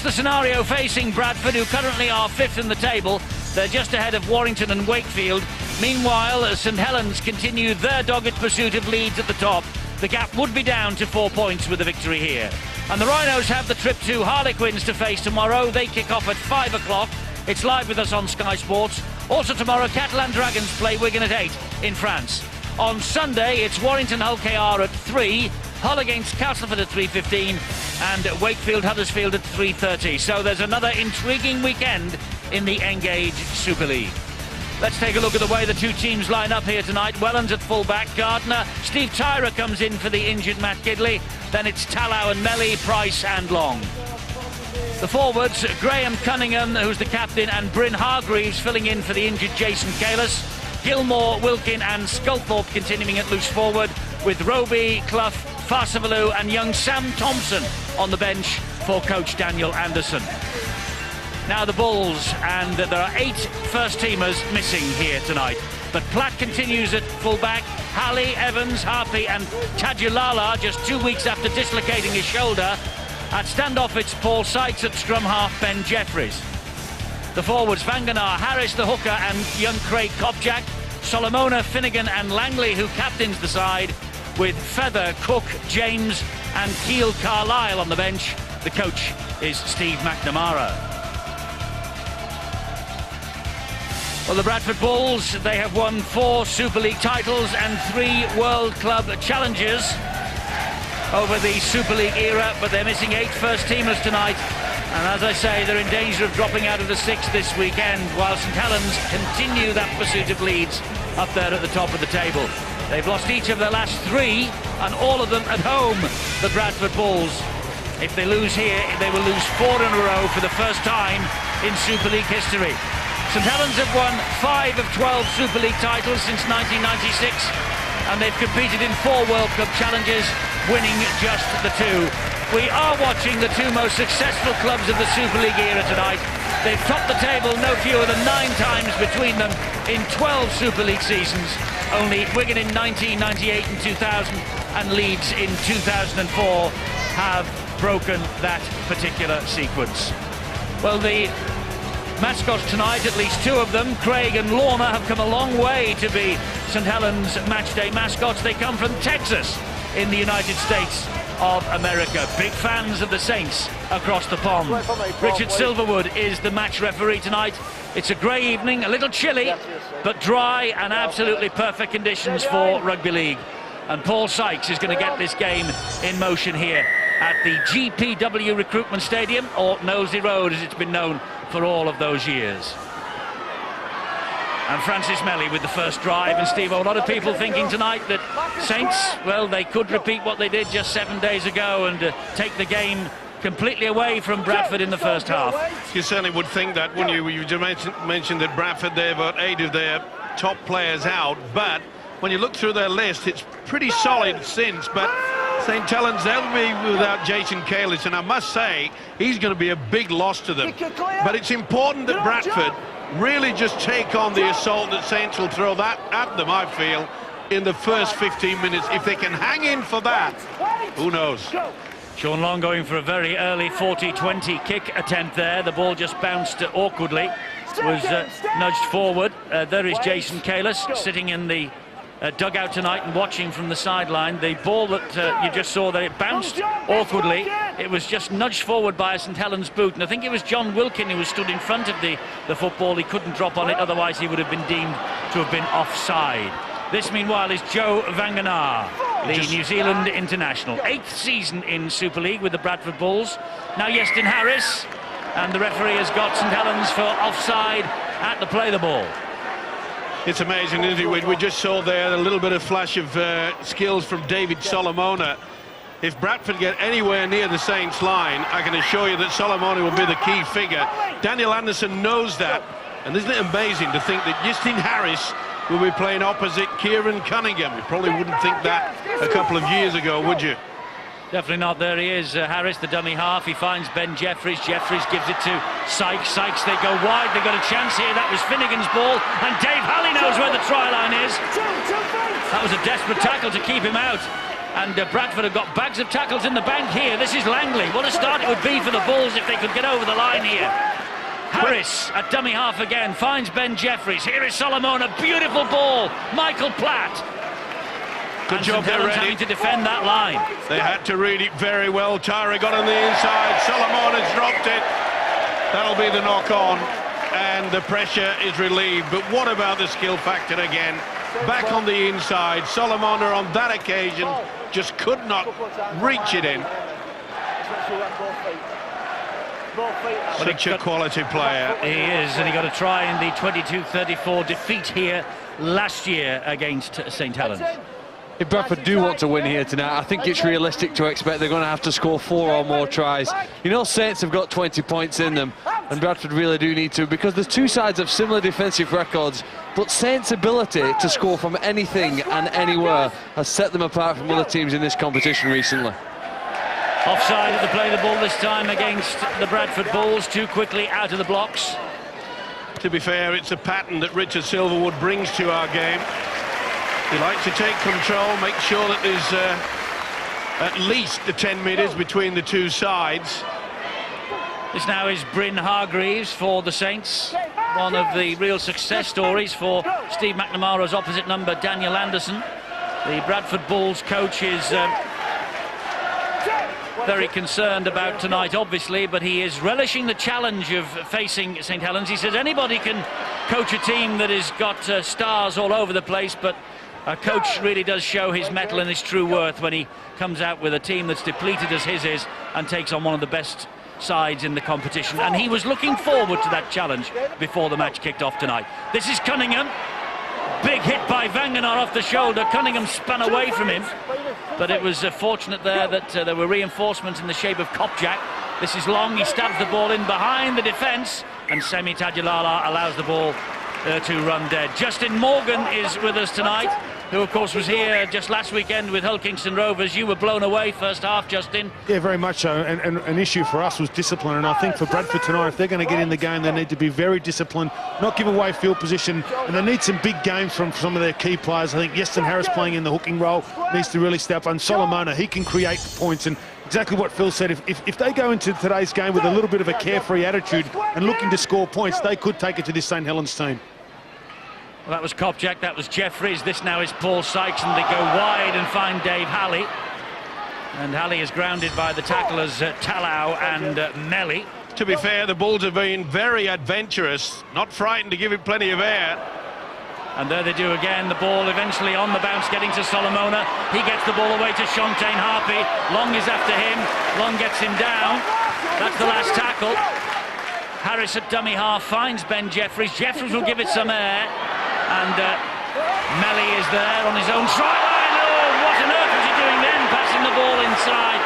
the scenario facing Bradford, who currently are 5th in the table. They're just ahead of Warrington and Wakefield. Meanwhile, St Helens continue their dogged pursuit of leads at the top. The gap would be down to 4 points with a victory here. And the Rhinos have the trip to Harlequins to face tomorrow. They kick off at 5 o'clock. It's live with us on Sky Sports. Also tomorrow, Catalan Dragons play Wigan at 8 in France. On Sunday, it's Warrington Hull KR at 3, Hull against Castleford at 3:15, and Wakefield Huddersfield at 3:30. So there's another intriguing weekend in the Engage Super League. Let's take a look at the way the two teams line up here tonight. Wellens at full-back, Gardner. Steve Tyrer comes in for the injured Matt Gidley. Then it's Tallow and Melly, Price and Long. The forwards, Graham Cunningham, who's the captain, and Bryn Hargreaves filling in for the injured Jason Kalis. Gilmore, Wilkin and Sculthorpe continuing at loose forward, with Roby, Clough, Farsavalu and young Sam Thompson on the bench for coach Daniel Anderson. Now the Bulls, and there are 8 first-teamers missing here tonight. But Platt continues at full-back. Halley, Evans, Harpy and Tadulala, just 2 weeks after dislocating his shoulder. At stand-off, it's Paul Sykes. At scrum-half, Ben Jeffries. The forwards, Vanganar, Harris, the hooker, and young Craig Kopjak. Solomona, Finnegan and Langley, who captains the side, with Feather, Cook, James and Keel Carlisle on the bench. The coach is Steve McNamara. Well, the Bradford Bulls, they have won 4 Super League titles and 3 World Club challenges over the Super League era, but they're missing 8 first-teamers tonight. And as I say, they're in danger of dropping out of the 6 this weekend, while St Helens continue that pursuit of leads up there at the top of the table. They've lost each of their last 3, and all of them at home, the Bradford Bulls. If they lose here, they will lose 4 in a row for the first time in Super League history. St Helens have won 5 of 12 Super League titles since 1996, and they've competed in 4 World Cup challenges, winning just the 2. We are watching the 2 most successful clubs of the Super League era tonight. They've topped the table no fewer than 9 times between them in 12 Super League seasons. Only Wigan in 1998 and 2000 and Leeds in 2004 have broken that particular sequence. Well, the mascots tonight, at least 2 of them, Craig and Lorna, have come a long way to be St Helens matchday mascots. They come from Texas in the United States of America. Big fans of the Saints across the pond. Richard Silverwood is the match referee tonight. It's a grey evening, a little chilly, but dry and absolutely perfect conditions for rugby league. And Paul Sykes is going to get this game in motion here at the GPW Recruitment Stadium, or Knowsley Road as it's been known for all of those years. And Francis Melly with the first drive. And Steve, a lot of people thinking tonight that Saints, well, they could repeat what they did just 7 days ago and take the game completely away from Bradford in the first half. You certainly would think that, wouldn't you? You just mentioned that Bradford, they've got 8 of their top players out, but when you look through their list, it's pretty solid since. But St Helens, they'll be without Jason Kalis, and I must say, he's going to be a big loss to them. But it's important that Bradford really just take on the assault that Saints will throw that at them, I feel, in the first 15 minutes. If they can hang in for that, who knows? Sean Long going for a very early 40-20 kick attempt there. The ball just bounced awkwardly, was nudged forward. There is Jason Kalis sitting in the dugout tonight and watching from the sideline. The ball that you just saw there, it bounced awkwardly. It was just nudged forward by a St Helens boot, and I think it was John Wilkin who was stood in front of the football. He couldn't drop on it, otherwise he would have been deemed to have been offside. This, meanwhile, is Joe Vanganar, the New Zealand international. 8th season in Super League with the Bradford Bulls. Now Yestin Harris, and the referee has got St Helens for offside at the play the ball. It's amazing, isn't it? We just saw there a little bit of flash of skills from David Solomona. If Bradford get anywhere near the Saints line, I can assure you that Solomona will be the key figure. Daniel Anderson knows that. And isn't it amazing to think that Yestin Harris will be playing opposite Kieran Cunningham? You probably wouldn't think that a couple of years ago, would you? Definitely not. There he is, Harris, the dummy half. He finds Ben Jeffries. Jeffries gives it to Sykes. Sykes, they go wide. They've got a chance here. That was Finnegan's ball. And Dave Halley knows where the try line is. That was a desperate tackle to keep him out. And Bradford have got bags of tackles in the bank here. This is Langley. What a start it would be for the Bulls if they could get over the line here. Harris at dummy half again, finds Ben Jeffries. Here is Solomon, a beautiful ball. Michael Platt. Good job there, having to defend that line. They had to read it very well. Tyra got on the inside. Solomon has dropped it. That'll be the knock-on. And the pressure is relieved. But what about the skill factor again? Back on the inside. Solomon on that occasion just could not reach it in. Such a quality player. He is, and he got a try in the 22-34 defeat here last year against St Helens. If Bradford do want to win here tonight, I think it's realistic to expect they're going to have to score 4 or more tries. You know, Saints have got 20 points in them, and Bradford really do need to, because there's two sides of similar defensive records, but Saints' ability to score from anything and anywhere has set them apart from other teams in this competition recently. Offside at the play the ball this time against the Bradford Bulls, too quickly out of the blocks. To be fair, it's a pattern that Richard Silverwood brings to our game. He likes to take control, make sure that there's at least the 10 metres between the two sides. This now is Bryn Hargreaves for the Saints, one of the real success stories for Steve McNamara's opposite number, Daniel Anderson. The Bradford Bulls coach is very concerned about tonight, obviously, but he is relishing the challenge of facing St Helens. He says anybody can coach a team that has got stars all over the place, but a coach really does show his mettle and his true worth when he comes out with a team that's depleted as his is and takes on one of the best sides in the competition. And he was looking forward to that challenge before the match kicked off tonight. This is Cunningham. Big hit by Wangenaar off the shoulder. Cunningham spun away from him, but it was fortunate there that there were reinforcements in the shape of Kopjak. This is Long. He stabs the ball in behind the defence, and Semi Tadulala allows the ball to run dead. Justin Morgan is with us tonight, who of course was here just last weekend with Hull Kingston Rovers. You were blown away first half, Justin. Yeah, very much so, and an issue for us was discipline, and I think for Bradford tonight, if they're going to get in the game, they need to be very disciplined, not give away field position, and they need some big games from some of their key players. I think Yeston Harris playing in the hooking role needs to really step up, and Solomona, he can create points, and exactly what Phil said, if they go into today's game with a little bit of a carefree attitude and looking to score points, they could take it to this St Helens team. Well, that was Kopjak, that was Jeffries. This now is Paul Sykes, and they go wide and find Dave Halley. And Halley is grounded by the tacklers Talau and Melly. To be fair, the Bulls have been very adventurous, not frightened to give it plenty of air. And there they do again. The ball eventually on the bounce, getting to Solomona. He gets the ball away to Shontaine Harpy. Long is after him. Long gets him down. That's the last tackle. Harris at dummy half finds Ben Jeffries. Jeffries will give it some air. And Melly is there on his own try line. Oh, what on earth was he doing then? Passing the ball inside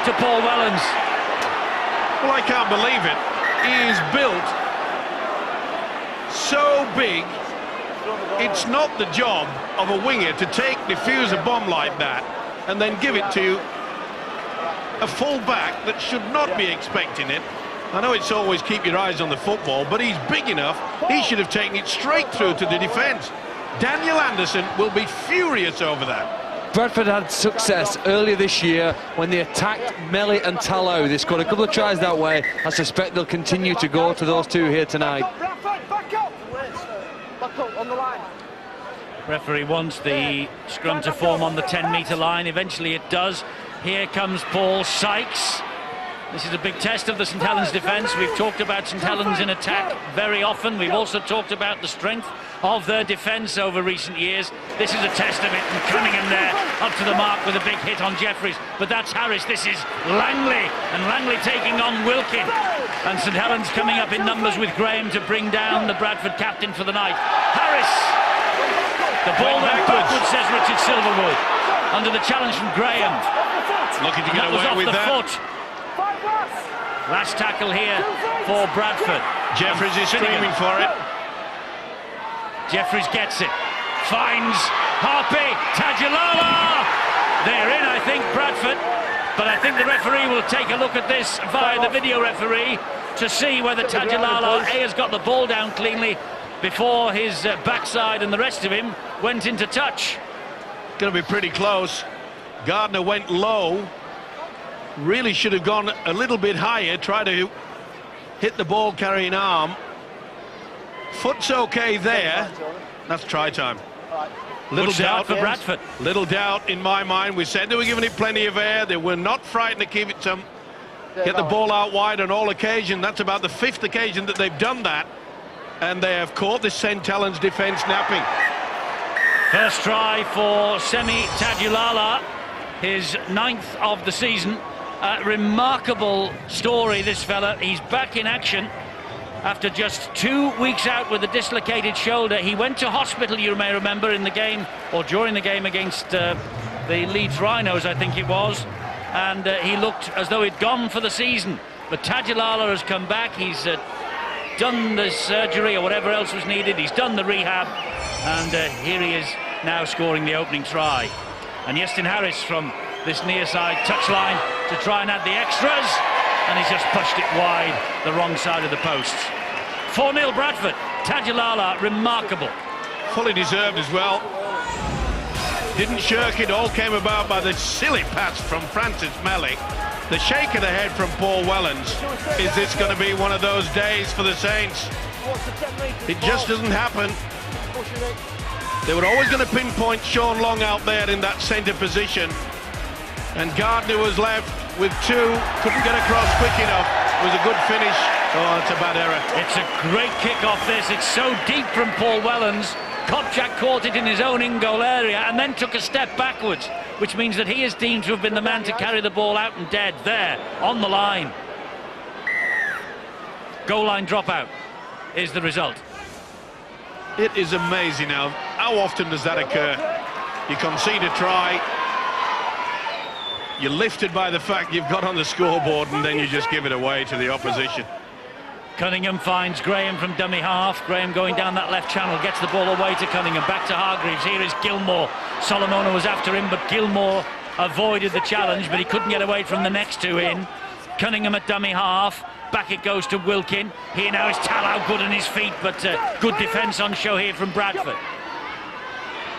to Paul Wellens. Well, I can't believe it. He is built so big. It's not the job of a winger to defuse a bomb like that and then give it to a full-back that should not be expecting it. I know it's always keep your eyes on the football, but he's big enough. He should have taken it straight through to the defence. Daniel Anderson will be furious over that. Bradford had success earlier this year when they attacked Melly and Talau. They scored a couple of tries that way. I suspect they'll continue to go to those two here tonight. Back up on the line. Referee wants the scrum to form on the 10-metre line. Eventually it does. Here comes Paul Sykes. This is a big test of the St Helens defence. We've talked about St Helens in attack very often. We've also talked about the strength of their defence over recent years. This is a test of it, and Cunningham there up to the mark with a big hit on Jeffries. But that's Harris. This is Langley, and Langley taking on Wilkin. And St Helens coming up in numbers with Graham to bring down the Bradford captain for the night. Harris! The ball went backwards, says Richard Silverwood, under the challenge from Graham. Looking to get away with that. Foot. Last tackle here for Bradford. Jeffries is screaming for it. Jeffries gets it. Finds Harpy. Tadulala! They're in, I think, Bradford. But I think the referee will take a look at this via the video referee to see whether Tadulala has got the ball down cleanly before his backside and the rest of him went into touch. Going to be pretty close. Gardner went low. Really should have gone a little bit higher, try to hit the ball carrying arm. Foot's okay there. That's try time. Little doubt for Bradford. Little doubt in my mind. We said they were giving it plenty of air. They were not frightened to keep it some. Get the ball out wide on all occasions. That's about the 5th occasion that they've done that. And they have caught this St. Helens defence napping. First try for Semi Tadulala, his 9th of the season. Remarkable story, this fella. He's back in action after just 2 weeks out with a dislocated shoulder. He went to hospital, you may remember, in the game, or during the game against the Leeds Rhinos, I think it was. And he looked as though he'd gone for the season. But Tadulala has come back. He's done the surgery or whatever else was needed. He's done the rehab. And here he is now scoring the opening try. And Iestyn Harris from this near side touchline to try and add the extras. And he's just pushed it wide, the wrong side of the posts. 4-0 Bradford. Tadulala, remarkable. Fully deserved as well. Didn't shirk it, all came about by the silly pass from Francis Mellick. The shake of the head from Paul Wellens. Is this going to be one of those days for the Saints? It just doesn't happen. They were always going to pinpoint Sean Long out there in that centre position. And Gardner was left with 2, couldn't get across quick enough. It was a good finish. Oh, it's a bad error. It's a great kick off this. It's so deep from Paul Wellens. Kopchak caught it in his own in-goal area and then took a step backwards, which means that he is deemed to have been the man to carry the ball out and dead there, on the line. Goal line dropout is the result. It is amazing now. How often does that occur? You concede a try, you're lifted by the fact you've got on the scoreboard, and then you just give it away to the opposition. Cunningham finds Graham from dummy half. Graham going down that left channel, gets the ball away to Cunningham, back to Hargreaves. Here is Gilmore. Solomona was after him, but Gilmore avoided the challenge, but he couldn't get away from the next 2 in. Cunningham at dummy half. Back it goes to Wilkin. Here now is Tallow, good on his feet, but good defence on show here from Bradford.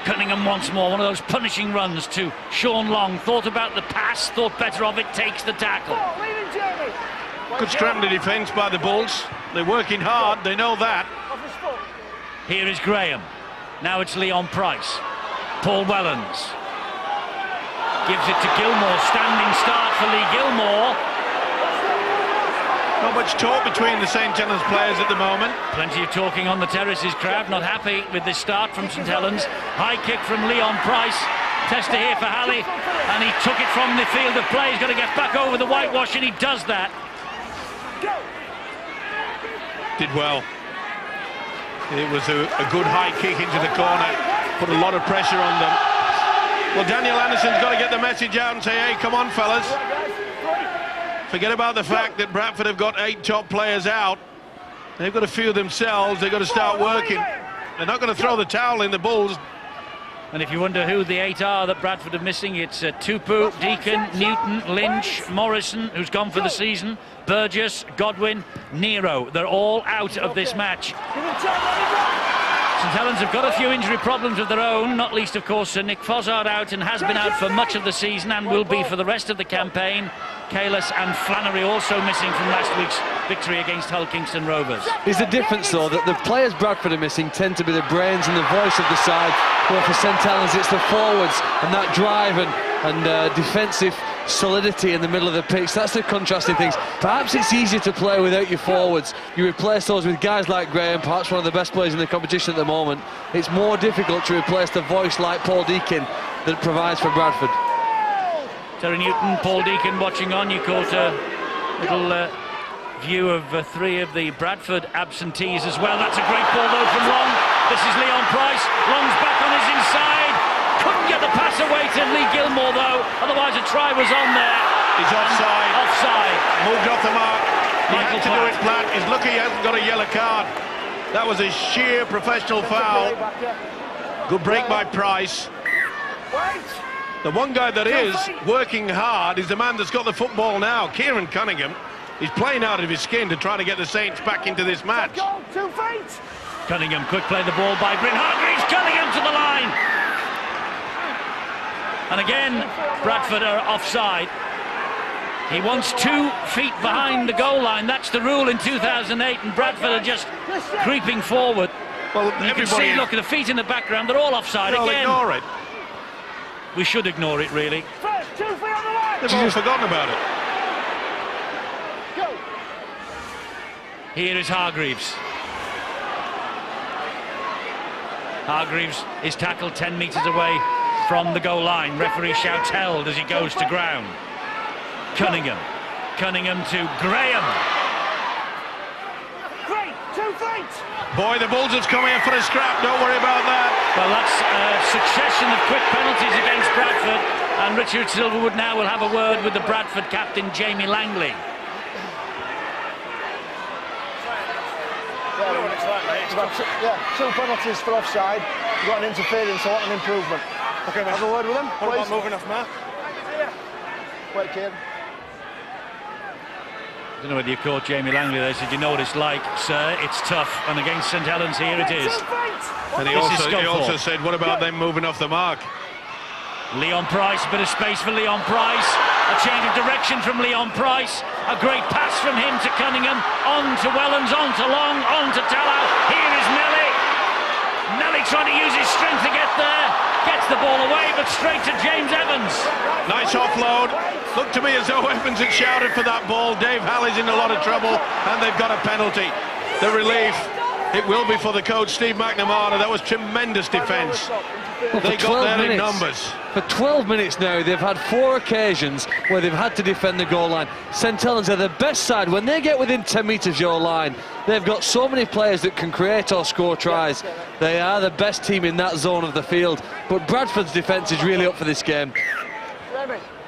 Cunningham once more, one of those punishing runs to Sean Long. Thought about the pass, thought better of it, takes the tackle. Good scrambling defence by the Bulls. They're working hard, they know that. Here is Graham. Now it's Leon Price. Paul Wellens gives it to Gilmore. Standing start for Lee Gilmore. Not much talk between the St. Helens players at the moment. Plenty of talking on the terraces. Crowd not happy with this start from St. Helens. High kick from Leon Price. Tester here for Halley, and he took it from the field of play. He's got to get back over the whitewash, and he does that. Did well. It was a good high kick into the corner. Put a lot of pressure on them. Well, Daniel Anderson's got to get the message out and say, hey, come on, fellas. Forget about the fact that Bradford have got 8 top players out. They've got to feel themselves. They've got to start working. They're not going to throw the towel in, the Bulls. And if you wonder who the 8 are that Bradford are missing, it's Tupu, Deacon, Newton, Lynch, Morrison, who's gone for the season, Burgess, Godwin, Nero. They're all out of this match. St. Helens have got a few injury problems of their own, not least, of course, Nick Fozzard out and has been out for much of the season and will be for the rest of the campaign. Kalis and Flannery also missing from last week's victory against Hull Kingston Rovers. Is the difference, though, that the players Bradford are missing tend to be the brains and the voice of the side, where for St. Helens it's the forwards and that drive and defensive solidity in the middle of the pitch. That's the contrasting things. Perhaps it's easier to play without your forwards. You replace those with guys like Graham, perhaps one of the best players in the competition at the moment. It's more difficult to replace the voice like Paul Deacon that provides for Bradford. Terry Newton, Paul Deacon watching on. You caught a little view of 3 of the Bradford absentees as well. That's a great ball though from Long. This is Leon Price. Long's back on his inside. Couldn't get the pass away to Lee Gilmore though, otherwise a try was on there. He's offside. Offside. Moved off the mark. He had to do it Platt. flat. He's lucky he hasn't got a yellow card. That was a sheer professional foul. Good break by Price. The one guy that is working hard is the man that's got the football now, Kieran Cunningham. He's playing out of his skin to try to get the Saints back into this match. Cunningham, quick play the ball by Bryn Hargreaves. Cunningham to the line. And again, Bradford are offside. He wants 2 feet behind the goal line. That's the rule in 2008, and Bradford are just creeping forward. Well, You can see, look at the feet in the background, they're all offside again. Ignore it. We should ignore it, really. First, 2 feet on the line. They've all forgotten about it. Go. Here is Hargreaves. Hargreaves is tackled 10 metres away from the goal line. Referee shouts held as he goes to ground. Cunningham to Graham. Great, 2 feet. Boy, the Bulls have come here for a scrap. Don't worry about that. Well, that's a succession of quick penalties against Bradford, and Richard Silverwood now will have a word with the Bradford captain, Jamie Langley. Yeah, 2 penalties for offside. You've got an interference, so I want an improvement. Okay, mate. Have a word with them, What please. about moving off mark? Wait, kid. I don't know whether you caught Jamie Langley there. Said, you know what it's like, sir. It's tough. And against St Helens, here it is. 2 feet. And he This is also Scunthorpe. said, what about them moving off the mark? Leon Price, a bit of space for Leon Price. A change of direction from Leon Price. A great pass from him to Cunningham. On to Wellens, on to Long, on to Tallow. Here is Nelly. Nelly trying to use his strength to get there. Gets the ball away, but straight to James Evans. Nice offload. Looked to me as though Evans had shouted for that ball. Dave Halley's in a lot of trouble, and they've got a penalty. The relief, it will be for the coach, Steve McNamara. That was tremendous defence. Well, They got there in numbers. For 12 minutes now, they've had 4 occasions where they've had to defend the goal line. St Helens are the best side. When they get within 10 metres of your line, they've got so many players that can create or score tries. They are the best team in that zone of the field. But Bradford's defence is really up for this game.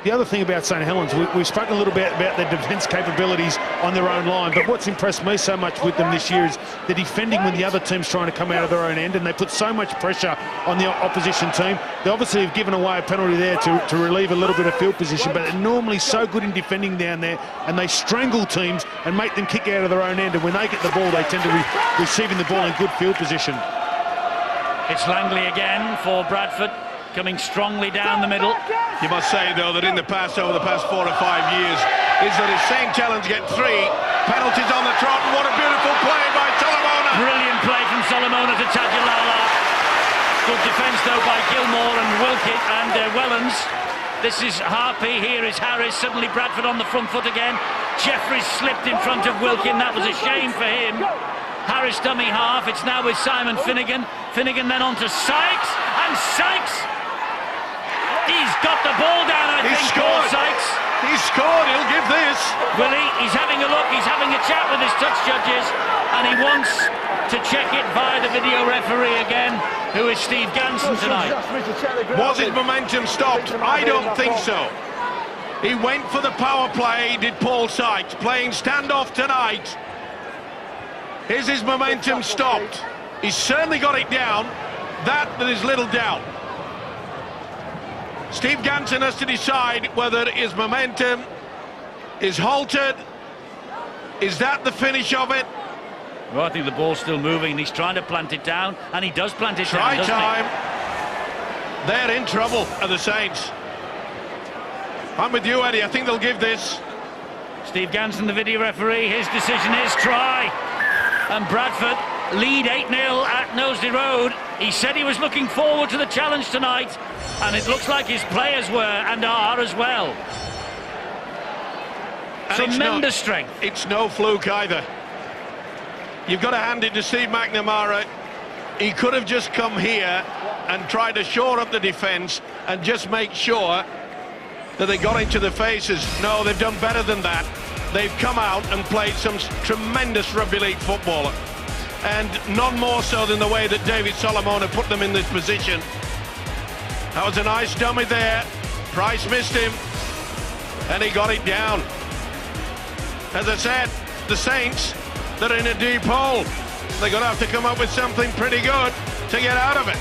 The other thing about St Helens, we've spoken a little bit about their defence capabilities on their own line, but what's impressed me so much with them this year is the defending when the other team's trying to come out of their own end, and they put so much pressure on the opposition team. They obviously have given away a penalty there to relieve a little bit of field position, but they're normally so good in defending down there, and they strangle teams and make them kick out of their own end, and when they get the ball, they tend to be receiving the ball in good field position. It's Langley again for Bradford, coming strongly down the middle. You must say, though, that in the past, over the past 4 or 5 years, is that if St Helens get 3 penalties on the trot, and what a beautiful play by Solomona. Brilliant play from Solomona to Tajulala. Good defence, though, by Gilmore and Wilkie and Wellens. This is Harpy, here is Harris. Suddenly Bradford on the front foot again. Jeffries slipped in front of Wilkie, and that was a shame for him. Harris dummy half, it's now with Simon Finnegan. Finnegan then on to Sykes, and Sykes! He's got the ball down, I think, Paul Sykes. He's scored, he'll give this. Willie, he's having a look, he's having a chat with his touch judges, and he wants to check it via the video referee again, who is Steve Ganson tonight. Was his momentum stopped? I don't think so. He went for the power play, did Paul Sykes, playing standoff tonight. Is his momentum stopped? He's certainly got it down. That there is little doubt. Steve Ganson has to decide whether his momentum is halted. Is that the finish of it? Well, I think the ball's still moving, and he's trying to plant it down, and he does plant it down, doesn't time. They're in trouble, are the Saints. I'm with you, Eddie. I think they'll give this. he? Steve Ganson, the video referee, his decision is try. And Bradford lead 8-0 at Knowsley Road. He said he was looking forward to the challenge tonight, and it looks like his players were and are as well. And Tremendous strength. It's no fluke either. You've got to hand it to Steve McNamara. He could have just come here and tried to shore up the defence and just make sure that they got into the faces. No, they've done better than that. They've come out and played some tremendous rugby league football, and none more so than the way that David Solomona put them in this position. That was a nice dummy there. Price missed him, and he got it down. As I said, the Saints, they're in a deep hole. They're going to have to come up with something pretty good to get out of it.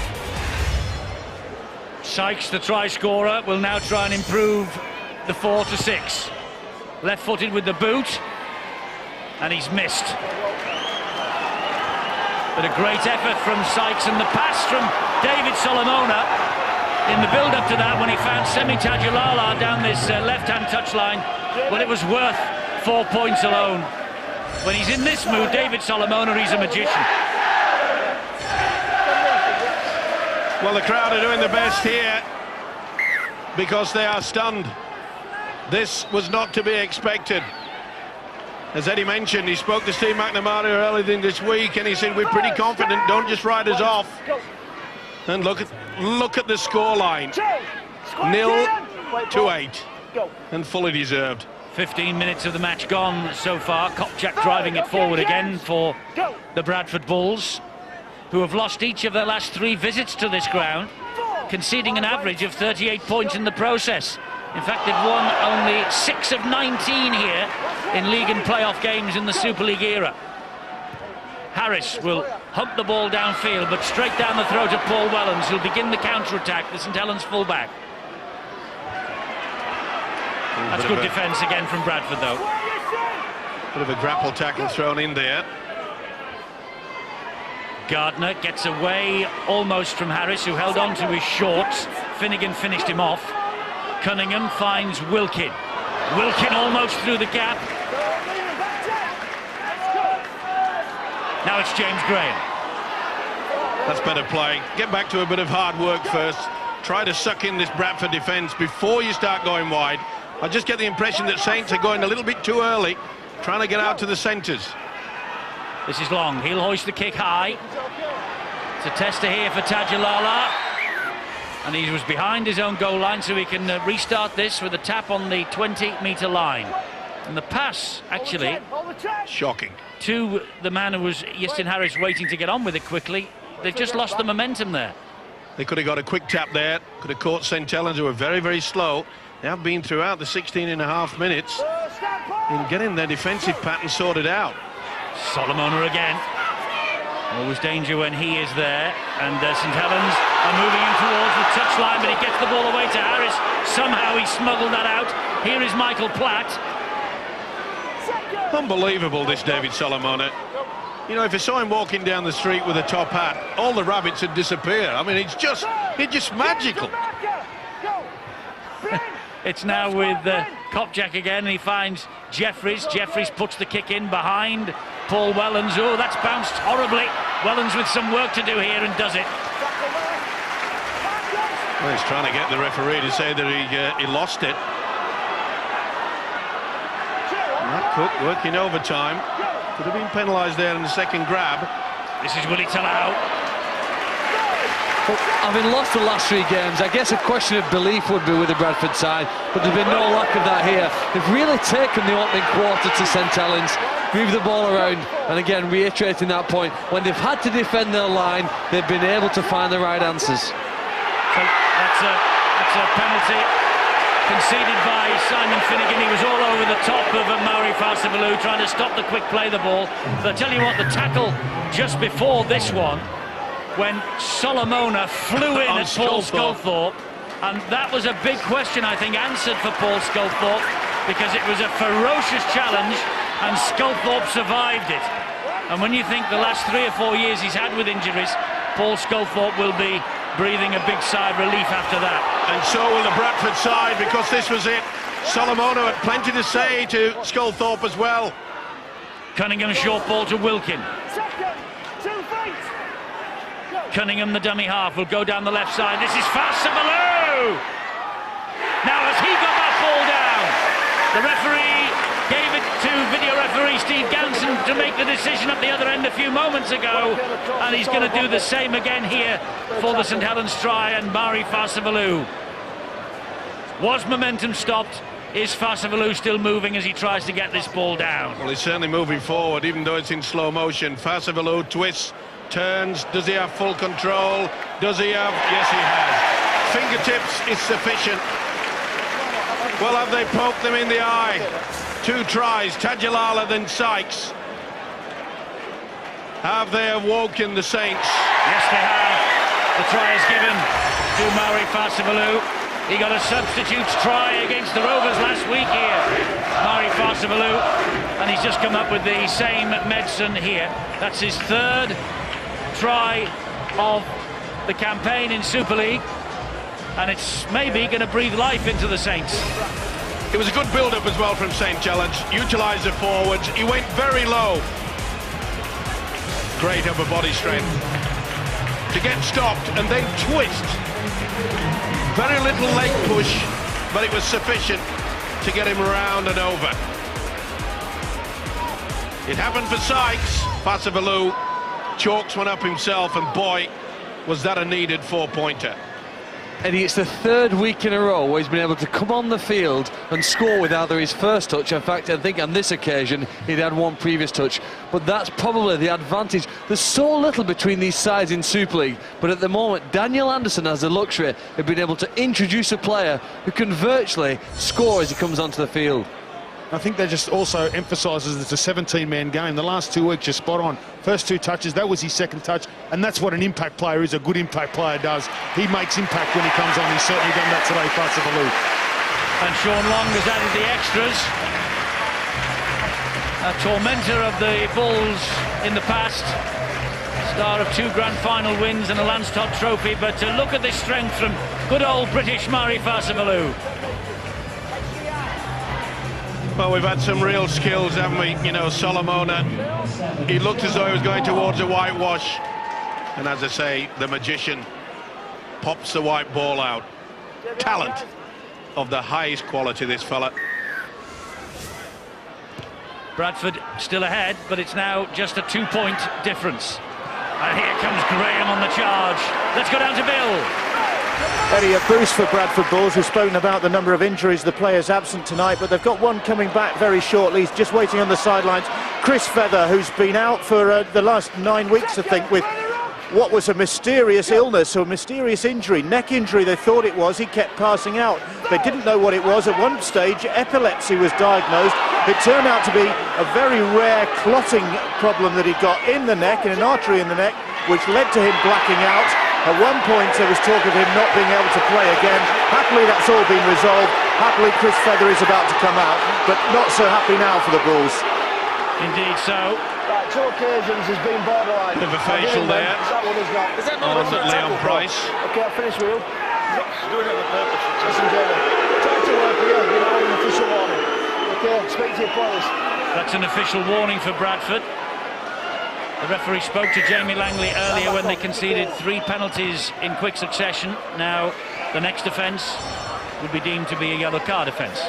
Sykes, the try scorer, will now try and improve the 4-6. Left-footed with the boot, and he's missed. But a great effort from Sykes, and the pass from David Solomona in the build-up to that when he found Semi Tajulala down this left-hand touchline. Well, it was worth 4 points alone. When he's in this mood, David Solomona, he's a magician. Well, the crowd are doing the best here because they are stunned. This was not to be expected. As Eddie mentioned, he spoke to Steve McNamara earlier in this week and he said, we're pretty confident, don't just write us off. And look at the scoreline. 0-8. And fully deserved. 15 minutes of the match gone so far. Kopchak driving it forward again for the Bradford Bulls, who have lost each of their last 3 visits to this ground, conceding an average of 38 points in the process. In fact, they've won only 6 of 19 here in league and playoff games in the Super League era. Harris will hump the ball downfield, but straight down the throat of Paul Wellens, who'll begin the counter-attack, the St Helens fullback. That's good defence again from Bradford, though. Bit of a grapple tackle thrown in there. Gardner gets away almost from Harris, who held on to his shorts. Finnegan finished him off. Cunningham finds Wilkin. Wilkin almost through the gap. Now it's James Graham. That's better play. Get back to a bit of hard work first. Try to suck in this Bradford defence before you start going wide. I just get the impression that Saints are going a little bit too early, trying to get out to the centres. This is Long. He'll hoist the kick high. It's a tester here for Tajulala. And he was behind his own goal line, so he can restart this with a tap on the 20-metre line. And the pass, actually, shocking, to the man who was Justin Harris waiting to get on with it quickly. They've just lost the momentum there. They could have got a quick tap there, could have caught St Helens, who were very, very slow. They have been throughout the 16.5 minutes in getting their defensive pattern sorted out. Solomona again. Always danger when he is there. And St Helens are moving him towards the touchline, but he gets the ball away to Harris. Somehow he smuggled that out. Here is Michael Platt. Unbelievable, this David Solomona. You know, if you saw him walking down the street with a top hat, all the rabbits would disappear. I mean, it's just magical. It's now with Kopchak again, and he finds Jeffries. Jeffries puts the kick in behind Paul Wellens. Oh, that's bounced horribly. Wellens with some work to do here and does it. Well, he's trying to get the referee to say that he lost it. Matt Cook working overtime. Could have been penalised there in the second grab. This is Willie Talau. Having lost the last 3 games, I guess a question of belief would be with the Bradford side, but there's been no lack of that here. They've really taken the opening quarter to St Helens, moved the ball around, and again, reiterating that point, when they've had to defend their line, they've been able to find the right answers. So that's a penalty conceded by Simon Finnegan. He was all over the top of Mauri Farsavalou, trying to stop the quick play of the ball. But I tell you what, the tackle just before this one, when Solomona flew in at Paul Sculthorpe, and that was a big question, I think, answered for Paul Sculthorpe, because it was a ferocious challenge and Sculthorpe survived it. And when you think the last 3 or 4 years he's had with injuries, Paul Sculthorpe will be breathing a big sigh of relief after that. And so will the Bradford side, because this was it. Solomona had plenty to say to Sculthorpe as well. Cunningham short ball to Wilkin. Cunningham, the dummy half, will go down the left side. This is Farsavalou! Now has he got that ball down? The referee gave it to video referee Steve Ganson to make the decision at the other end a few moments ago, and he's going to do the same again here for the St Helens try and Mauri Farsavalou. Was momentum stopped? Is Farsavalou still moving as he tries to get this ball down? Well, he's certainly moving forward, even though it's in slow motion. Farsavalou twists, turns. Does he have full control? Does he have? Yes, he has. Fingertips is sufficient. Well, have they poked them in the eye? 2 tries, Tajulala then Sykes. Have they awoken the Saints? Yes, they have. The try is given to Mauri Farsavalou. He got a substitute's try against the Rovers last week here, Mauri Farsavalou, and he's just come up with the same medicine here. That's his 3rd try of the campaign in Super League. and it's maybe going to breathe life into the Saints. It was a good build-up as well from St. Helens. Utilised the forwards. He went very low. Great upper body strength to get stopped and then twist. Very little leg push, but it was sufficient to get him around and over. It happened for Sykes. Fasavalou chalks one up himself, and boy, was that a needed 4-pointer. Eddie, it's the third week in a row where he's been able to come on the field and score with either his first touch. In fact, I think on this occasion he'd had one previous touch, but that's probably the advantage. There's so little between these sides in Super League, but at the moment Daniel Anderson has the luxury of being able to introduce a player who can virtually score as he comes onto the field. I think that just also emphasises it's a 17-man game. The last 2 weeks are spot on. First 2 touches, that was his second touch, and that's what an impact player is, a good impact player does. He makes impact when he comes on. He's certainly done that today, Fasavalou. And Sean Long has added the extras. A tormentor of the Bulls in the past. Star of 2 grand final wins and a Lance Todd trophy, but look at this strength from good old British Murray Fasavalou. Well, we've had some real skills, haven't we? You know, Solomona, he looked as though he was going towards a whitewash. And as I say, the magician pops the white ball out. Talent of the highest quality, this fella. Bradford still ahead, but it's now just a 2-point difference. And here comes Graham on the charge. Let's go down to Bill. Eddie, a boost for Bradford Bulls. We've spoken about the number of injuries, the players absent tonight, but they've got one coming back very shortly. He's just waiting on the sidelines. Chris Feather, who's been out for the last 9 weeks, I think, with what was a mysterious illness or a mysterious injury, neck injury they thought it was. He kept passing out. They didn't know what it was. At one stage, epilepsy was diagnosed. It turned out to be a very rare clotting problem that he got in the neck, in an artery in the neck, which led to him blacking out. At one point there was talk of him not being able to play again. Happily that's all been resolved. Happily Chris Feather is about to come out, but not so happy now for the Bulls. Indeed so. Right, 2 occasions has been borderline. Bit of a facial there. Is that what he's got? Is that not On Leon Price. Okay, I'll finish with you. He's doing it on purpose. Listen, Jamie. Try to work here, you know, an official warning. Okay, speak to your players. That's an official warning for Bradford. The referee spoke to Jamie Langley earlier when they conceded 3 penalties in quick succession. Now, the next offence would be deemed to be a yellow card offence.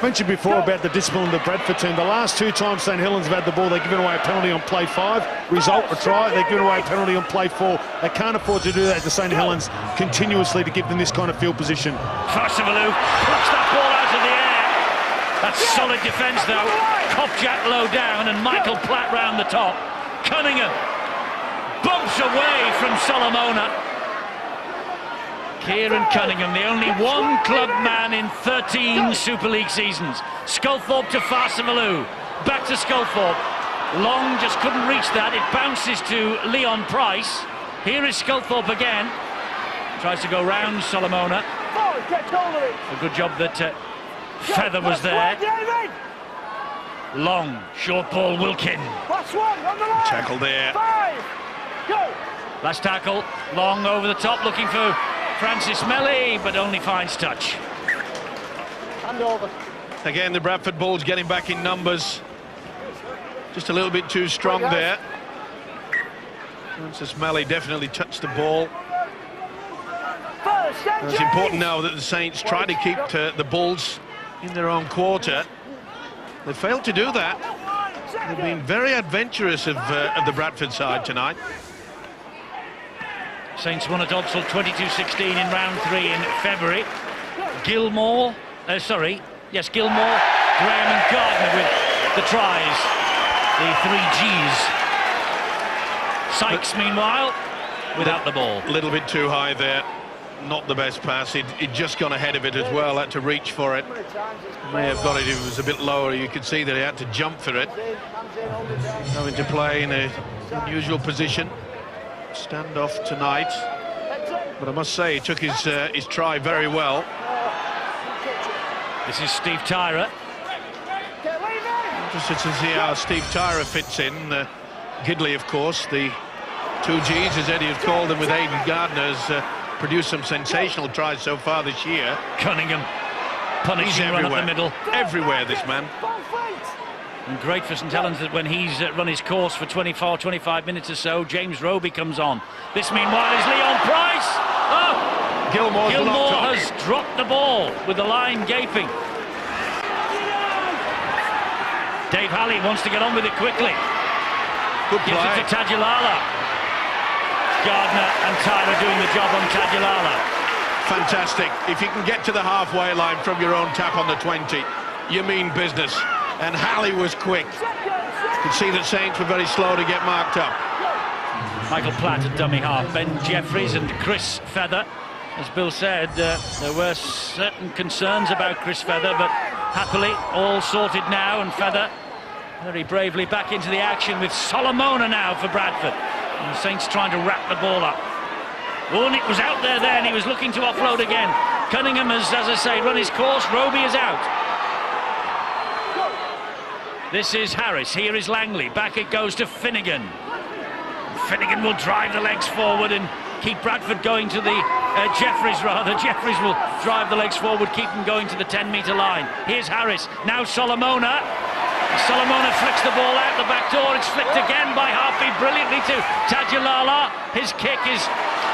Mentioned before about the discipline of the Bradford team. The last 2 times St Helens have had the ball, they've given away a penalty on play 5. Result, a try, they've given away a penalty on play 4. They can't afford to do that to St Helens continuously to give them this kind of field position. Fasavalou plucks that ball out of the air. That's solid defence though. Kopjak low down and Michael Platt round the top. Cunningham bumps away from Solomona. Kieran Cunningham, the only 1 club man in 13 Super League seasons. Sculthorpe to Fasavalou, back to Sculthorpe. Long just couldn't reach that. It bounces to Leon Price. Here is Sculthorpe again. Tries to go round Solomona. A good job that Feather was there. Long, short ball, Wilkin. Tackle there. 5, go. Last tackle, Long over the top, looking for Francis Melly, but only finds touch. Hand over. Again, the Bradford Bulls getting back in numbers. Just a little bit too strong there. Francis Melly definitely touched the ball. It's important now that the Saints try to keep the Bulls in their own quarter. They failed to do that. They've been very adventurous of the Bradford side tonight. Saints won at Odsal 22-16 in round 3 in February. Gilmore, Gilmore, Graham and Gardner with the tries. The 3 Gs. Sykes, meanwhile, without the ball. A little bit too high there. Not the best pass. He'd just gone ahead of it as well, had to reach for it. May have got it if it was a bit lower. You could see that he had to jump for it. Having to play in an unusual position. Standoff tonight. But I must say, he took his try very well. This is Steve Tyra. Interested to see how Steve Tyra fits in. Gidley, of course, the 2 Gs, as Eddie has called them, with Aidan Gardner, has produced some sensational tries so far this year. Cunningham, He's punishing run everywhere. up the middle. Everywhere, this man. And great for St Helens that when he's run his course for 25 minutes or so, James Roby comes on. This meanwhile is Leon Price. Oh! Gilmore has dropped the ball with the line gaping. Dave Halley wants to get on with it quickly. Good Gives play. it to Tadulala. Gardner and Tyler doing the job on Tadulala. Fantastic. If you can get to the halfway line from your own tap on the 20, you mean business. And Halley was quick. You could see that Saints were very slow to get marked up. Michael Platt at dummy half. Ben Jeffries and Chris Feather. As Bill said, there were certain concerns about Chris Feather, but happily all sorted now, and Feather very bravely back into the action with Solomona now for Bradford. And the Saints trying to wrap the ball up. Warnick was out there then, he was looking to offload again. Cunningham has, as I say, run his course. Roby is out. This is Harris, here is Langley, back it goes to Finnegan. Finnegan will drive the legs forward and keep Bradford going to the Jeffries rather. Jeffries will drive the legs forward, keep them going to the 10-metre line. Here's Harris, now Solomona. Solomona flicks the ball out the back door. It's flicked again by Harpy brilliantly to Tadulala. His kick is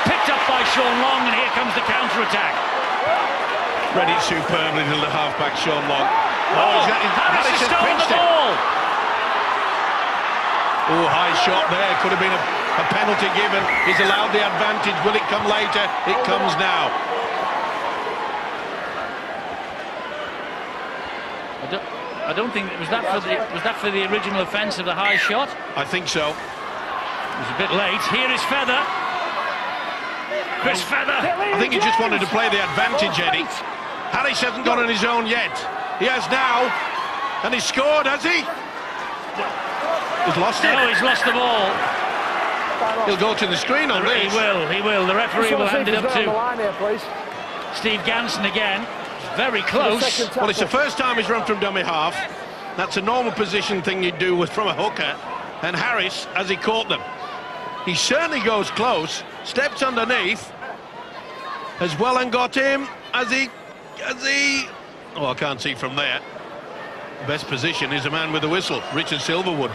picked up by Sean Long, and here comes the counter-attack. Read it superbly to the half-back Sean Long. Harris has stolen the ball. Oh, high shot there. Could have been a penalty given. He's allowed the advantage. Will it come later? It comes now. I don't think was that for the original offence of the high shot. I think so. It was a bit late. Here is Feather. Chris Feather. I think he just wanted to play the advantage, Eddie. Harris hasn't got on his own yet. He has now, and he's scored, has he? He's lost it. No, he's lost the ball. He'll go to the screen on this. He will. The referee will hand it up to Steve Ganson again. Very close. Well, it's the first time he's run from dummy half. That's a normal position thing you'd do from a hooker. And Harris, as he caught them, he certainly goes close, steps underneath, as well and got him as he... Oh, I can't see from there. Best position is a man with a whistle, Richard Silverwood.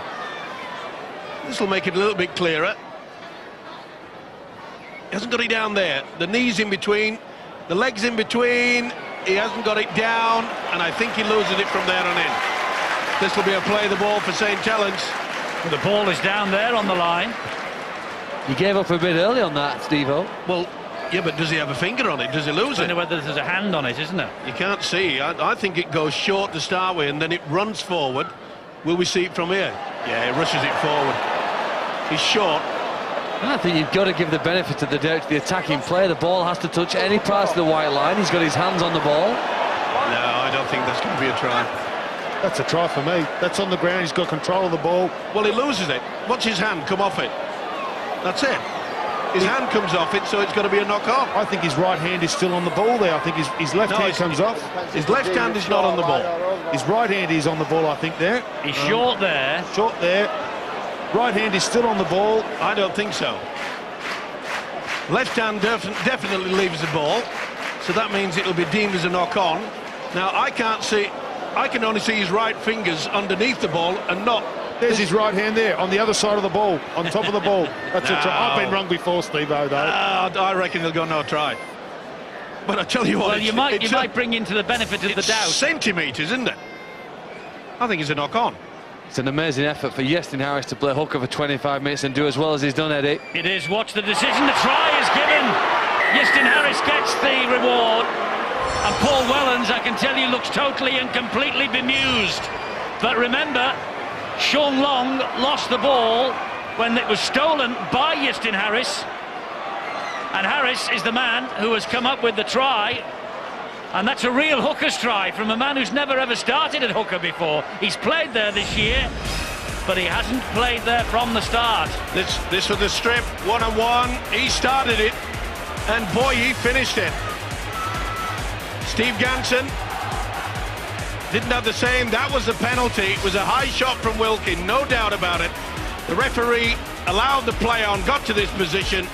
This will make it a little bit clearer. He hasn't got it down there. The knees in between, the legs in between. He hasn't got it down, and I think he loses it from there on in. This will be a play the ball for St Helens. Well, the ball is down there on the line. You gave up a bit early on that, Steve-O. Well, yeah, but does he have a finger on it? Does he lose I it? don't know whether there's a hand on it, isn't there? You can't see. I think it goes short to start with, and then it runs forward. Will we see it from here? Yeah, he rushes it forward. He's short. I think you've got to give the benefit of the doubt to the attacking player. The ball has to touch any part of the white line. He's got his hands on the ball. No, I don't think that's going to be a try. That's a try for me. That's on the ground. He's got control of the ball. Well, he loses it. Watch his hand come off it. That's it. His hand comes off it, so it's got to be a knock-off. I think his right hand is still on the ball there. I think his left hand comes off. His left hand is not on the ball. His right hand is on the ball, I think, there. He's short there. Short there. Right hand is still on the ball. I don't think so. Left hand definitely leaves the ball, so that means it'll be deemed as a knock-on. Now, I can only see his right fingers underneath the ball and not... There's his right hand there, on the other side of the ball, on top of the ball. That's a try. I've been wrong before, Steve-O, though. I reckon he'll go no try. But I tell you what... Well, you might bring into the benefit of the doubt. Centimetres, isn't it? I think it's a knock-on. It's an amazing effort for Yestin Harris to play hooker for 25 minutes and do as well as he's done, Eddie. It is. Watch the decision. The try is given. Yestin Harris gets the reward. And Paul Wellens, I can tell you, looks totally and completely bemused. But remember, Sean Long lost the ball when it was stolen by Yestin Harris. And Harris is the man who has come up with the try. And that's a real hooker's try from a man who's never ever started at hooker before. He's played there this year, but he hasn't played there from the start. This was the strip, one-on-one. He started it, and boy, he finished it. Steve Ganson didn't have the same. That was the penalty. It was a high shot from Wilkin, no doubt about it. The referee allowed the play on, got to this position.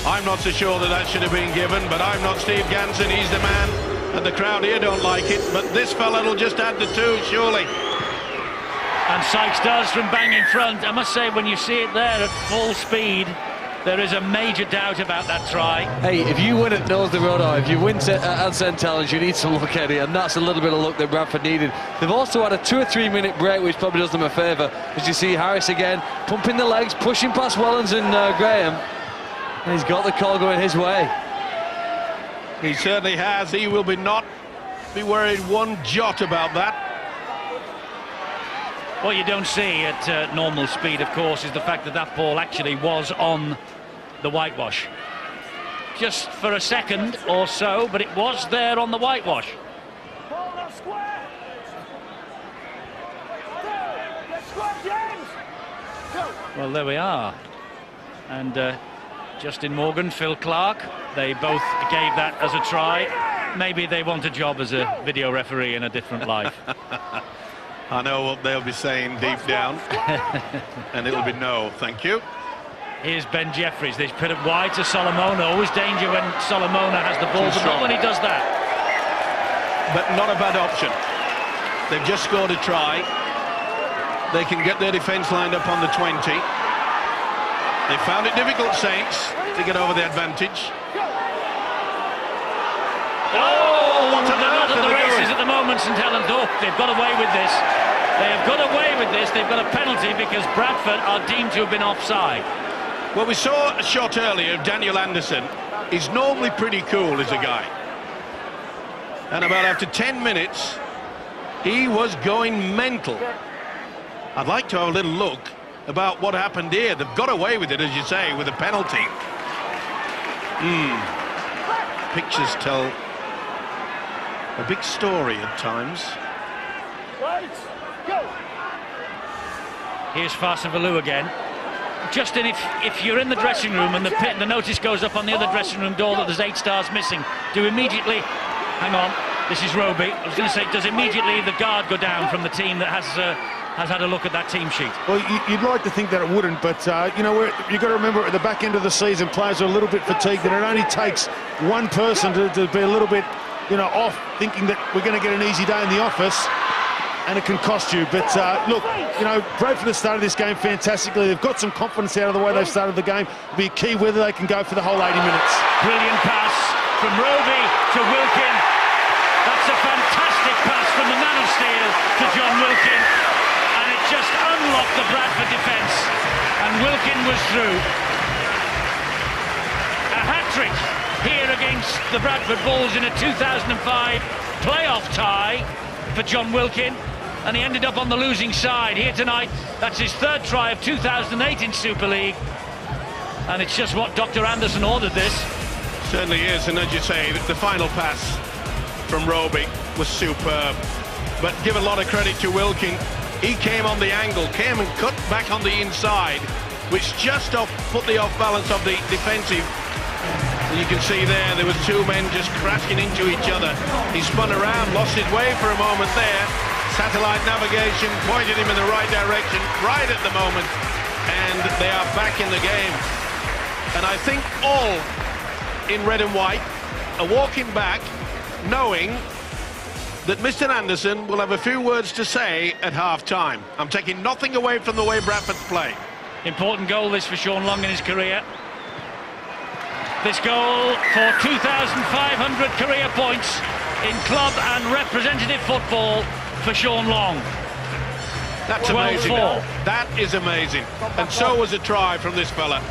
I'm not so sure that should have been given, but I'm not Steve Ganson, he's the man, and the crowd here don't like it, but this fella will just add the two, surely. And Sykes does from bang in front. I must say, when you see it there at full speed, there is a major doubt about that try. Hey, if you win at Nose the Road, or if you win at St Helens, you need to look at it, and that's a little bit of luck that Bradford needed. They've also had a 2 or 3 minute break, which probably does them a favour. As you see, Harris again, pumping the legs, pushing past Wellens and Graham. And he's got the call going his way. He certainly has. He will not be worried one jot about that. What you don't see at normal speed, of course, is the fact that that ball actually was on the whitewash. Just for a second or so, but it was there on the whitewash. Well, there we are. And Justin Morgan, Phil Clark, they both gave that as a try. Maybe they want a job as a video referee in a different life. I know what they'll be saying deep down, and it'll be no, thank you. Here's Ben Jeffries. They put it wide to Solomona. Always danger when Solomona has the ball, but not when he does that. But not a bad option. They've just scored a try. They can get their defence lined up on the 20. They found it difficult, Saints, to get over the advantage. Oh, what on they're not earth at are the they races doing? at the moment, St Helens. Oh, they've got away with this. They have got away with this. They've got a penalty because Bradford are deemed to have been offside. Well, we saw a shot earlier of Daniel Anderson. He's normally pretty cool as a guy. And about after 10 minutes, he was going mental. I'd like to have a little look about what happened here. They've got away with it, as you say, with a penalty. Pictures tell a big story at times. Here's Farsavalu again. Justin, if you're in the dressing room and the notice goes up on the other dressing room door that there's 8 stars missing, do immediately... Hang on, this is Roby. I was going to say, does immediately the guard go down from the team that has had a look at that team sheet? Well, you'd like to think that it wouldn't, but you know, you've got to remember at the back end of the season, players are a little bit fatigued, and it only takes one person to be a little bit, you know, off, thinking that we're going to get an easy day in the office, and it can cost you. But look, you know, Bradford have started this game fantastically. They've got some confidence out of the way they've started the game. It'll be a key whether they can go for the whole 80 minutes. Brilliant pass from Roby to Wilkin. That's a fantastic pass from the man of steel to John Wilkin. And it just unlocked the Bradford defence. And Wilkin was through. A hat-trick here against the Bradford Bulls in a 2005 playoff tie for John Wilkin. And he ended up on the losing side here tonight. That's his 3rd try of 2008 in Super League. And it's just what Dr. Anderson ordered this. Certainly is, and as you say, the final pass from Roby was superb. But give a lot of credit to Wilkin. He came on the angle, came and cut back on the inside, which just put the off balance of the defensive. And you can see there was 2 men just crashing into each other. He spun around, lost his way for a moment there. Satellite navigation pointed him in the right direction, right at the moment. And they are back in the game. And I think all in red and white are walking back knowing that Mr. Anderson will have a few words to say at half-time. I'm taking nothing away from the way Bradford play. Important goal this for Sean Long in his career. This goal for 2,500 career points in club and representative football for Sean Long. That's amazing. That is amazing. And so was a try from this fella.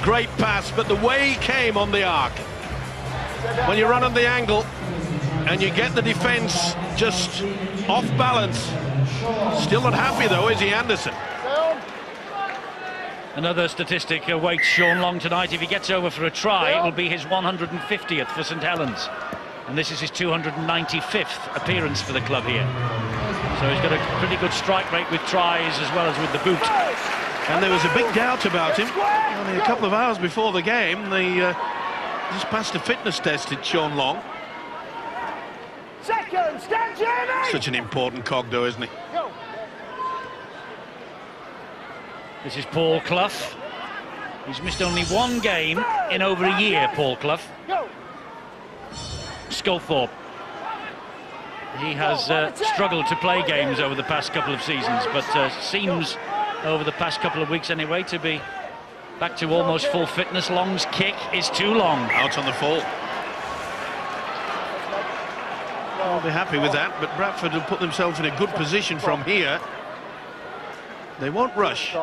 Great pass, but the way he came on the arc. When you run on the angle and you get the defence just off balance. Still not happy though, is he, Anderson? Another statistic awaits Sean Long tonight. If he gets over for a try, it will be his 150th for St Helens. And this is his 295th appearance for the club here. So he's got a pretty good strike rate with tries as well as with the boot. And there was a big doubt about him. Only a couple of hours before the game, they just passed a fitness test at Sean Long. Such an important cog though, isn't he? This is Paul Clough. He's missed only one game in over a year, Paul Clough. Sculthorpe. He has struggled to play games over the past couple of seasons, but seems, over the past couple of weeks anyway, to be back to almost full fitness. Long's kick is too long. Out on the full. I'll be happy with that, but Bradford will put themselves in a good position from here. They won't rush.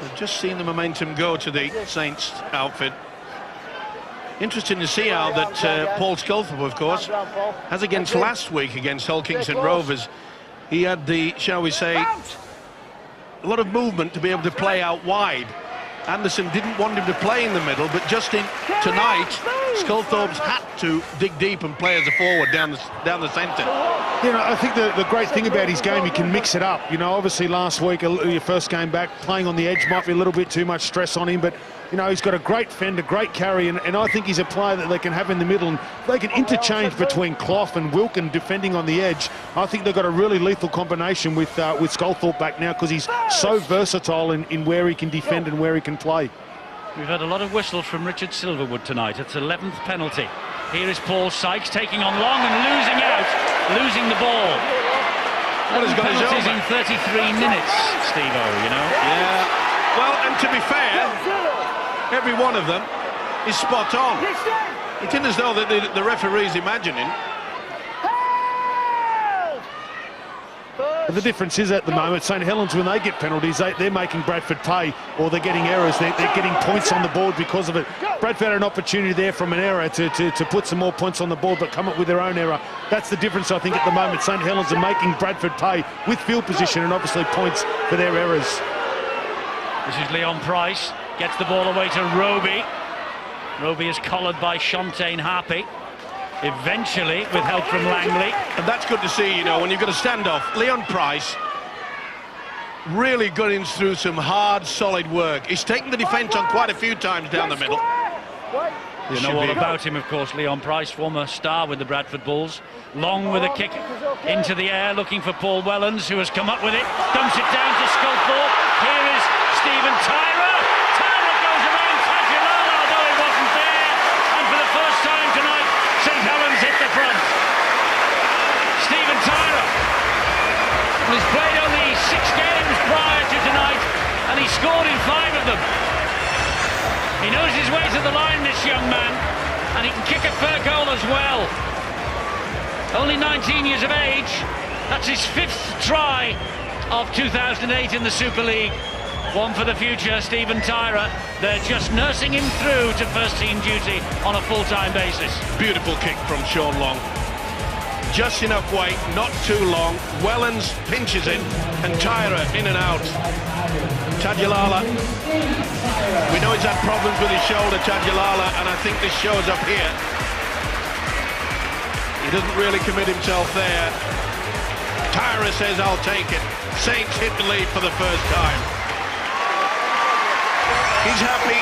They've just seen the momentum go to the Saints outfit. Interesting to see how that Paul Sculthorpe, of course, as against last week against Hull Kingston Rovers, he had the, shall we say, a lot of movement to be able to play out wide. Anderson didn't want him to play in the middle, but just in tonight, Sculthorpe's had to dig deep and play as a forward down the centre. You know, I think the great thing about his game, he can mix it up. You know, obviously last week, your first game back, playing on the edge might be a little bit too much stress on him, but, you know, he's got a great fend, a great carry, and I think he's a player that they can have in the middle, and they can interchange between Clough and Wilkin defending on the edge. I think they've got a really lethal combination with Sculthorpe back now, because he's so versatile in where he can defend and where he can play. We've had a lot of whistles from Richard Silverwood tonight. It's 11th penalty. Here is Paul Sykes taking on Long and losing the ball. Well, he's got his penalties own in 33 minutes, Steve-O, you know? Yeah. Well, and to be fair, every one of them is spot on. It isn't as though the referee's imagining. But the difference is at the moment, St Helens, when they get penalties, they're making Bradford pay, or they're getting errors. They're getting points on the board because of it. Bradford had an opportunity there from an error to put some more points on the board, but come up with their own error. That's the difference, I think, at the moment. St Helens are making Bradford pay with field position and obviously points for their errors. This is Leon Price, gets the ball away to Roby. Roby is collared by Shontaine Harpy. Eventually, with help from Langley. And that's good to see, you know, when you've got a standoff. Leon Price really going through some hard, solid work. He's taken the defence on quite a few times down the middle. You know all about him, of course, Leon Price, former star with the Bradford Bulls. Long with a kick into the air, looking for Paul Wellens, who has come up with it. Dumps it down to Sculthorpe. Here is Stephen Tyra. Tyra goes around Tajulala, although he wasn't there. And for the first time tonight, St Helens hit the front. Stephen Tyra has played only 6 games prior to tonight, and he scored in 5 of them. He knows his way to the line, this young man, and he can kick a fair goal as well. Only 19 years of age. That's his 5th try of 2008 in the Super League. One for the future, Stephen Tyra. They're just nursing him through to first-team duty on a full-time basis. Beautiful kick from Sean Long. Just enough weight, not too long. Wellens pinches it, and Tyra in and out. Tajulala. We know he's had problems with his shoulder, Tajulala, and I think this shows up here. He doesn't really commit himself there. Tyra says, I'll take it. Saints hit the lead for the first time. He's happy.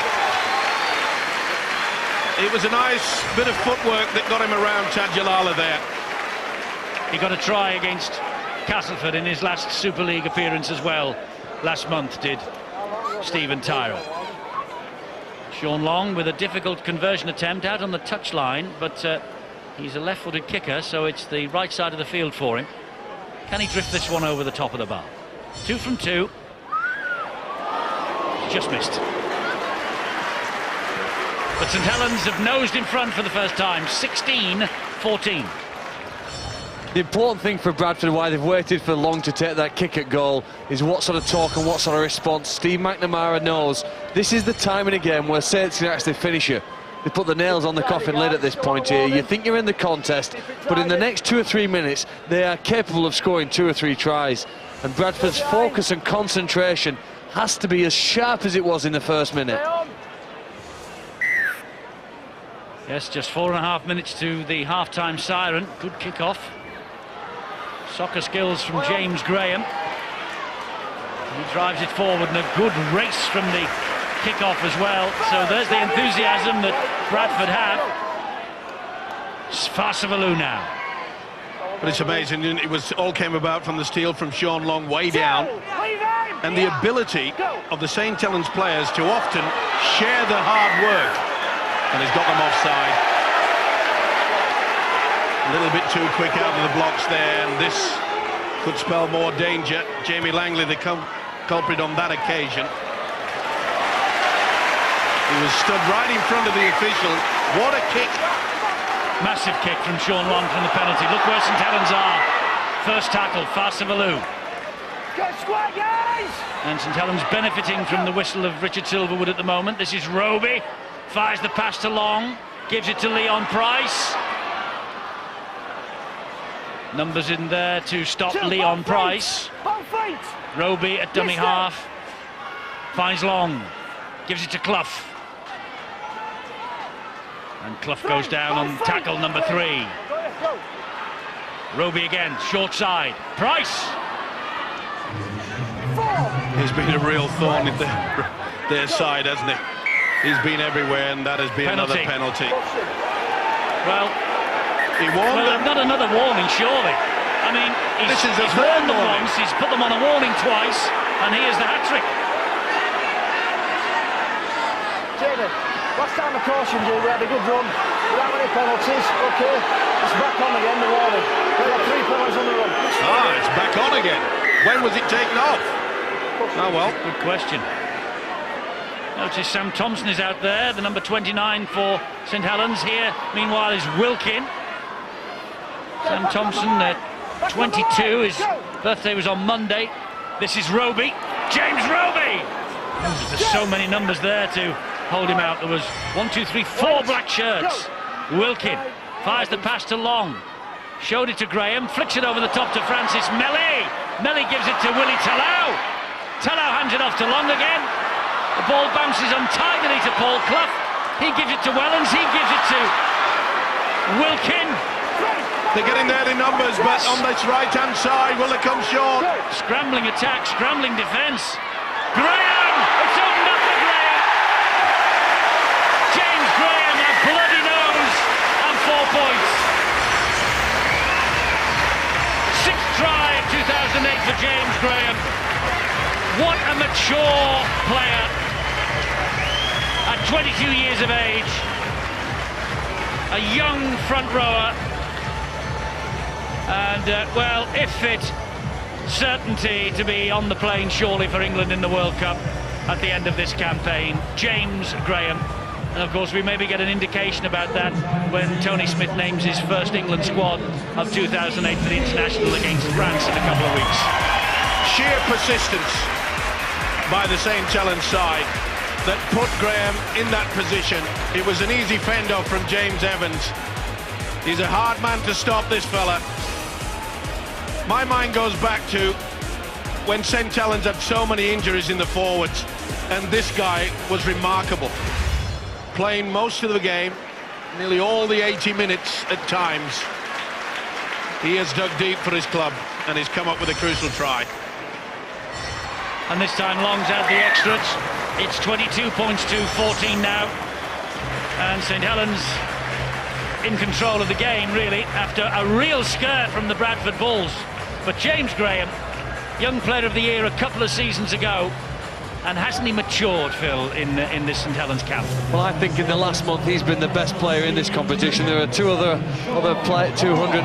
It was a nice bit of footwork that got him around Tajulala there. He got a try against Castleford in his last Super League appearance as well. Last month did Stephen Tyra. Sean Long with a difficult conversion attempt out on the touchline, but he's a left-footed kicker, so it's the right side of the field for him. Can he drift this one over the top of the bar? 2 from 2. Just missed. But St Helens have nosed in front for the first time, 16-14. The important thing for Bradford, why they've waited for Long to take that kick at goal, is what sort of talk and what sort of response. Steve McNamara knows this is the time and again where Saints can actually finish you. They put the nails on the coffin lid at this point here. You think you're in the contest, but in the next 2 or 3 minutes, they are capable of scoring 2 or 3 tries. And Bradford's focus and concentration has to be as sharp as it was in the first minute. Yes, just 4.5 minutes to the half-time siren. Good kick-off. Soccer skills from James Graham. He drives it forward, and a good race from the kick-off as well. So there's the enthusiasm that Bradford have. Sfasavalu now. But it's amazing, it was all came about from the steal from Sean Long way down. and the ability of the St. Helens players to often share the hard work. And he's got them offside. A little bit too quick out of the blocks there, and this could spell more danger. Jamie Langley, the culprit on that occasion. He was stood right in front of the official. What a kick. Massive kick from Sean Long from the penalty. Look where St. Helens are. First tackle, Farsavalou. And St. Helens benefiting from the whistle of Richard Silverwood at the moment. This is Roby. Fires the pass to Long. Gives it to Leon Price. Numbers in there to stop Leon Price. Roby at dummy half. Finds Long. Gives it to Clough. And Clough goes down on tackle number 3. Roby again, short side. Price! He's been a real thorn in their side, hasn't he? He's been everywhere, and that has been another penalty. Well, he warned them. Not another warning, surely. I mean, he's warned them once, he's put them on a warning twice, and here's the hat-trick. Jamie, last time I cautioned you, we had a good run. Without many penalties, OK. It's back on again, the warning. We've got 3 penalties on the run. Ah, it's back on again. When was it taken off? Oh, well. Good question. Notice Sam Thompson is out there, the number 29 for St. Helens. Here, meanwhile, is Wilkin. Sam Thompson, 22, his birthday was on Monday. This is Roby, James Roby! There's so many numbers there to hold him out. There was 1, 2, 3, 4 black shirts. Wilkin fires the pass to Long. Showed it to Graham, flicks it over the top to Francis Melly. Melly gives it to Willie Talau. Talau hands it off to Long again. The ball bounces untidily to Paul Clough. He gives it to Wellens, he gives it to Wilkin. They're getting there in numbers, but on this right-hand side, will they come short? Scrambling attack, scrambling defence. Graham! It's opened up for Graham! James Graham, a bloody nose, and 4 points. 6th try of 2008 for James Graham. What a mature player. At 22 years of age. A young front rower. And, well, if fit, certainty to be on the plane surely for England in the World Cup at the end of this campaign. James Graham. And of course we maybe get an indication about that when Tony Smith names his first England squad of 2008 for the international against France in a couple of weeks. Sheer persistence by the St. Helens side that put Graham in that position. It was an easy fend-off from James Evans. He's a hard man to stop, this fella. My mind goes back to when St. Helens had so many injuries in the forwards, and this guy was remarkable. Playing most of the game, nearly all the 80 minutes at times. He has dug deep for his club, and he's come up with a crucial try. And this time Long's had the extras. It's 22 points to 14 now. And St. Helens in control of the game, really, after a real scare from the Bradford Bulls. But James Graham, young player of the year a couple of seasons ago, and hasn't he matured, Phil, in this St. Helens camp? Well, I think in the last month he's been the best player in this competition. There are 200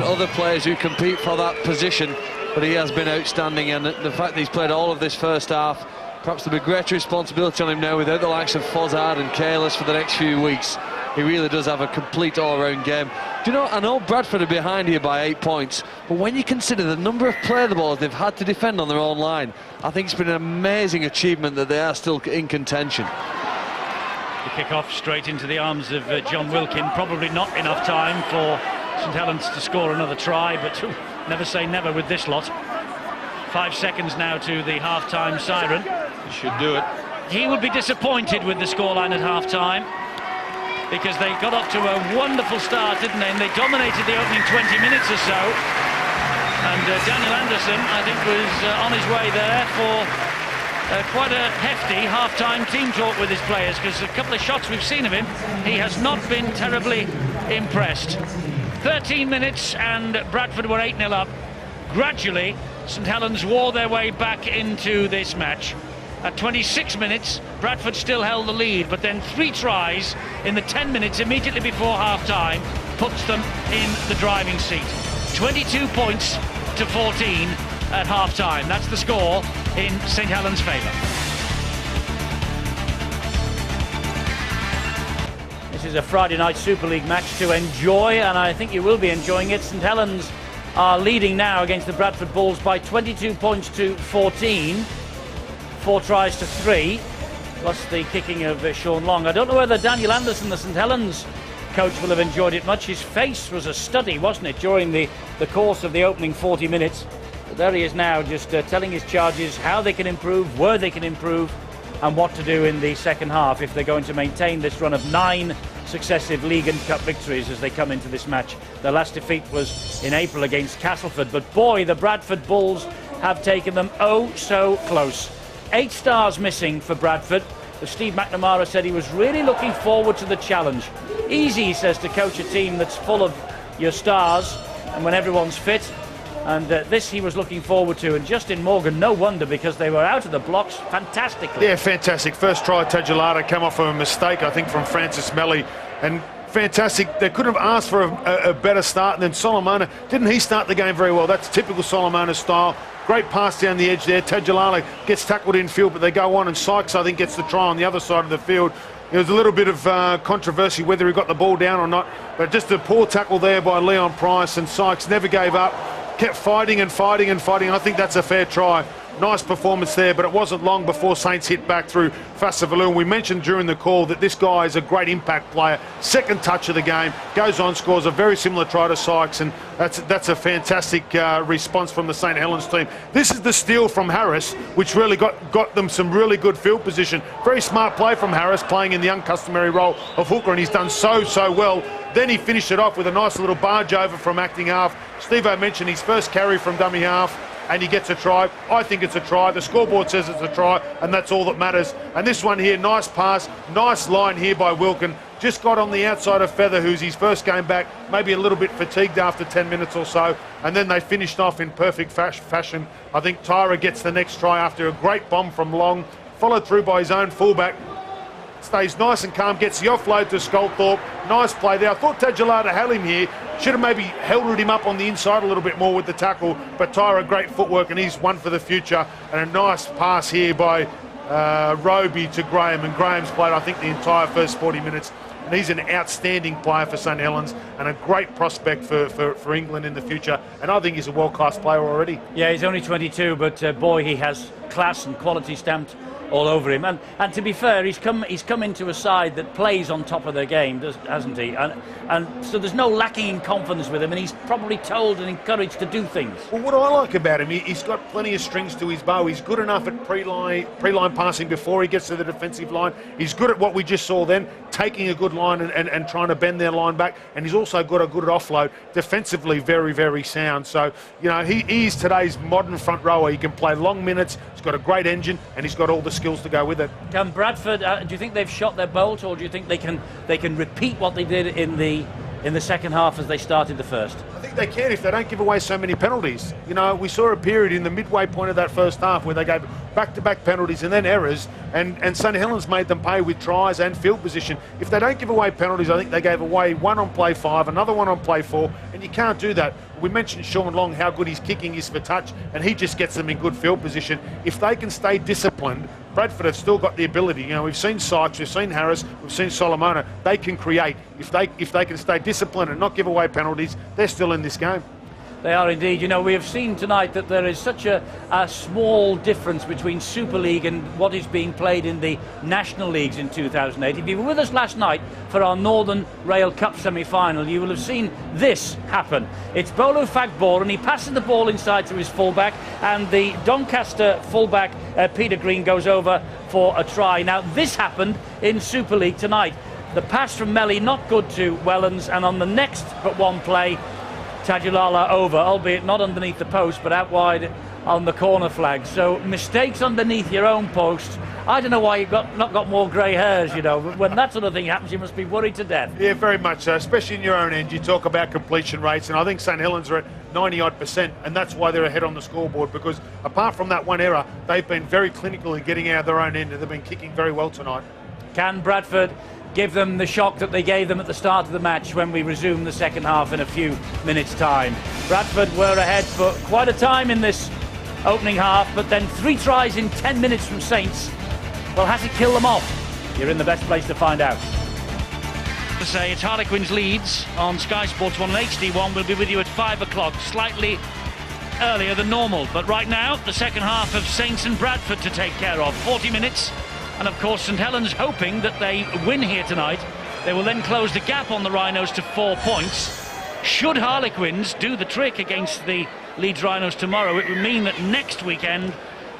other players who compete for that position, but he has been outstanding, and the fact that he's played all of this first half, perhaps there'll be greater responsibility on him now without the likes of Fozzard and Kalis for the next few weeks. He really does have a complete all-round game. Do you know, I know Bradford are behind here by 8 points, but when you consider the number of play the balls they've had to defend on their own line, I think it's been an amazing achievement that they are still in contention. The kick-off straight into the arms of John Wilkin. Probably not enough time for St. Helens to score another try, but never say never with this lot. 5 seconds now to the half-time siren. He should do it. He would be disappointed with the scoreline at half-time, because they got up to a wonderful start, didn't they? And they dominated the opening 20 minutes or so. And Daniel Anderson, I think, was on his way there for quite a hefty half-time team talk with his players, because a couple of shots we've seen of him, he has not been terribly impressed. 13 minutes and Bradford were 8-0 up. Gradually, St Helens wore their way back into this match. At 26 minutes, Bradford still held the lead, but then 3 tries in the 10 minutes immediately before half-time puts them in the driving seat. 22 points to 14 at half-time. That's the score in St Helens' favour. This is a Friday night Super League match to enjoy, and I think you will be enjoying it. St Helens are leading now against the Bradford Bulls by 22 points to 14. 4 tries to 3, plus the kicking of Sean Long. I don't know whether Daniel Anderson, the St Helens coach, will have enjoyed it much. His face was a study, wasn't it, during the course of the opening 40 minutes. But there he is now, just telling his charges how they can improve, where they can improve, and what to do in the second half if they're going to maintain this run of 9 successive League and Cup victories as they come into this match. Their last defeat was in April against Castleford, but boy, the Bradford Bulls have taken them oh so close. 8 stars missing for Bradford. Steve McNamara said he was really looking forward to the challenge. Easy, he says, to coach a team that's full of your stars and when everyone's fit. And this he was looking forward to. And Justin Morgan, no wonder, because they were out of the blocks fantastically. Yeah, fantastic. First try, Tadulata came off of a mistake, I think, from Francis Melly. And fantastic. They couldn't have asked for a better start. And then Solomona, didn't he start the game very well? That's typical Solomona style. Great pass down the edge there. Tadulata gets tackled in field, but they go on, and Sykes, I think, gets the try on the other side of the field. There was a little bit of controversy whether he got the ball down or not, but just a poor tackle there by Leon Price, and Sykes never gave up, kept fighting and fighting and fighting. I think that's a fair try. Nice performance there, but it wasn't long before Saints hit back through Fassavalu. And we mentioned during the call that this guy is a great impact player. Second touch of the game, goes on, scores a very similar try to Sykes, and that's a fantastic response from the St Helens team. This is the steal from Harris, which really got them some really good field position. Very smart play from Harris, playing in the uncustomary role of hooker, and he's done so well. Then he finished it off with a nice little barge over from acting half. Steve-O mentioned his first carry from dummy half, and he gets a try. I think it's a try. The scoreboard says it's a try, and that's all that matters. And this one here, nice pass, nice line here by Wilkin. Just got on the outside of Feather, who's his first game back, maybe a little bit fatigued after 10 minutes or so. And then they finished off in perfect fashion. I think Tyra gets the next try after a great bomb from Long, followed through by his own fullback. Stays nice and calm, gets the offload to Sculthorpe. Nice play there. I thought Tadulata had him here. Should have maybe held him up on the inside a little bit more with the tackle. But Tyra, great footwork, and he's one for the future. And a nice pass here by Roby to Graham. And Graham's played, I think, the entire first 40 minutes. And he's an outstanding player for St Helens and a great prospect for England in the future. And I think he's a world-class player already. Yeah, he's only 22, but boy, he has class and quality stamped all over him, and to be fair, he's come into a side that plays on top of their game, hasn't he? And so there's no lacking in confidence with him, and he's probably told and encouraged to do things. Well, what I like about him, he's got plenty of strings to his bow. He's good enough at pre-line passing before he gets to the defensive line. He's good at what we just saw then, taking a good line and trying to bend their line back, and he's also good at offload. Defensively, very sound. So, you know, he's today's modern front rower. He can play long minutes. He's got a great engine, and he's got all the skills to go with it. Can Bradford, do you think they've shot their bolt, or do you think they can repeat what they did in the second half as they started the first? I think they can if they don't give away so many penalties. You know, we saw a period in the midway point of that first half where they gave back-to-back penalties and then errors, and St Helens made them pay with tries and field position. If they don't give away penalties, I think they gave away one on play 5, another one on play 4, and you can't do that. We mentioned Sean Long, how good his kicking is for touch, and he just gets them in good field position. If they can stay disciplined, Bradford have still got the ability. You know, we've seen Sykes, we've seen Harris, we've seen Solomona. They can create. If they can stay disciplined and not give away penalties, they're still in this game. They are indeed. You know, we have seen tonight that there is such a small difference between Super League and what is being played in the National Leagues in 2008. If you were with us last night for our Northern Rail Cup semi-final, you will have seen this happen. It's Bolo Fagbor, and he passes the ball inside to his fullback, and the Doncaster fullback, Peter Green, goes over for a try. Now, this happened in Super League tonight. The pass from Melly, not good to Wellens, and on the next but one play, Tadulala over, albeit not underneath the post, but out wide on the corner flag. So mistakes underneath your own post. I don't know why you've not got more grey hairs, you know. But when that sort of thing happens, you must be worried to death. Yeah, very much so, especially in your own end. You talk about completion rates, and I think St Helens are at 90-odd%, and that's why they're ahead on the scoreboard, because apart from that one error, they've been very clinical in getting out of their own end, and they've been kicking very well tonight. Can Bradford give them the shock that they gave them at the start of the match when we resume the second half in a few minutes' time? Bradford were ahead for quite a time in this opening half, but then 3 tries in 10 minutes from Saints. Well, has it killed them off? You're in the best place to find out. To say it's Harlequins Leeds on Sky Sports 1 and HD1. We'll be with you at 5 o'clock, slightly earlier than normal. But right now, the second half of Saints and Bradford to take care of. 40 minutes. And of course, St Helens hoping that they win here tonight. They will then close the gap on the Rhinos to 4 points. Should Harlequins do the trick against the Leeds Rhinos tomorrow, it would mean that next weekend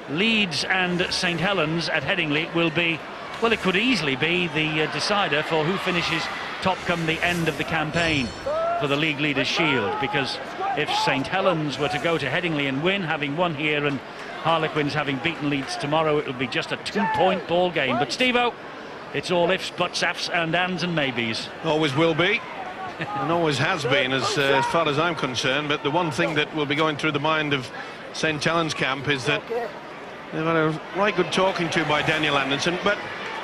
Leeds and St Helens at Headingley will be, well, it could easily be the decider for who finishes top come the end of the campaign for the League Leaders' Shield, because if St Helens were to go to Headingley and win, having won here, and Harlequins having beaten Leeds tomorrow, it would be just a 2-point ball game. But Steve-O, it's all ifs, buts, afs and ands and maybes. Always will be. And always has been, as far as I'm concerned. But the one thing that will be going through the mind of St Helens camp is that they've had a right good talking to by Daniel Anderson. But,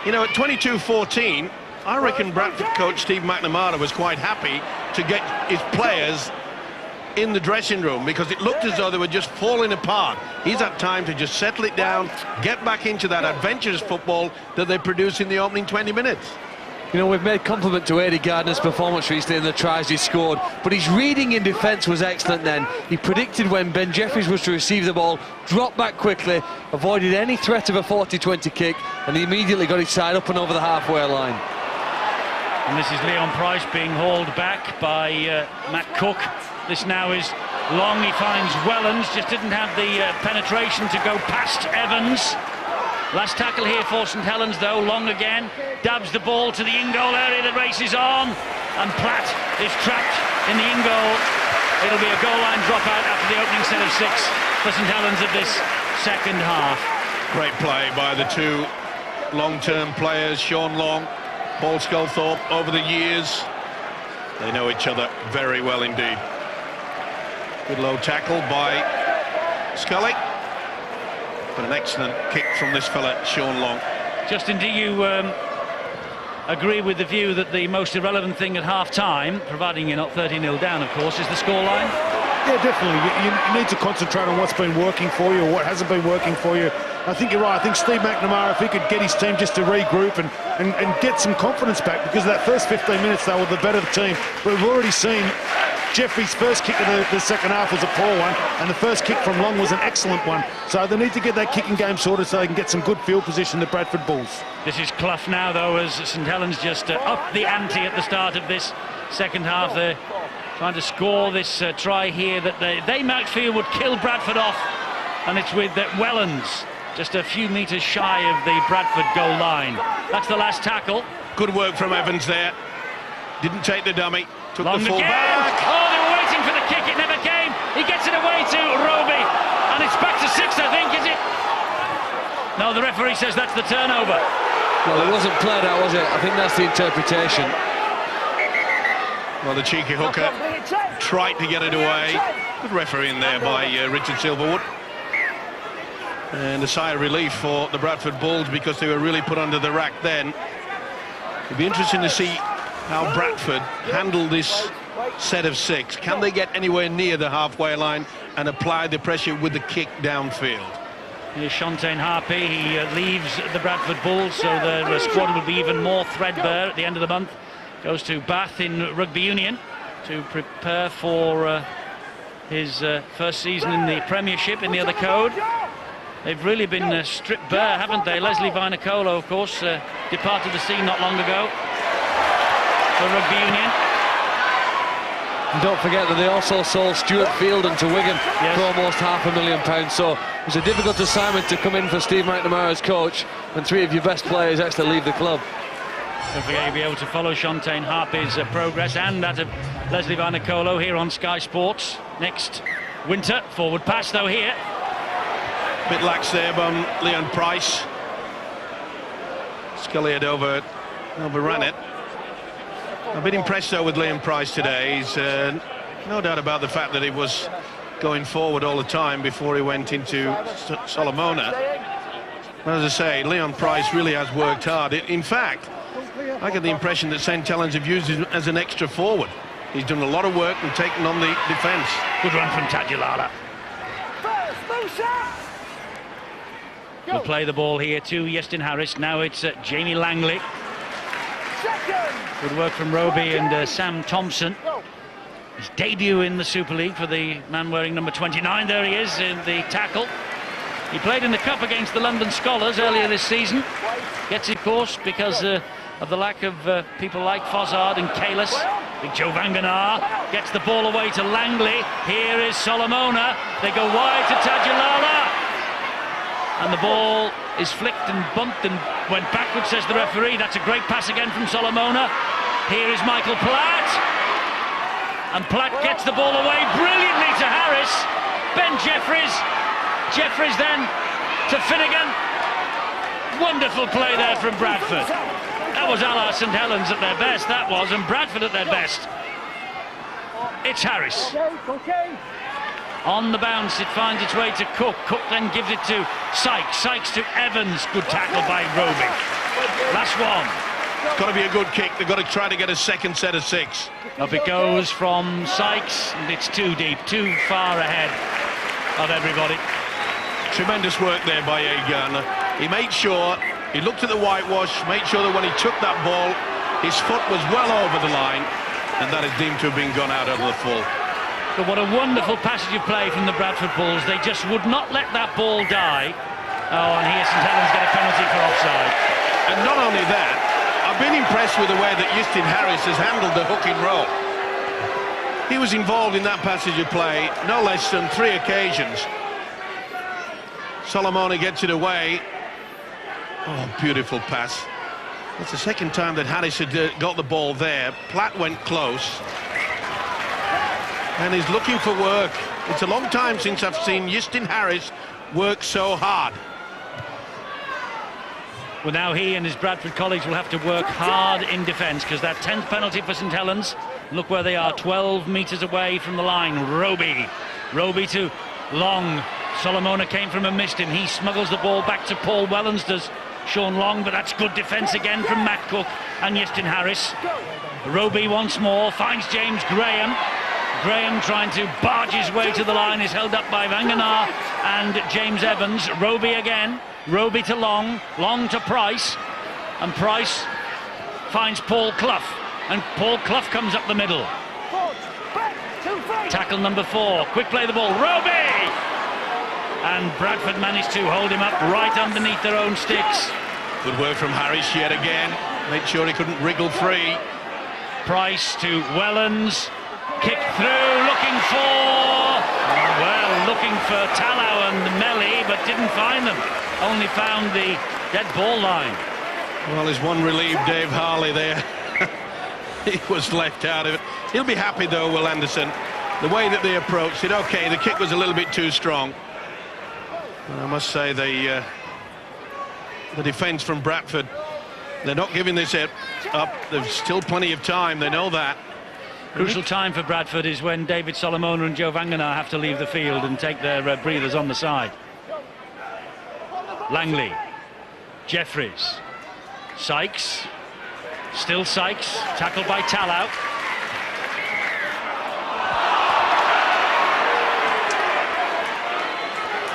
you know, at 22-14, I reckon Bradford coach Steve McNamara was quite happy to get his players in the dressing room, because it looked as though they were just falling apart. He's had time to just settle it down, get back into that adventurous football that they produced in the opening 20 minutes. You know, we've made compliment to Eddie Gardner's performance recently in the tries he scored, but his reading in defence was excellent then. He predicted when Ben Jeffries was to receive the ball, dropped back quickly, avoided any threat of a 40-20 kick, and he immediately got his side up and over the halfway line. And this is Leon Price being hauled back by Matt Cook. This now is long, he finds Wellens, just didn't have the penetration to go past Evans. Last tackle here for St Helens though, long again, dabs the ball to the in-goal area, the race is on, and Platt is trapped in the in-goal. It'll be a goal line dropout after the opening set of 6 for St Helens of this second half. Great play by the two long-term players, Sean Long, Paul Sculthorpe. Over the years, they know each other very well indeed. Good low tackle by Scully. But an excellent kick from this fella, Sean Long. Justin, do you agree with the view that the most irrelevant thing at half-time, providing you're not 30-0 down, of course, is the scoreline? Yeah, definitely. You need to concentrate on what's been working for you or what hasn't been working for you. I think you're right. I think Steve McNamara, if he could get his team just to regroup and get some confidence back, because that first 15 minutes they were the better team. But we've already seen Jeffrey's first kick of the second half was a poor one, and the first kick from Long was an excellent one. So they need to get that kicking game sorted so they can get some good field position, the Bradford Bulls. This is Clough now, though, as St Helens just up the ante at the start of this second half. They're trying to score this try here that they might feel would kill Bradford off, and it's with Wellens just a few metres shy of the Bradford goal line. That's the last tackle. Good work from Evans there. Didn't take the dummy. Took Long the full again. back. Oh, they were waiting for the kick. It never came. He gets it away to Roby, and it's back to 6, I think, is it? No, the referee says that's the turnover. Well, it wasn't played out, was it? I think that's the interpretation. Well, the cheeky hooker tried to get it away. Good refereeing there by Richard Silverwood. And a sigh of relief for the Bradford Bulls, because they were really put under the rack then. It'll be interesting to see how Bradford handle this set of 6. Can they get anywhere near the halfway line and apply the pressure with the kick downfield? Here's Shantaine Harpy. He leaves the Bradford Bulls, so their squad will be even more threadbare at the end of the month. Goes to Bath in rugby union to prepare for his first season in the Premiership in the other code. They've really been stripped bare, haven't they? Leslie Vinacolo, of course, departed the scene not long ago for rugby union. And don't forget that they also sold Stuart Fielden to Wigan for almost £500,000. So it was a difficult assignment to come in for Steve McNamara's coach when 3 of your best players actually leave the club. Don't forget you'll be able to follow Shantaine Harpy's progress and that of Leslie Vinacolo here on Sky Sports next winter. Forward pass though here. Bit lax there by Leon Price. Scully had overran it. I've been impressed though with Leon Price today. He's no doubt about the fact that he was going forward all the time before he went into Solomona. But as I say, Leon Price really has worked hard. In fact, I get the impression that St. Helens have used him as an extra forward. He's done a lot of work and taken on the defence. Good run from Tadulala. We'll play the ball here to Iestyn Harris. Now it's Jamie Langley. Good work from Roby and Sam Thompson. His debut in the Super League for the man wearing number 29. There he is in the tackle. He played in the Cup against the London Scholars earlier this season. Gets it, of course, because of the lack of people like Fossard and Kalis. Big Joe Vanganar gets the ball away to Langley. Here is Solomona. They go wide to Tadulala. And the ball is flicked and bumped and went backwards, says the referee. That's a great pass again from Solomona. Here is Michael Platt. And Platt gets the ball away brilliantly to Harris. Ben Jeffries. Jeffries then to Finnegan. Wonderful play there from Bradford. That was a la St. Helens at their best, that was, and Bradford at their best. It's Harris. On the bounce, it finds its way to Cook. Cook then gives it to Sykes. Sykes to Evans. Good tackle by Roby. Last one. It's got to be a good kick. They've got to try to get a second set of 6. Up it goes from Sykes, and it's too deep, too far ahead of everybody. Tremendous work there by A. Garner. He made sure, he looked at the whitewash, made sure that when he took that ball, his foot was well over the line, and that is deemed to have been gone out of the full. But what a wonderful passage of play from the Bradford Bulls. They just would not let that ball die. Oh, and here St. Helens get a penalty for offside. And not only that, I've been impressed with the way that Iestyn Harris has handled the hook and roll. He was involved in that passage of play no less than 3 occasions. Solomona gets it away. Oh, beautiful pass. That's the second time that Harris had got the ball there. Platt went close. And he's looking for work. It's a long time since I've seen Iestyn Harris work so hard. Well, now he and his Bradford colleagues will have to work hard in defence, because that 10th penalty for St. Helens, look where they are, 12 metres away from the line. Roby to Long. Solomona came from a missed him. He smuggles the ball back to Paul Wellens, does Sean Long, but that's good defence again from Matt Cook and Iestyn Harris. Roby once more finds James Graham. Graham trying to barge his way to the line, is held up by Vanganar and James Evans. Roby again. Roby to Long. Long to Price. And Price finds Paul Clough. And Paul Clough comes up the middle. Tackle number 4. Quick play the ball. Roby! And Bradford managed to hold him up right underneath their own sticks. Good work from Harris yet again. Made sure he couldn't wriggle free. Price to Wellens. Kick through, looking for Tallow and Melly, but didn't find them. Only found the dead ball line. Well, there's one relieved Dave Harley there. He was left out of it. He'll be happy though, Will Anderson. The way that they approached it, okay, the kick was a little bit too strong. But I must say the defence from Bradford, they're not giving this up. There's still plenty of time, they know that. Crucial time for Bradford is when David Solomona and Joe Vanganar have to leave the field and take their breathers on the side. Langley, Jeffries, Sykes, still Sykes, tackled by Tallow.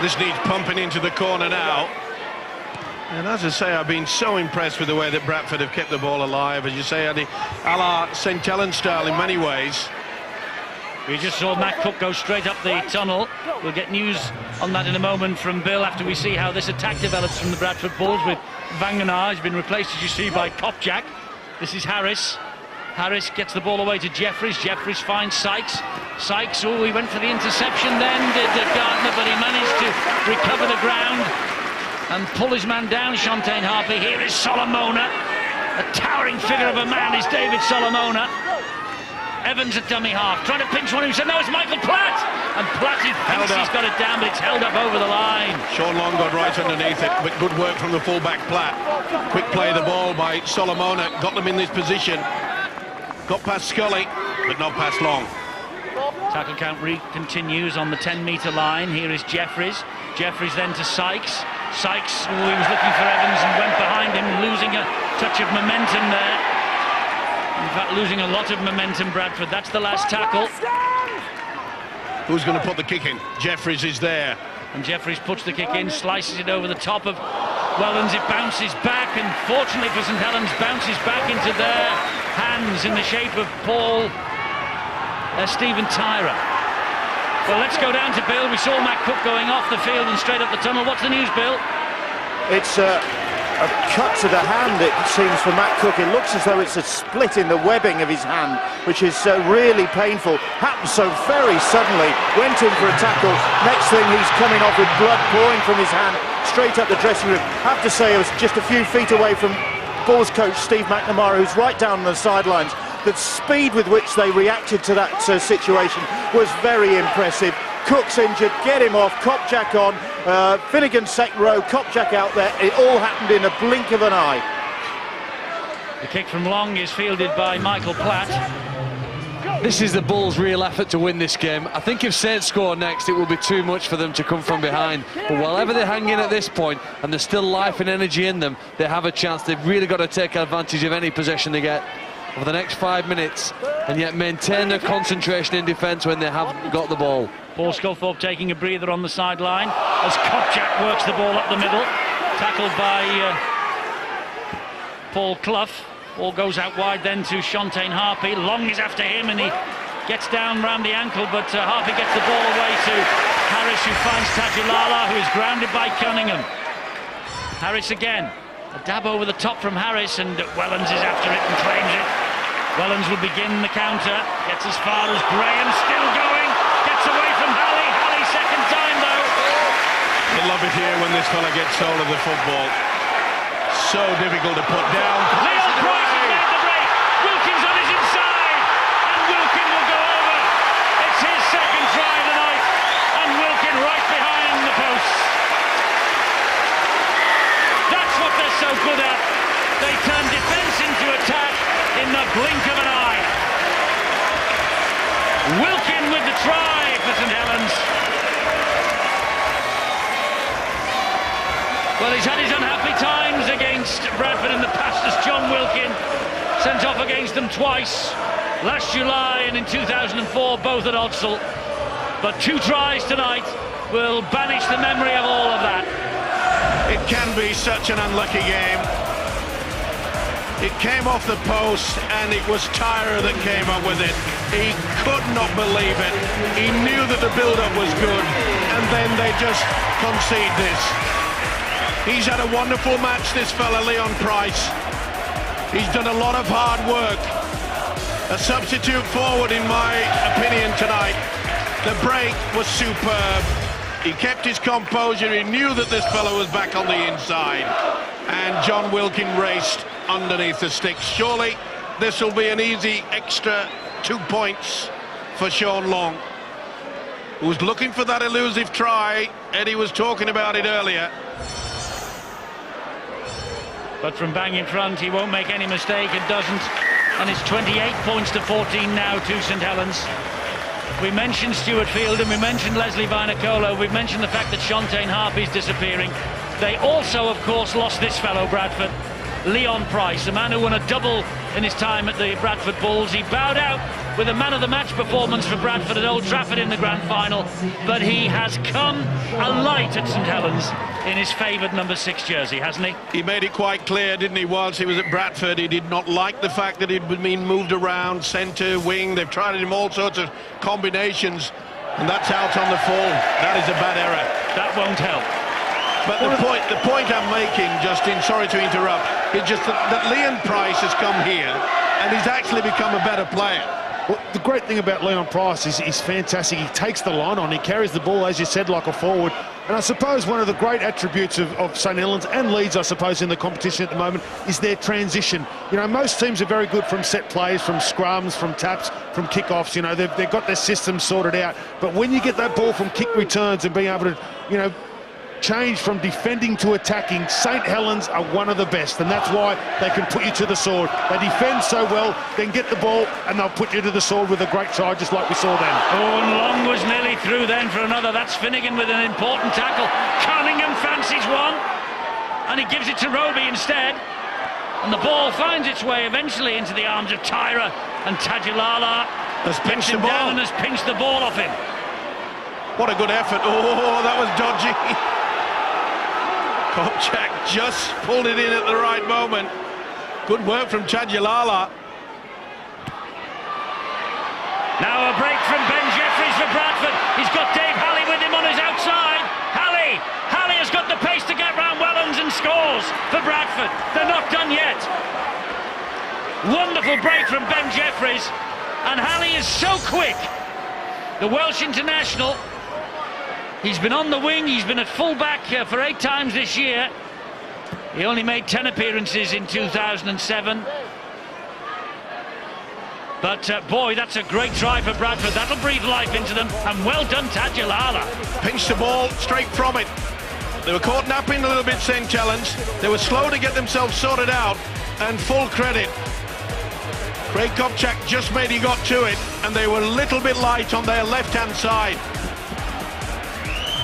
This needs pumping into the corner now. And as I say, I've been so impressed with the way that Bradford have kept the ball alive. As you say, Andy, a la St. Helens style in many ways. We just saw Matt Cook go straight up the tunnel. We'll get news on that in a moment from Bill after we see how this attack develops from the Bradford Bulls, with Vanganar. He's been replaced, as you see, by Kopjak. This is Harris. Harris gets the ball away to Jeffries. Jeffries finds Sykes. Sykes, oh, he went for the interception then, did Gardner, but he managed to recover the ground and pull his man down, Shantaine Harpy. Here is Solomona. A towering figure of a man is David Solomona. Evans at dummy half, trying to pinch one who said, no, it's Michael Platt. and Platty thinks he's got it down, but it's held up over the line. Sean Long got right underneath it, but good work from the fullback Platt. Quick play of the ball by Solomona, got them in this position. Got past Scully, but not past Long. Tackle count continues on the 10-metre line. Here is Jeffries. Jeffries then to Sykes. Sykes, he was looking for Evans and went behind him, losing a touch of momentum there. In fact, losing a lot of momentum, Bradford. That's the last tackle. Who's going to put the kick in? Jeffries is there. And Jeffries puts the kick in, slices it over the top of Wellens. It bounces back, and fortunately for St Helens, bounces back into their hands in the shape of Stephen Tyra. Well, let's go down to Bill. We saw Matt Cook going off the field and straight up the tunnel. What's the news, Bill? It's a cut to the hand, it seems, for Matt Cook. It looks as though it's a split in the webbing of his hand, which is really painful. Happened so very suddenly. Went in for a tackle. Next thing, he's coming off with blood pouring from his hand straight up the dressing room. I have to say, I was just a few feet away from Bulls coach Steve McNamara, who's right down on the sidelines. The speed with which they reacted to that situation was very impressive. Cook's injured, get him off, Kopczak on, Finnegan second row, Kopczak out there. It all happened in a blink of an eye. The kick from Long is fielded by Michael Platt. This is the Bulls' real effort to win this game. I think if Saints score next, it will be too much for them to come from behind. But whatever they hang in at this point, and there's still life and energy in them, they have a chance. They've really got to take advantage of any possession they get over the next 5 minutes, and yet maintain their concentration in defence when they have got the ball. Paul Sculthorpe taking a breather on the sideline as Kopczak works the ball up the middle. Tackled by Paul Clough. Ball goes out wide then to Shontaine Harpy. Long is after him and he gets down round the ankle, but Harpy gets the ball away to Harris, who finds Tajulala, who is grounded by Cunningham. Harris again. A dab over the top from Harris, and Wellens is after it and claims it. Wellens will begin the counter. Gets as far as Graham, still going. Gets away from Halley. Halley second time though. You love it here when this fella gets hold of the football. So difficult to put down. Leon Price has made the break. Wilkins on his inside, and Wilkin will go over. It's his second try tonight, and Wilkin right behind the posts. That's what they're so good at. They turn defence into attack in the blink of an eye. Wilkin with the try for St Helens. Well, he's had his unhappy times against Bradford in the past as John Wilkin, sent off against them twice, last July and in 2004, both at Odsal. But 2 tries tonight will banish the memory of all of that. It can be such an unlucky game. It came off the post and it was Tyra that came up with it. He could not believe it. He knew that the build-up was good, and then they just concede this. He's had a wonderful match, this fella, Leon Price. He's done a lot of hard work. A substitute forward, in my opinion, tonight. The break was superb. He kept his composure. He knew that this fella was back on the inside. And John Wilkin raced underneath the sticks. Surely this will be an easy extra 2 points for Sean Long, who was looking for that elusive try. Eddie was talking about it earlier. But from bang in front, he won't make any mistake and doesn't. And it's 28 points to 14 now to St Helens. We mentioned Stuart Field and we mentioned Leslie Vinacola. We've mentioned the fact that Shontaine Harpy's disappearing. They also, of course, lost this fellow, Bradford, Leon Price, a man who won a double in his time at the Bradford Bulls. He bowed out with a man-of-the-match performance for Bradford at Old Trafford in the grand final, but he has come alight at St Helens in his favoured number 6 jersey, hasn't he? He made it quite clear, didn't he, whilst he was at Bradford. He did not like the fact that he'd been moved around, centre, wing. They've tried him all sorts of combinations, and that's out on the full. That is a bad error. That won't help. But the point I'm making, Justin, sorry to interrupt, is just that Leon Price has come here and he's actually become a better player. Well, the great thing about Leon Price is he's fantastic. He takes the line on, he carries the ball, as you said, like a forward. And I suppose one of the great attributes of St Helens and Leeds, I suppose, in the competition at the moment is their transition. You know, most teams are very good from set plays, from scrums, from taps, from kickoffs. You know, they've got their systems sorted out. But when you get that ball from kick returns and being able to, you know, change from defending to attacking, St Helens are one of the best, and that's why they can put you to the sword. They defend so well, then get the ball, and they'll put you to the sword with a great try, just like we saw then. Oh, and Long was nearly through then for another. That's Finnegan with an important tackle. Cunningham fancies one, and he gives it to Roby instead. And the ball finds its way eventually into the arms of Tyra, and Tajilala has pinched him the ball down and has pinched the ball off him. What a good effort. Oh, that was dodgy. Kopchak just pulled it in at the right moment. Good work from Tajilala. Now a break from Ben Jeffries for Bradford. He's got Dave Halley with him on his outside. Halley has got the pace to get round Wellens and scores for Bradford. They're not done yet. Wonderful break from Ben Jeffries, and Halley is so quick. The Welsh international. He's been on the wing, he's been at full-back for 8 times this year. He only made 10 appearances in 2007. But boy, that's a great try for Bradford. That'll breathe life into them, and well done, Tajilala. Pinched the ball straight from it. They were caught napping a little bit, St Helens. They were slow to get themselves sorted out, and full credit. Craig Kopchak just made he got to it, and they were a little bit light on their left-hand side.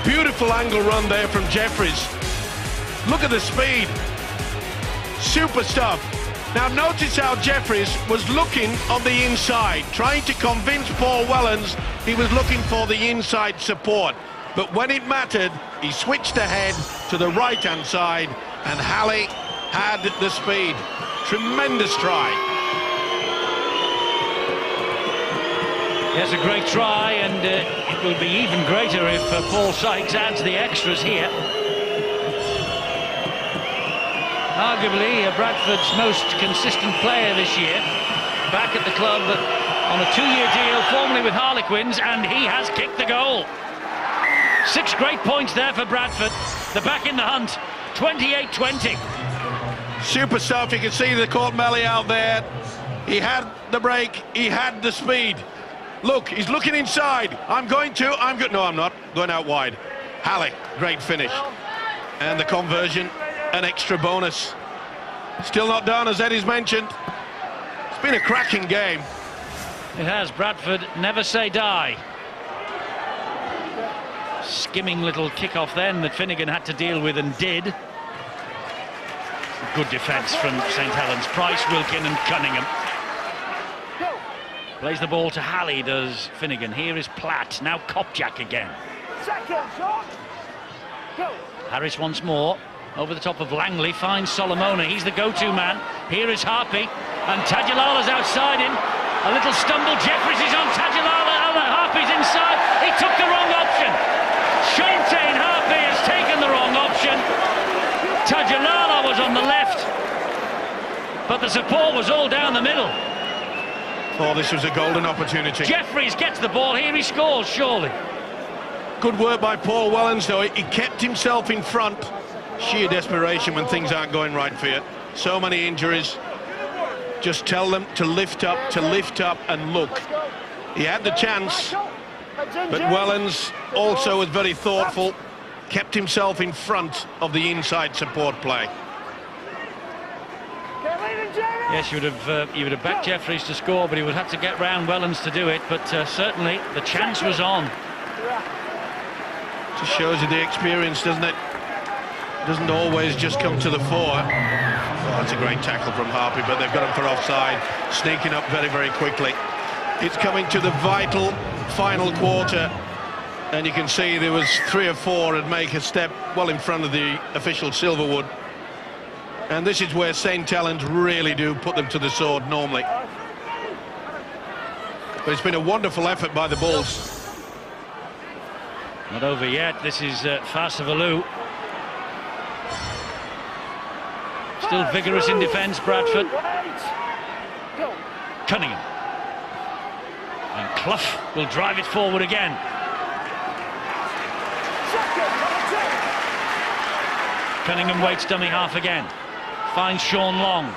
Beautiful angle run there from Jeffries. Look at the speed. Super stuff. Now notice how Jeffries was looking on the inside, trying to convince Paul Wellens he was looking for the inside support. But when it mattered, he switched ahead to the right-hand side, and Halley had the speed. Tremendous try. Yes, a great try, and it will be even greater if Paul Sykes adds the extras here. Arguably Bradford's most consistent player this year, back at the club on a 2-year deal, formerly with Harlequins, and he has kicked the goal. 6 great points there for Bradford. They're back in the hunt, 28-20. Super stuff. You can see the Court Melly out there. He had the break, he had the speed. Look, he's looking inside. No, I'm not. Going out wide. Halley, great finish. And the conversion, an extra bonus. Still not done, as Eddie's mentioned. It's been a cracking game. It has. Bradford never say die. Skimming little kick-off then that Finnegan had to deal with, and did. Good defence from St Helens. Price, Wilkin and Cunningham. Plays the ball to Halley, does Finnegan. Here is Platt, now Kopchak again. Harris once more, over the top of Langley, finds Solomona, he's the go-to man. Here is Harpy, and Tajilala's outside him. A little stumble, Jeffries is on Tajilala, and Harpy's inside. He took the wrong option. Shane Harpy has taken the wrong option. Tajilala was on the left, but the support was all down the middle. Oh, this was a golden opportunity. Jeffries gets the ball, here he scores, surely. Good work by Paul Wellens, though. He kept himself in front. Sheer desperation when things aren't going right for you. So many injuries. Just tell them to lift up, and look. He had the chance, but Wellens also was very thoughtful, kept himself in front of the inside support play. Yes, you would have backed Jeffries to score, but he would have to get round Wellens to do it. But certainly the chance was on. Just shows you the experience, doesn't it? Doesn't always just come to the fore. Oh, that's a great tackle from Harpy, but they've got him for offside, sneaking up very, very quickly. It's coming to the vital final quarter, and you can see there was 3 or 4 and make a step well in front of the official Silverwood. And this is where St Helens really do put them to the sword normally. But it's been a wonderful effort by the Bulls. Not over yet. This is Fasavalou. Still vigorous in defence, Bradford. Cunningham. And Clough will drive it forward again. Cunningham waits dummy half again. Finds Sean Long.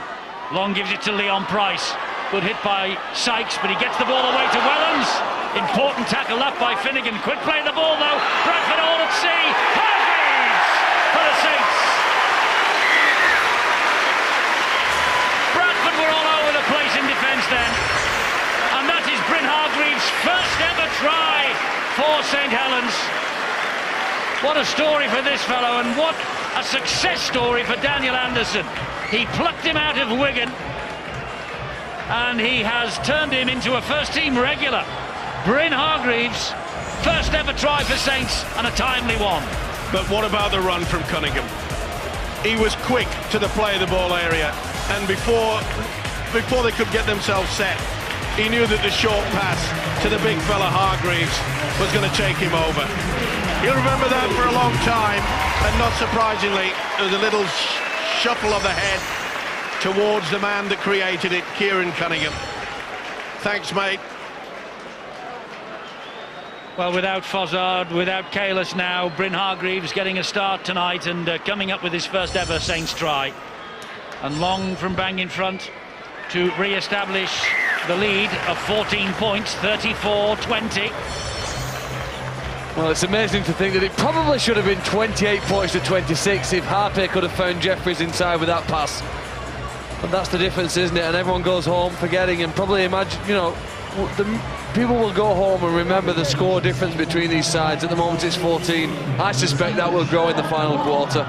Long gives it to Leon Price. Good hit by Sykes, but he gets the ball away to Wellens. Important tackle up by Finnegan. Quick play the ball though. Bradford all at sea. Hargreaves for the Saints. Bradford were all over the place in defence then. And that is Bryn Hargreaves' first ever try for St Helens. What a story for this fellow, and what a success story for Daniel Anderson. He plucked him out of Wigan, and he has turned him into a first-team regular. Bryn Hargreaves, first ever try for Saints, and a timely one. But what about the run from Cunningham? He was quick to the play of the ball area, and before they could get themselves set, he knew that the short pass to the big fella Hargreaves was going to take him over. He'll remember that for a long time, and not surprisingly, there was a little shuffle of the head towards the man that created it, Kieran Cunningham. Thanks, mate. Well, without Fozzard, without Kalis now, Bryn Hargreaves getting a start tonight and coming up with his first ever Saints try. And Long from bang in front to re-establish the lead of 14 points, 34-20. Well, it's amazing to think that it probably should have been 28 points to 26 if Harper could have found Jeffries inside with that pass. But that's the difference, isn't it? And everyone goes home forgetting, and probably imagine, you know, the people will go home and remember the score difference between these sides. At the moment it's 14. I suspect that will grow in the final quarter.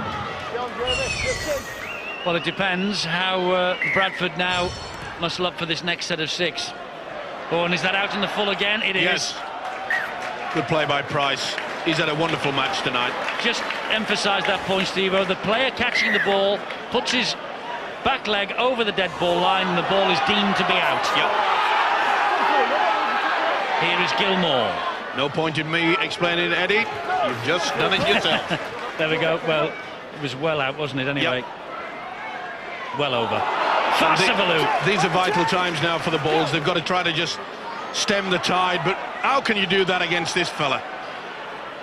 Well, it depends how Bradford now muscle up for this next set of 6. Oh, and is that out in the full again? It is. Yes. Good play by Price. He's had a wonderful match tonight. Just emphasise that point, Steve-O. The player catching the ball puts his back leg over the dead ball line, and the ball is deemed to be out. Yep. Here is Gilmore. No point in me explaining it, Eddie. You've just done it yourself. There we go. Well, it was well out, wasn't it, anyway? Yep. Well over. Fassavalu. These are vital times now for the Bulls. They've got to try to just stem the tide, but how can you do that against this fella?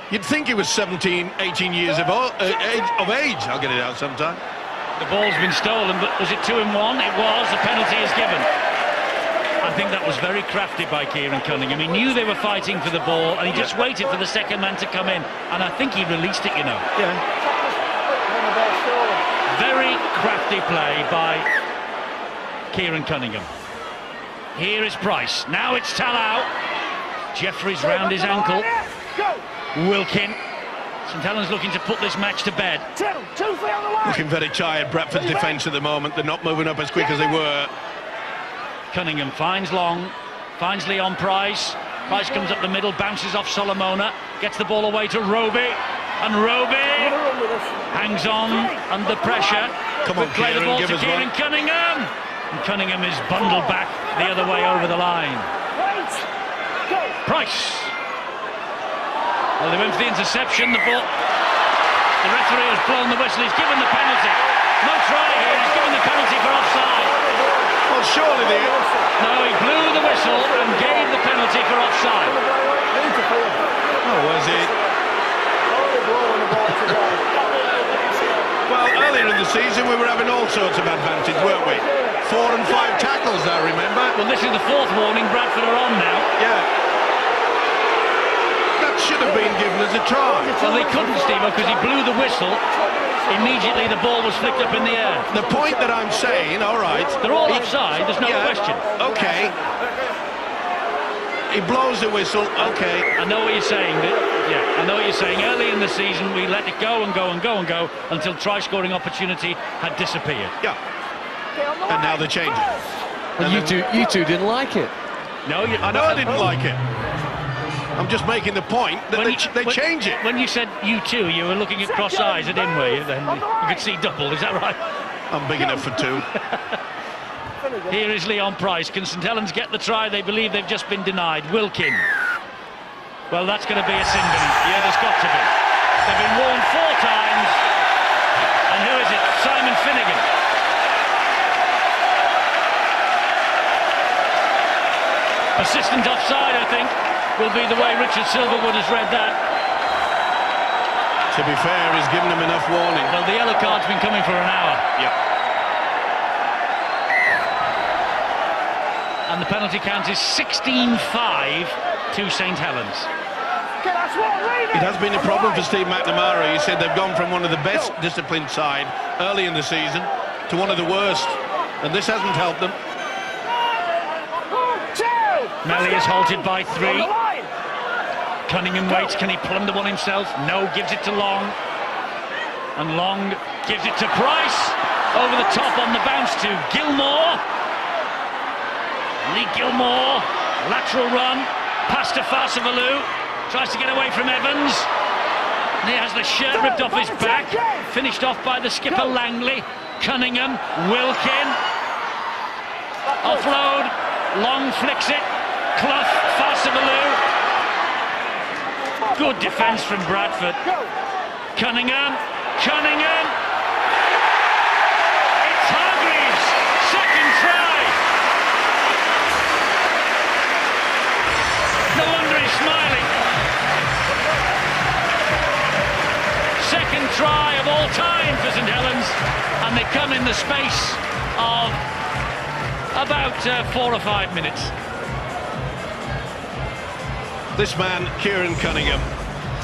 You'd think he was 17, 18 years of age. I'll get it out sometime. The ball's been stolen, but was it 2-1? It was. The penalty is given. I think that was very crafty by Kieran Cunningham. He knew they were fighting for the ball, and he just waited for the second man to come in, and I think he released it, you know. Yeah. Very crafty play by Kieran Cunningham. Here is Price. Now it's Talau. Jeffries round his ankle. Wilkin. St Helens looking to put this match to bed. Looking very tired, Bradford's defence at the moment. They're not moving up as quick as they were. Cunningham finds Long, finds Leon Price. Price comes up the middle, bounces off Solomona, gets the ball away to Roby, and Roby hangs on under pressure. Come on, play the Kieran, ball give to us Kieran one. Cunningham, and Cunningham is bundled back the other way over the line. Price. Well, they went for the interception. The referee has blown the whistle. He's given the penalty. No try here. He's given the penalty for offside. Well, surely they... No, he blew the whistle and gave the penalty for offside. Oh, was it? Well, earlier in the season we were having all sorts of advantage, weren't we? 4 and 5 tackles, I remember. Well, this is the 4th warning Bradford are on now. Yeah. That should have been given as a try. Well, they couldn't, Steve, because he blew the whistle. Immediately the ball was flicked up in the air. The point that I'm saying, all right... They're all offside, there's no question. OK. He blows the whistle, OK. I know what you're saying. I know what you're saying. Early in the season, we let it go and go and go and go until try-scoring opportunity had disappeared. Yeah. And now they're changing. Well, you two didn't like it. No, I know I didn't like it. I'm just making the point that they change it. When you said you two, you were looking at cross eyes at him, were you? Then you could see double, is that right? I'm big enough for 2. Here is Leon Price. Can St Helens get the try? They believe they've just been denied. Wilkin. Well, that's going to be a sin bin. Yeah, there's got to be. They've been warned 4 times. And who is it? Simon Finnegan. Assistant offside, I think, will be the way Richard Silverwood has read that. To be fair, he's given him enough warning. Well, the yellow card's been coming for an hour. Yep. And the penalty count is 16-5 to St Helens. It has been a problem for Steve McNamara. He said they've gone from one of the best disciplined side early in the season to one of the worst, and this hasn't helped them. Melly is halted by 3. Cunningham waits. Can he plumb the one himself? No, gives it to Long. And Long gives it to Price. Over the top on the bounce to Gilmore. Lee Gilmore, lateral run, past to Farsavalu, tries to get away from Evans. And he has the shirt ripped off his back, finished off by the skipper Langley. Cunningham, Wilkin, offload, Long flicks it, Clough, Farsavalu. Good defence from Bradford. Cunningham, it's Hargreaves, second try. No wonder he's smiling. Second try of all time for St Helens, and they come in the space of about 4 or 5 minutes. This man, Kieran Cunningham.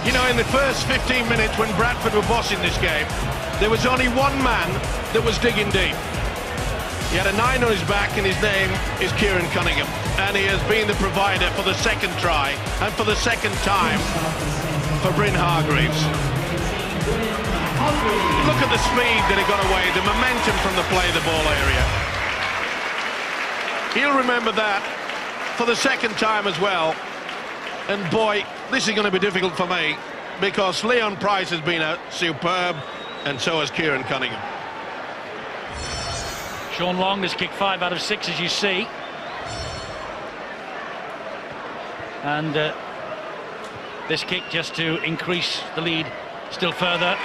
You know, in the first 15 minutes when Bradford were bossing this game, there was only one man that was digging deep. He had a 9 on his back, and his name is Kieran Cunningham. And he has been the provider for the second try, and for the second time for Bryn Hargreaves. Look at the speed that he got away, the momentum from the play of the ball area. He'll remember that for the second time as well. And boy, this is going to be difficult for me, because Leon Price has been superb, and so has Kieran Cunningham. Sean Long has kicked 5 out of 6, as you see. And this kick just to increase the lead still further.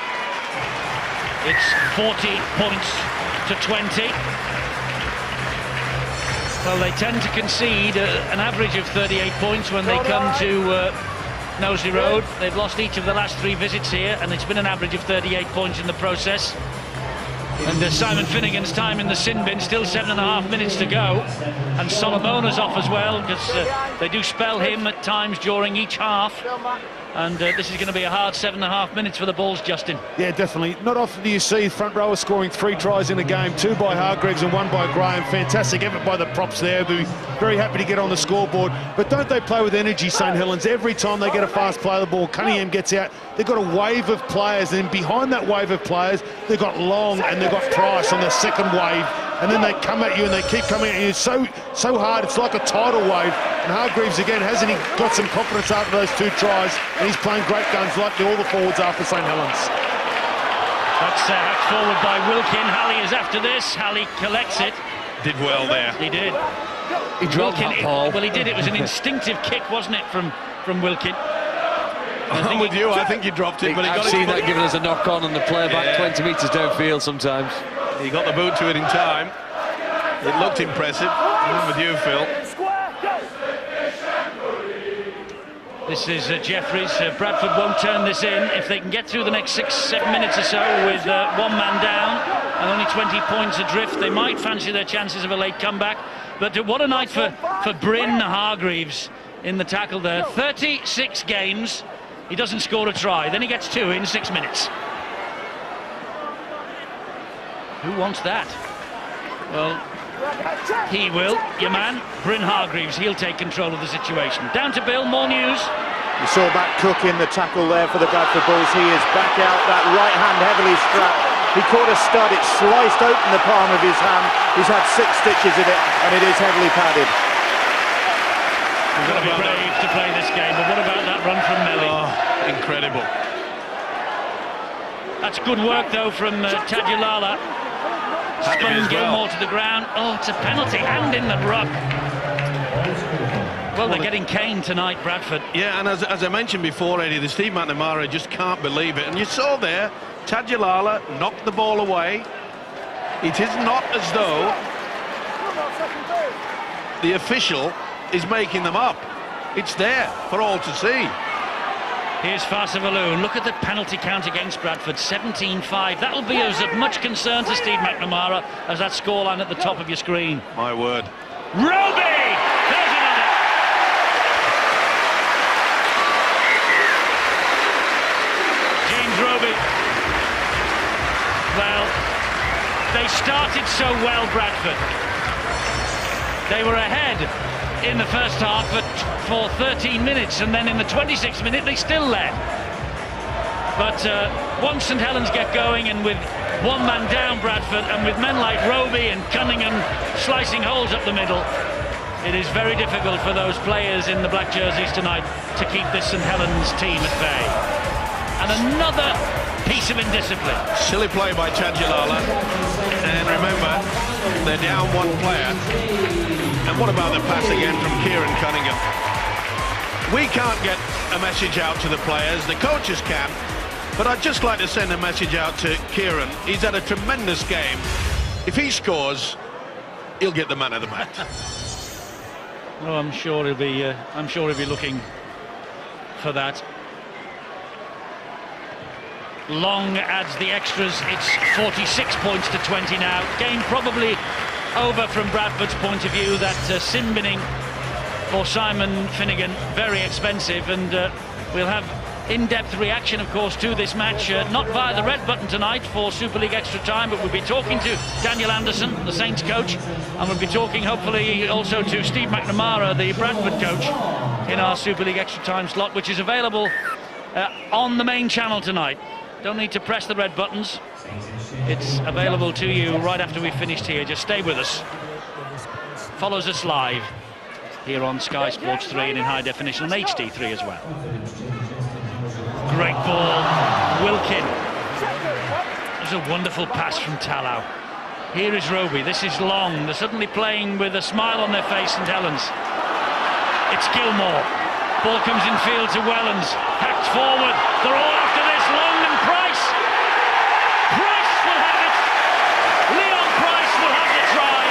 It's 40 points to 20. Well, they tend to concede an average of 38 points when they come to Knowsley Road. They've lost each of the last 3 visits here, and it's been an average of 38 points in the process. And Simon Finnegan's time in the sin bin, still 7.5 minutes to go. And Solomona's off as well, because they do spell him at times during each half. And this is going to be a hard 7.5 minutes for the Bulls, Justin. Yeah, definitely. Not often do you see front rower scoring 3 tries in a game, 2 by Hargreaves and 1 by Graham. Fantastic effort by the props there. They'll be very happy to get on the scoreboard. But don't they play with energy, St Helens? Every time they get a fast play of the ball, Cunningham gets out. They've got a wave of players, and behind that wave of players, they've got Long and they've got Price on the second wave. And then they come at you, and they keep coming at you. It's so hard. It's like a tidal wave. And Hargreaves, again, hasn't he got some confidence after those 2 tries? And he's playing great guns like all the forwards are for St Helens. That's hacked forward by Wilkin. Halley is after this. Halley collects it. Did well there. He did. He dropped that, Paul. Well, he did. It was an instinctive kick, wasn't it, from Wilkin? I'm with you. I think he dropped it, but he got it. I've seen that giving us a knock-on and the play back 20 metres downfield sometimes. He got the boot to it in time. It looked impressive. I'm with you, Phil. This is Jeffries. Bradford won't turn this in. If they can get through the next 6-7 minutes or so with 1 man down and only 20 points adrift, they might fancy their chances of a late comeback. But what a night for Bryn Hargreaves in the tackle there. 36 games, he doesn't score a try. Then he gets 2 in 6 minutes. Who wants that? Well, he will, your man, Bryn Hargreaves. He'll take control of the situation. Down to Bill, more news. You saw Matt Cook in the tackle there for the Bradford Bulls. He is back out, that right hand heavily strapped. He caught a stud, it sliced open the palm of his hand. He's had 6 stitches in it, and it is heavily padded. We've got to be brave to play this game, but what about that run from Melly? Oh, incredible. That's good work, though, from Tadulala. Spun Gilmore to the ground. Oh, it's a penalty, and in the ruck. Well, they're getting caned tonight, Bradford. Yeah, and as I mentioned before, Eddie, the Steve McNamara just can't believe it. And you saw there, Tadulala knocked the ball away. It is not as though the official is making them up. It's there for all to see. Here's Farsavaloon. Look at the penalty count against Bradford, 17-5. That'll be as much concern to Steve McNamara as that scoreline at the top of your screen. My word. Roby! There's another. James Roby. Well, they started so well, Bradford. They were ahead in the first half for 13 minutes, and then in the 26th minute they still led. But once St Helens get going, and with one man down, Bradford, and with men like Roby and Cunningham slicing holes up the middle, it is very difficult for those players in the black jerseys tonight to keep this St Helens team at bay. And another piece of indiscipline. Silly play by Chadjilala. And remember, they're down one player. And what about the pass again from Kieran Cunningham? We can't get a message out to the players, the coaches can, but I'd just like to send a message out to Kieran. He's had a tremendous game. If he scores, he'll get the man of the match. Oh, I'm sure he'll be looking for that. Long adds the extras. It's 46 points to 20 now. Game probably over from Bradford's point of view. That sin binning for Simon Finnegan, very expensive, and we'll have in-depth reaction, of course, to this match, not via the red button tonight for Super League Extra Time, but we'll be talking to Daniel Anderson, the Saints coach, and we'll be talking hopefully also to Steve McNamara, the Bradford coach, in our Super League Extra Time slot, which is available on the main channel tonight. Don't need to press the red buttons. It's available to you right after we've finished here. Just stay with us. Follows us live here on Sky Sports 3 and in high definition on HD3 as well. Great ball, Wilkin. There's a wonderful pass from Talau. Here is Roby. This is Long. They're suddenly playing with a smile on their face, St Helens. It's Gilmore. Ball comes in field to Wellens. Hacked forward. They're all after this. Long and Price. Price will have it. Leon Price will have the try.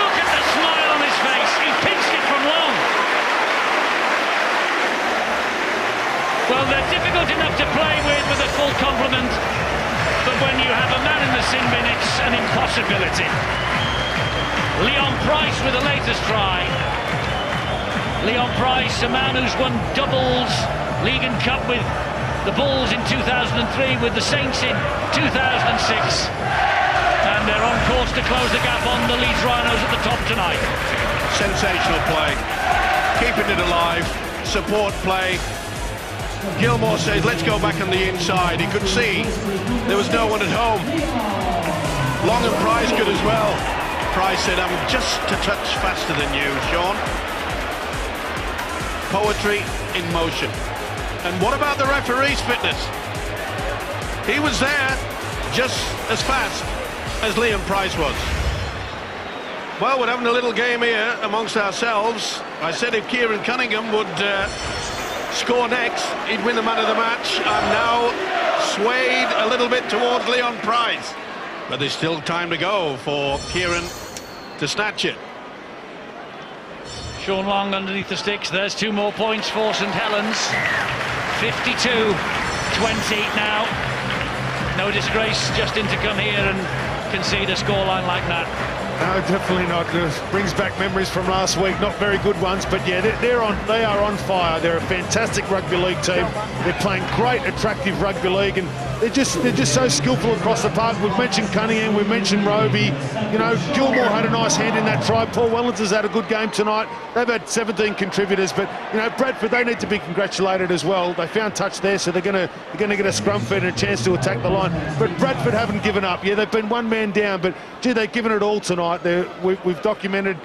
Look at the smile on his face. He pinched it from Long. Well, they're difficult enough to play with a full complement, but when you have a man in the sin bin, it's an impossibility. Leon Price with the latest try. Leon Price, a man who's won doubles, League and Cup with the Bulls in 2003, with the Saints in 2006. And they're on course to close the gap on the Leeds Rhinos at the top tonight. Sensational play. Keeping it alive. Support play. Gilmore says, let's go back on the inside. He could see there was no one at home. Long and Price could as well. Price said, I'm just a touch faster than you, Sean. Poetry in motion. And what about the referee's fitness? He was there just as fast as Liam Price was. Well, we're having a little game here amongst ourselves. I said if Kieran Cunningham would score next, he'd win the man of the match. I'm now swayed a little bit towards Leon Price. But there's still time to go for Kieran to snatch it. Sean Long underneath the sticks. There's 2 more points for St Helens. 52-20 now. No disgrace, Justin, to come here and concede a scoreline like that. No, definitely not. It brings back memories from last week. Not very good ones, but yeah, they are on fire. They're a fantastic rugby league team. They're playing great, attractive rugby league, and they're just so skillful across the park. We've mentioned Cunningham, we've mentioned Roby. You know, Gilmore had a nice hand in that try. Paul Wellens has had a good game tonight. They've had 17 contributors, but you know, Bradford, they need to be congratulated as well. They found touch there, so they're going to get a scrum feed and a chance to attack the line. But Bradford haven't given up. Yeah, they've been one man down, but gee, they've given it all tonight. We've documented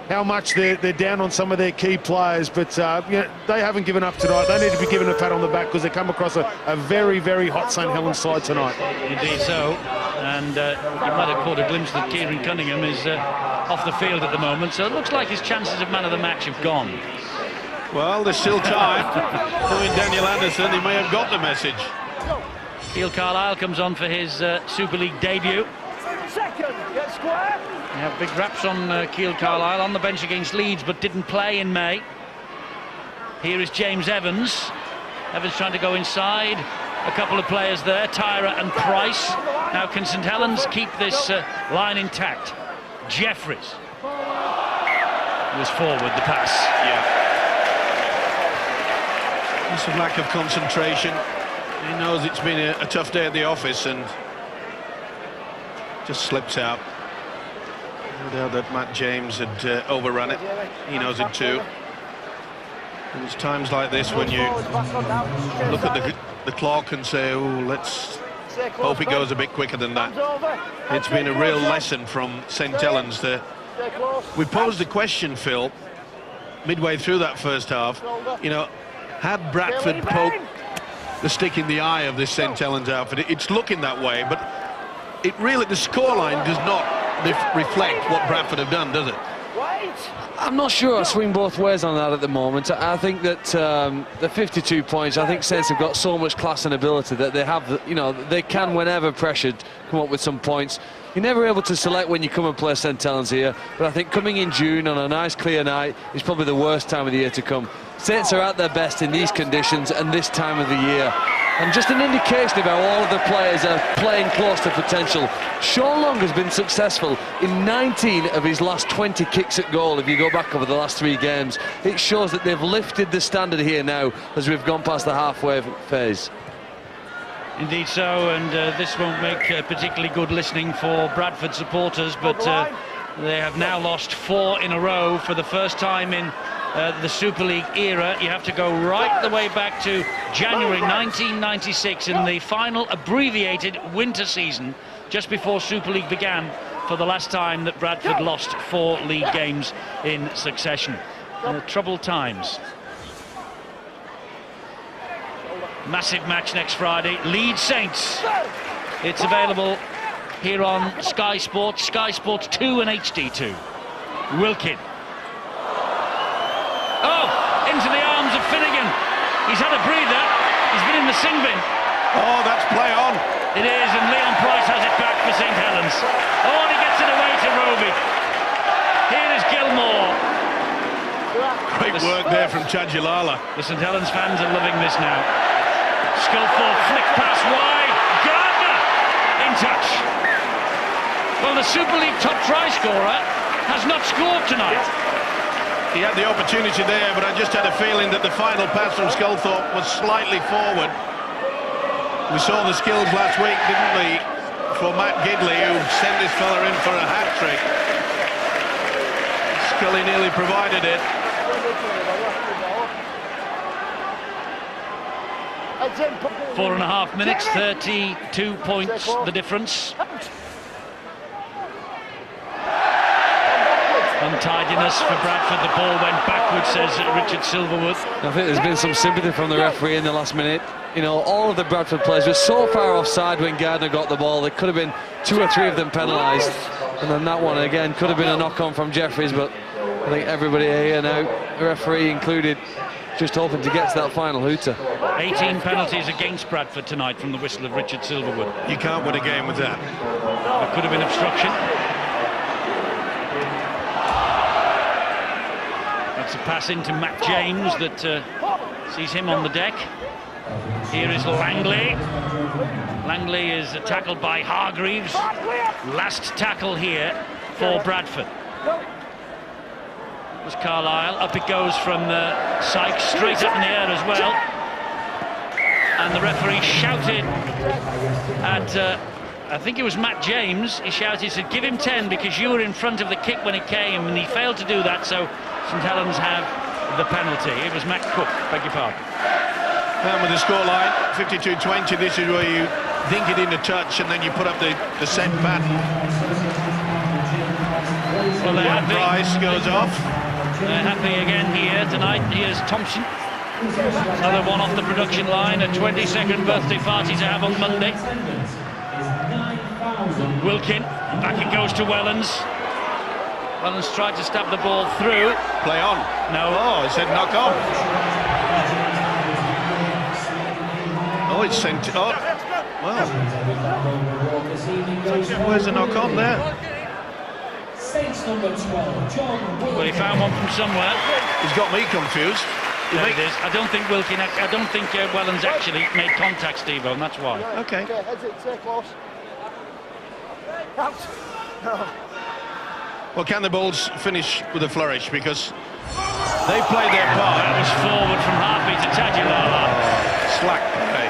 how much they're down on some of their key players, but you know, they haven't given up tonight. They need to be given a pat on the back because they come across a very, very hot St Helens side tonight. Indeed so, and you might have caught a glimpse that Kieran Cunningham is off the field at the moment, so it looks like his chances of man of the match have gone. Well, there's still time. Knowing Daniel Anderson, he may have got the message. Keil Carlisle comes on for his Super League debut. Second, get square. We have big raps on Keil Carlisle, on the bench against Leeds, but didn't play in May. Here is James Evans. Evans trying to go inside. A couple of players there, Tyra and Price. Now can St Helens keep this line intact? Jeffries was forward, the pass. Yeah. Just a lack of concentration. He knows it's been a tough day at the office and just slips out. No doubt that Matt James had overrun it. He knows it too. And it's times like this when you look at the clock and say, oh, let's hope it goes a bit quicker than that. It's been a real lesson from St Helens there. We posed a question, Phil, midway through that first half. You know, had Bradford poked the stick in the eye of this St Helens outfit? It's looking that way, but it really, the scoreline does not reflect what Bradford have done, does it? I'm not sure I swing both ways on that at the moment. I think that the 52 points, I think Saints have got so much class and ability that they have, you know, they can, whenever pressured, come up with some points. You're never able to select when you come and play St Helens here, but I think coming in June on a nice clear night is probably the worst time of the year to come. Saints are at their best in these conditions and this time of the year. And just an indication of how all of the players are playing close to potential. Sean Long has been successful in 19 of his last 20 kicks at goal, if you go back over the last 3 games. It shows that they've lifted the standard here now as we've gone past the halfway phase. Indeed so, and this won't make particularly good listening for Bradford supporters, but they have now lost 4 in a row for the first time in the Super League era. You have to go right the way back to January 1996 in the final abbreviated winter season, just before Super League began, for the last time that Bradford lost 4 league games in succession. Troubled times. Massive match next Friday, Leeds Saints. It's available here on Sky Sports, Sky Sports 2 and HD2. Wilkin. Oh, into the arms of Finnegan. He's had a breather. He's been in the sin bin. Oh, that's play on. It is, and Leon Price has it back for St Helens. Oh, and he gets it away to Roby. Here is Gilmore. Great work there from Chadjilala. The St Helens fans are loving this now. Skillful flick pass wide. Gardner in touch. Well, the Super League top try scorer has not scored tonight. He had the opportunity there, but I just had a feeling that the final pass from Sculthorpe was slightly forward. We saw the skills last week, didn't we, for Matt Gidley, who sent this fella in for a hat-trick. Scully nearly provided it. Four and a half minutes, 32 points the difference. Untidiness for Bradford, the ball went backwards, says Richard Silverwood. I think there's been some sympathy from the referee in the last minute. You know, all of the Bradford players were so far offside when Gardner got the ball. There could have been 2 or 3 of them penalised. And then that one again could have been a knock-on from Jeffries, but I think everybody here now, the referee included, just hoping to get to that final hooter. 18 penalties against Bradford tonight from the whistle of Richard Silverwood. You can't win a game with that. There could have been obstruction. That's a pass into Matt James that sees him on the deck. Here is Langley. Langley is tackled by Hargreaves. Last tackle here for Bradford. It was Carlisle. Up it goes from Sykes, straight up in the air as well. And the referee shouted at, I think it was Matt James. He shouted, he said, give him 10 because you were in front of the kick when it came, and he failed to do that, so St Helens have the penalty. It was Matt Cook, beg your pardon. And with the scoreline, 52-20, this is where you dink it into touch and then you put up the set pattern. Well, they're happy. Price goes off. They're happy again here tonight. Here's Thompson. Another one off the production line, a 22nd birthday party to have on Monday. Wilkin, back it goes to Wellens. Wellens tried to stab the ball through. Play on. No. Oh, it said knock on. Oh, it's sent. Oh, well. Where's the knock on there? Well, he found one from somewhere. He's got me confused. There it is. I don't think Wellens actually made contact, Steve-O, and that's why. Okay. Okay, heads it, stay close. Out. Well, can the Bulls finish with a flourish? Because they played their part. That was forward from Harvey to Tajulala. Slack play.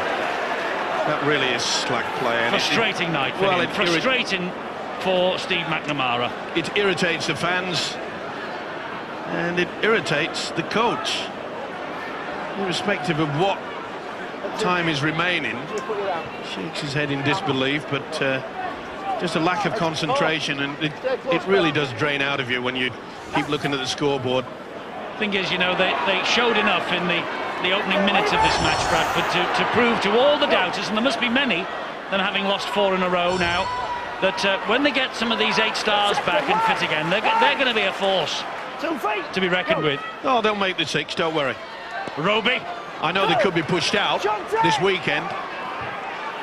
That really is slack play. And Frustrating night for him. Frustrating for Steve McNamara. It irritates the fans, and it irritates the coach. Irrespective of what time is remaining, shakes his head in disbelief, but just a lack of concentration, and it really does drain out of you when you keep looking at the scoreboard. Thing is, you know, they showed enough in the opening minutes of this match, Bradford, to prove to all the doubters, and there must be many, than having lost 4 in a row now, that when they get some of these 8 stars back and fit again, they're going to be a force to be reckoned with. Oh, they'll make the 6, don't worry. Roby. I know they could be pushed out this weekend,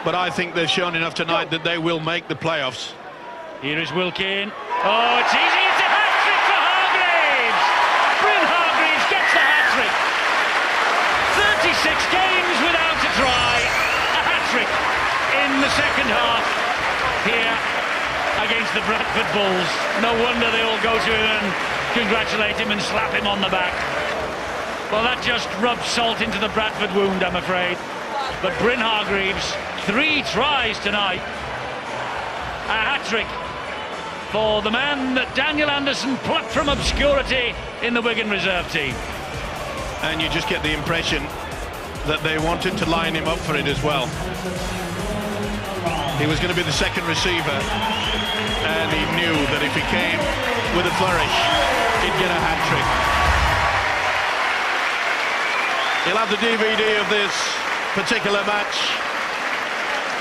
but I think they've shown enough tonight that they will make the playoffs. Here is Wilkin. Oh, it's easy. It's a hat-trick for Hargreaves. Bryn Hargreaves gets the hat-trick. 36 games without a try. A hat-trick in the second half here against the Bradford Bulls. No wonder they all go to him and congratulate him and slap him on the back. Well, that just rubs salt into the Bradford wound, I'm afraid. But Bryn Hargreaves, 3 tries tonight. A hat-trick for the man that Daniel Anderson plucked from obscurity in the Wigan reserve team. And you just get the impression that they wanted to line him up for it as well. He was going to be the second receiver, and he knew that if he came with a flourish, he'd get a hat-trick. He'll have the DVD of this particular match,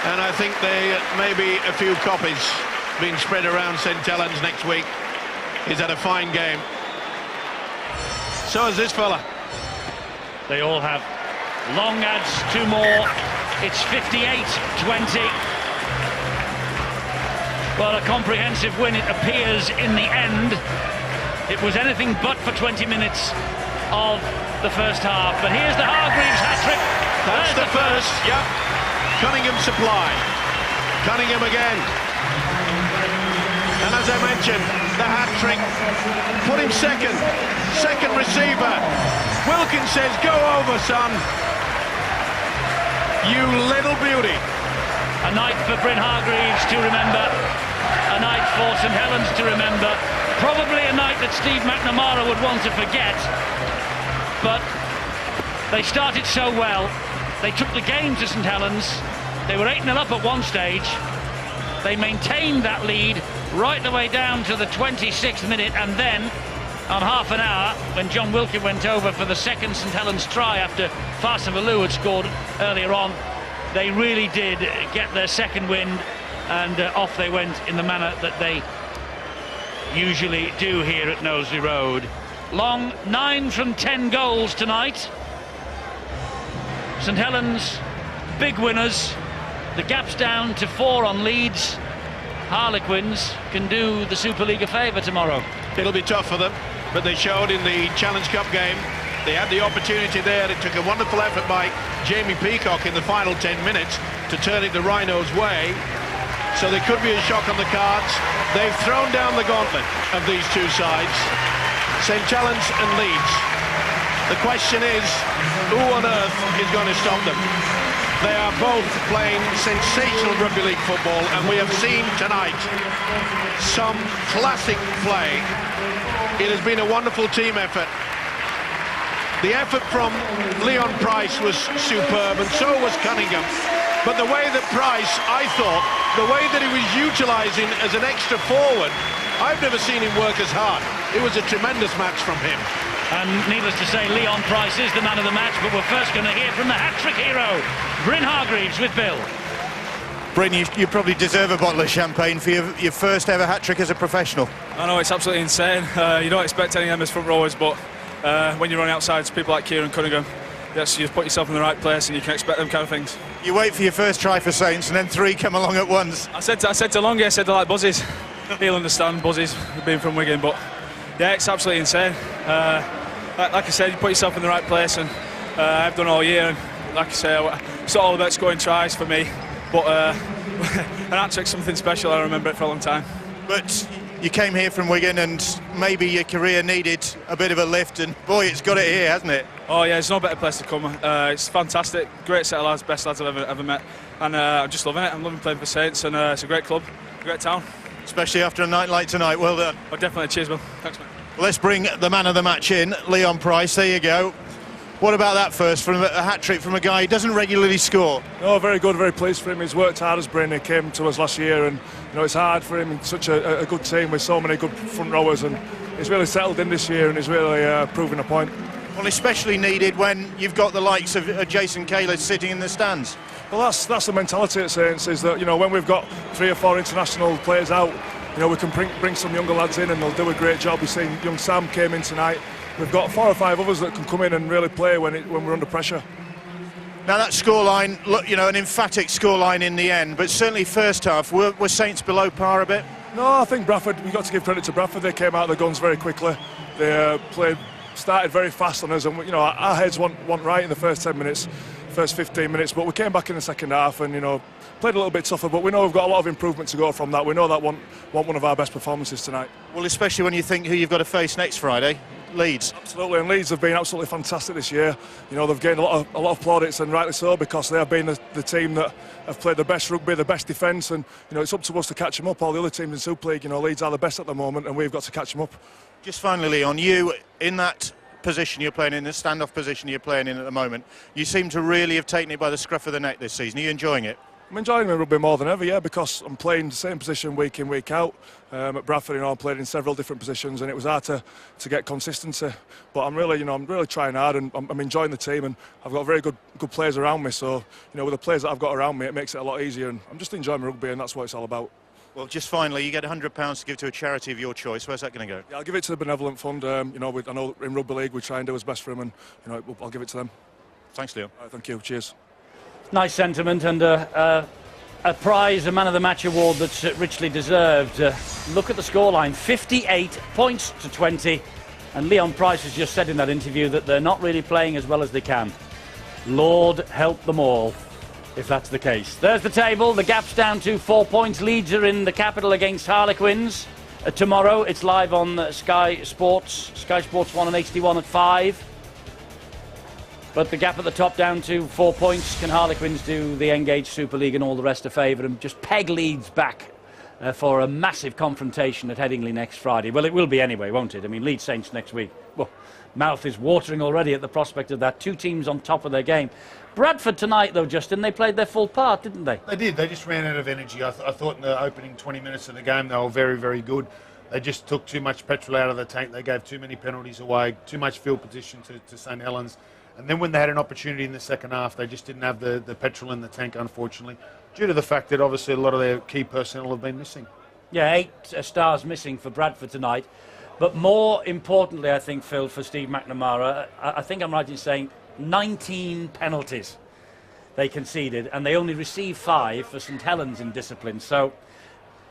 and I think there may be a few copies being spread around St Helens next week. He's had a fine game. So has this fella. They all have. Long adds 2 more. It's 58-20. Well, a comprehensive win, it appears, in the end. It was anything but for 20 minutes of the first half. But here's the Hargreaves hat-trick. That's the first, yeah. Cunningham supply. Cunningham again. And as I mentioned, the hat-trick put him second receiver. Wilkins says, go over, son. You little beauty. A night for Bryn Hargreaves to remember. A night for St Helens to remember. Probably a night that Steve McNamara would want to forget. But they started so well. They took the game to St Helens. They were 8-0 up at one stage. They maintained that lead right the way down to the 26th minute, and then on half an hour, when John Wilkin went over for the second St Helens try after Farsavalu had scored earlier on, they really did get their second wind, and off they went in the manner that they usually do here at Knowsley Road. Long, 9 from 10 goals tonight. St Helens, big winners. The gap's down to 4 on Leeds. Harlequins can do the Super League a favour tomorrow. It'll be tough for them, but they showed in the Challenge Cup game. They had the opportunity there. It took a wonderful effort by Jamie Peacock in the final 10 minutes to turn it the Rhinos' way. So there could be a shock on the cards. They've thrown down the gauntlet of these two sides, St Helens and Leeds. The question is, who on earth is going to stop them? They are both playing sensational rugby league football, and we have seen tonight some classic play. It has been a wonderful team effort. The effort from Leon Price was superb, and so was Cunningham. But the way that Price, I thought, the way that he was utilising as an extra forward, I've never seen him work as hard. It was a tremendous match from him. And needless to say, Leon Price is the man of the match, but we're first going to hear from the hat-trick hero, Bryn Hargreaves, with Bill. Bryn, you probably deserve a bottle of champagne for your first ever hat-trick as a professional. I know, it's absolutely insane. You don't expect any of them as front rowers, but when you're running outside to people like Kieran Cunningham, yes, you put yourself in the right place and you can expect them kind of things. You wait for your first try for Saints and then 3 come along at once. I said to Longy, I said they're like buzzies. He'll understand buzzies, being from Wigan, but yeah, it's absolutely insane. like I said, you put yourself in the right place, and I've done all year. And like I say, it's not all about scoring tries for me, but an hat-trick's something special. I remember it for a long time. But you came here from Wigan, and maybe your career needed a bit of a lift, and boy, it's got it here, hasn't it? Oh yeah, there's no better place to come. It's fantastic, great set of lads, best lads I've ever met, and I'm just loving it. I'm loving playing for Saints, and it's a great club, great town. Especially after a night like tonight. Well done. Oh, definitely. Cheers, Bill. Thanks, mate. Well, let's bring the man of the match in, Leon Price. There you go. What about that first, from a hat-trick from a guy who doesn't regularly score? No, very good, very pleased for him. He's worked hard as Brain. He came to us last year, and it's hard for him in such a good team with so many good front rowers, and he's really settled in this year, and he's really proving a point. Well, especially needed when you've got the likes of Jason Kaler sitting in the stands. Well, that's the mentality at Saints, is that when we've got 3 or 4 international players out, we can bring some younger lads in, and they'll do a great job. We've seen young Sam came in tonight. We've got 4 or 5 others that can come in and really play when we're under pressure. Now that scoreline, look, an emphatic scoreline in the end, but certainly first half, were Saints below par a bit? No, I think Bradford, we've got to give credit to Bradford. They came out of the guns very quickly. They started very fast on us, and our heads weren't right in the first 10 minutes, first 15 minutes, but we came back in the second half and played a little bit tougher, but we know we've got a lot of improvement to go from that. We know that won't one of our best performances tonight. Well, especially when you think who you've got to face next Friday. Leeds. Absolutely, and Leeds have been absolutely fantastic this year. They've gained a lot of plaudits, and rightly so, because they have been the team that have played the best rugby, the best defence, and it's up to us to catch them up. All the other teams in Super League, Leeds are the best at the moment, and we've got to catch them up. Just finally, Leon, you in that position you're playing in, the standoff position you're playing in at the moment, you seem to really have taken it by the scruff of the neck this season. Are you enjoying it? I'm enjoying my rugby more than ever, yeah, because I'm playing the same position week in, week out. At Bradford, I played in several different positions, and it was hard to get consistency. But I'm really trying hard, and I'm enjoying the team, and I've got very good players around me. So, with the players that I've got around me, it makes it a lot easier, and I'm just enjoying my rugby, and that's what it's all about. Well, just finally, you get £100 to give to a charity of your choice. Where's that going to go? Yeah, I'll give it to the Benevolent Fund. I know in Rugby League we try and do what's best for them, and I'll give it to them. Thanks, Leon. Thank you. Cheers. Nice sentiment, and a prize, a Man of the Match award that's richly deserved. Look at the scoreline, 58 points to 20, and Leon Price has just said in that interview that they're not really playing as well as they can. Lord help them all, if that's the case. There's the table, the gap's down to 4 points. Leeds are in the capital against Harlequins. Tomorrow it's live on Sky Sports 1 and HD1 at 5. But the gap at the top down to 4 points. Can Harlequins do the Engage Super League and all the rest a favour and just peg Leeds back for a massive confrontation at Headingley next Friday? Well, it will be anyway, won't it? I mean, Leeds Saints next week. Well, mouth is watering already at the prospect of that. 2 teams on top of their game. Bradford tonight, though, Justin, they played their full part, didn't they? They did. They just ran out of energy. I thought in the opening 20 minutes of the game they were very, very good. They just took too much petrol out of the tank. They gave too many penalties away, too much field position to St Helens. And then when they had an opportunity in the second half, they just didn't have the petrol in the tank, unfortunately, due to the fact that obviously a lot of their key personnel have been missing. Yeah, 8 stars missing for Bradford tonight. But more importantly, I think, Phil, for Steve McNamara, I think I'm right in saying 19 penalties they conceded, and they only received 5 for St Helens in discipline. So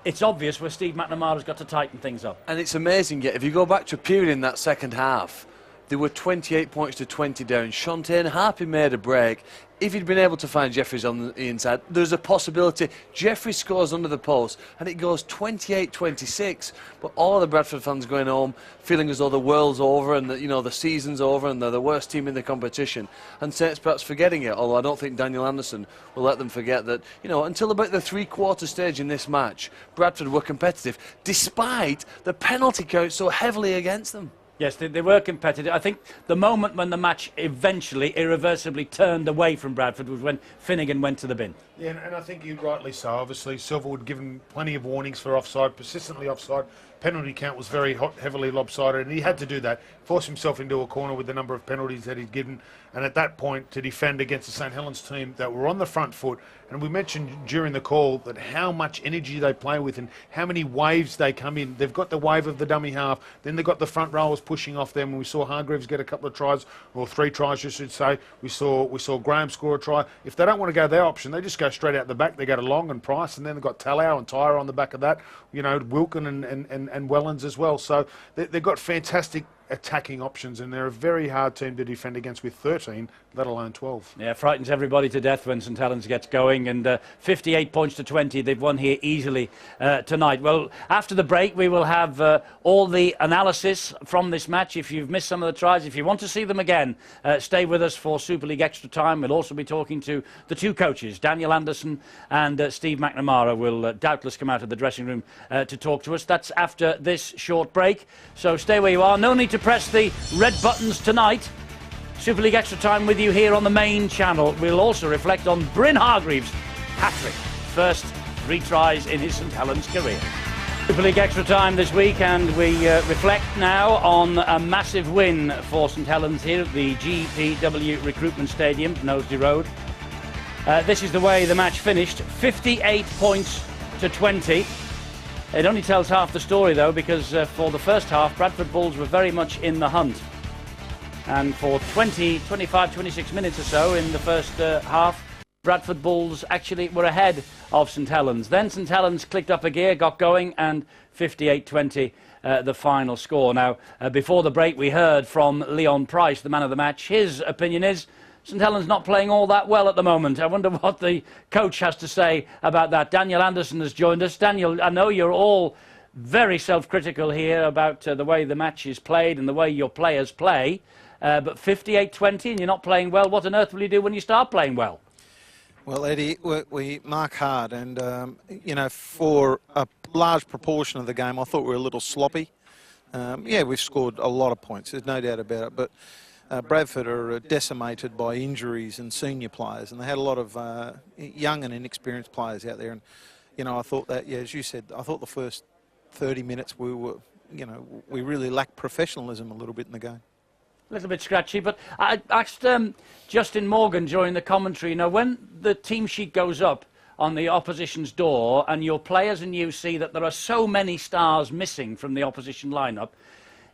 it's obvious where Steve McNamara's got to tighten things up. And it's amazing, yet if you go back to a period in that second half, they were 28 points to 20 down. Shantae Harpy made a break. If he'd been able to find Jeffries on the inside, there's a possibility Jeffries scores under the post and it goes 28-26. But all of the Bradford fans going home feeling as though the world's over and that, the season's over and they're the worst team in the competition. And Saints perhaps forgetting it, although I don't think Daniel Anderson will let them forget that, until about the three-quarter stage in this match, Bradford were competitive, despite the penalty count so heavily against them. Yes, they were competitive. I think the moment when the match eventually, irreversibly turned away from Bradford was when Finnegan went to the bin. Yeah, and I think you're rightly so. Obviously, Silverwood given plenty of warnings for offside, persistently offside. Penalty count was very heavily lopsided, and he had to do that, force himself into a corner with the number of penalties that he'd given, and at that point to defend against the St Helens team that were on the front foot. And we mentioned during the call that how much energy they play with and how many waves they come in. They've got the wave of the dummy half, then they've got the front rowers pushing off them, and we saw Hargreaves get a couple of tries, or 3 tries you should say. We saw Graham score a try. If they don't want to go their option, they just go straight out the back. They go to Long and Price, and then they've got Tallow and Tyre on the back of that, Wilkin and Wellens as well. So they've got fantastic attacking options, and they're a very hard team to defend against with 13, let alone 12. Yeah, frightens everybody to death when St Helens gets going, and 58 points to 20, they've won here easily tonight. Well, after the break, we will have all the analysis from this match. If you've missed some of the tries, if you want to see them again, stay with us for Super League Extra Time. We'll also be talking to the two coaches, Daniel Anderson and Steve McNamara will doubtless come out of the dressing room to talk to us. That's after this short break, so stay where you are. No need to press the red buttons tonight. Super League Extra Time with you here on the main channel. We'll also reflect on Bryn Hargreaves' hat-trick. First 3 tries in his St Helens career. Super League Extra Time this week, and we reflect now on a massive win for St Helens here at the GPW Recruitment Stadium, Knowsley Road. This is the way the match finished, 58 points to 20. It only tells half the story, though, because for the first half, Bradford Bulls were very much in the hunt. And for 25, 26 minutes or so in the first half, Bradford Bulls actually were ahead of St Helens. Then St Helens clicked up a gear, got going, and 58-20 the final score. Now, before the break, we heard from Leon Price, the man of the match. His opinion is St Helens not playing all that well at the moment. I wonder what the coach has to say about that. Daniel Anderson has joined us. Daniel, I know you're all very self-critical here about the way the match is played and the way your players play. But 58-20 and you're not playing well, what on earth will you do when you start playing well? Well, Eddie, we mark hard, and, you know, for a large proportion of the game, I thought we were a little sloppy. Yeah, we've scored a lot of points, there's no doubt about it, but Bradford are decimated by injuries and senior players, and they had a lot of young and inexperienced players out there. And, you know, I thought that, yeah, as you said, I thought the first 30 minutes we were, you know, we really lacked professionalism a little bit in the game. A little bit scratchy, but I asked Justin Morgan during the commentary, you know, when the team sheet goes up on the opposition's door and your players and you see that there are so many stars missing from the opposition lineup,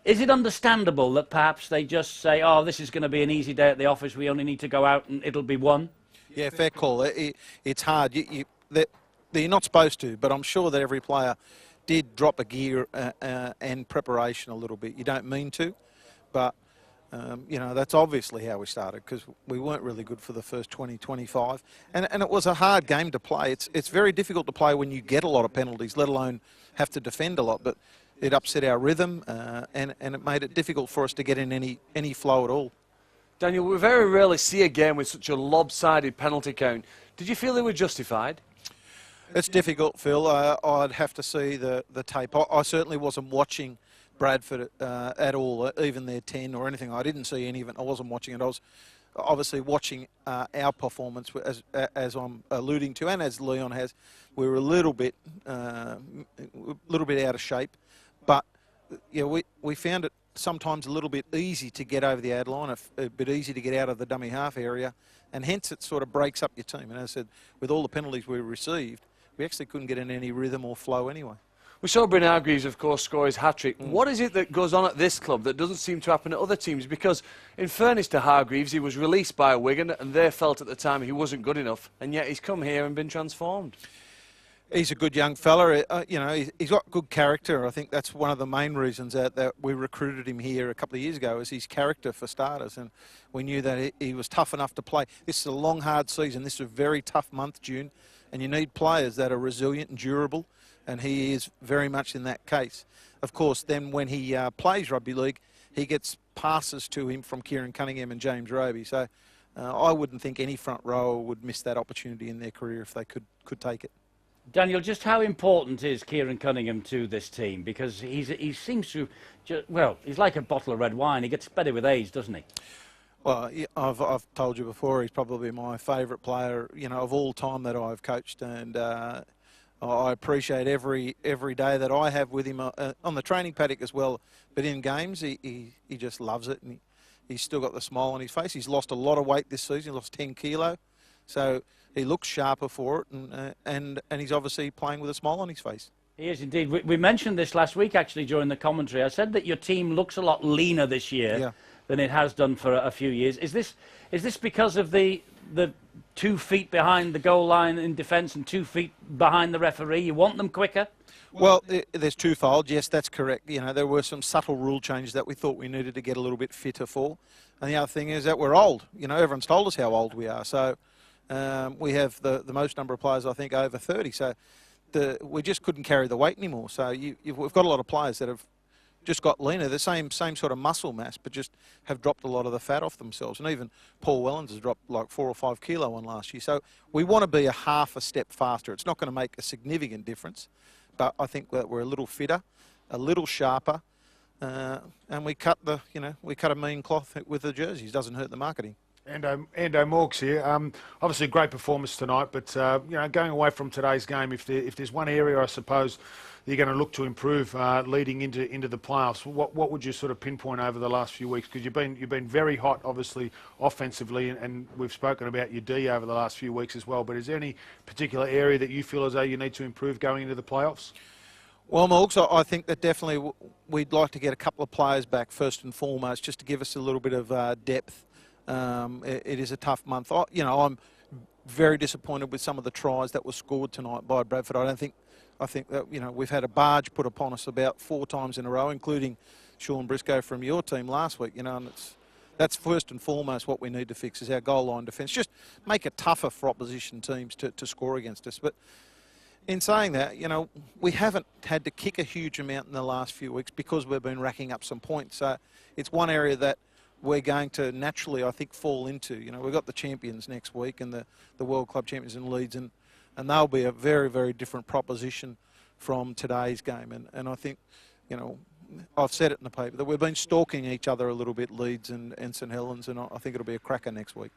is it understandable that perhaps they just say, oh, this is going to be an easy day at the office, we only need to go out and it'll be one? Yeah, fair call. It's hard. You're not supposed to, but I'm sure that every player did drop a gear and preparation a little bit. You don't mean to, but you know, that's obviously how we started, because we weren't really good for the first 20, 25. And it was a hard game to play. It's very difficult to play when you get a lot of penalties, let alone have to defend a lot. But it upset our rhythm and it made it difficult for us to get in any flow at all. Daniel, we very rarely see a game with such a lopsided penalty count. Did you feel they were justified? It's difficult, Phil. I'd have to see the tape. I certainly wasn't watching Bradford at all, even their 10 or anything. I didn't see any of it. I wasn't watching it. I was obviously watching our performance, as I'm alluding to, and as Leon has. We were a little bit out of shape, but yeah, we found it sometimes a little bit easy to get over the ad line, a bit easy to get out of the dummy half area, and hence it sort of breaks up your team. And as I said, with all the penalties we received, we actually couldn't get in any rhythm or flow anyway. We saw Bryn Hargreaves, of course, score his hat-trick. What is it that goes on at this club that doesn't seem to happen at other teams? Because, in fairness to Hargreaves, he was released by Wigan, and they felt at the time he wasn't good enough, and yet he's come here and been transformed. He's a good young fella. You know, he's got good character. I think that's one of the main reasons that we recruited him here a couple of years ago, is his character, for starters. And we knew that he was tough enough to play. This is a long, hard season. This is a very tough month, June, and you need players that are resilient and durable. And he is very much in that case. Of course, then when he plays rugby league, he gets passes to him from Kieran Cunningham and James Roby. So I wouldn't think any front rower would miss that opportunity in their career if they could take it. Daniel, just how important is Kieran Cunningham to this team? Because he seems to, well, he's like a bottle of red wine. He gets better with age, doesn't he? Well, I've told you before, he's probably my favourite player, you know, of all time that I've coached, and I appreciate every day that I have with him on the training paddock as well. But in games, he just loves it, and he's still got the smile on his face. He's lost a lot of weight this season. He lost 10 kilo, so he looks sharper for it, and he's obviously playing with a smile on his face. He is indeed. We mentioned this last week, actually, during the commentary. I said that your team looks a lot leaner this year than it has done for a few years. Is this because of the 2 feet behind the goal line in defence and 2 feet behind the referee? You want them quicker? Well, there's twofold. Yes, that's correct. You know, there were some subtle rule changes that we thought we needed to get a little bit fitter for. And the other thing is that we're old. You know, everyone's told us how old we are. So we have the most number of players, I think, over 30. So we just couldn't carry the weight anymore. So we've got a lot of players that have just got leaner, the same sort of muscle mass, but just have dropped a lot of the fat off themselves. And even Paul Wellens has dropped like 4 or 5 kilo on last year. So we want to be a half a step faster. It's not going to make a significant difference, but I think that we're a little fitter, a little sharper, and we cut a mean cloth with the jerseys. Doesn't hurt the marketing. Endo Morgs here. Obviously, a great performance tonight, but you know, going away from today's game, if there's one area I suppose you're going to look to improve leading into the playoffs, what would you sort of pinpoint over the last few weeks? Because you've been very hot, obviously, offensively, and we've spoken about your D over the last few weeks as well. But is there any particular area that you feel as though you need to improve going into the playoffs? Well, Morgs, I think that definitely we'd like to get a couple of players back first and foremost, just to give us a little bit of depth. It is a tough month. I'm very disappointed with some of the tries that were scored tonight by Bradford. I think that, you know, we've had a barge put upon us about 4 times in a row, including Sean Briscoe from your team last week. You know, and that's first and foremost what we need to fix is our goal line defence. Just make it tougher for opposition teams to score against us. But in saying that, you know, we haven't had to kick a huge amount in the last few weeks because we've been racking up some points. So it's one area that we're going to naturally, I think, fall into. You know, we've got the champions next week and the World Club champions in Leeds, and they'll be a very, very different proposition from today's game. And I think, you know, I've said it in the paper that we've been stalking each other a little bit, Leeds and St Helens, and I think it'll be a cracker next week.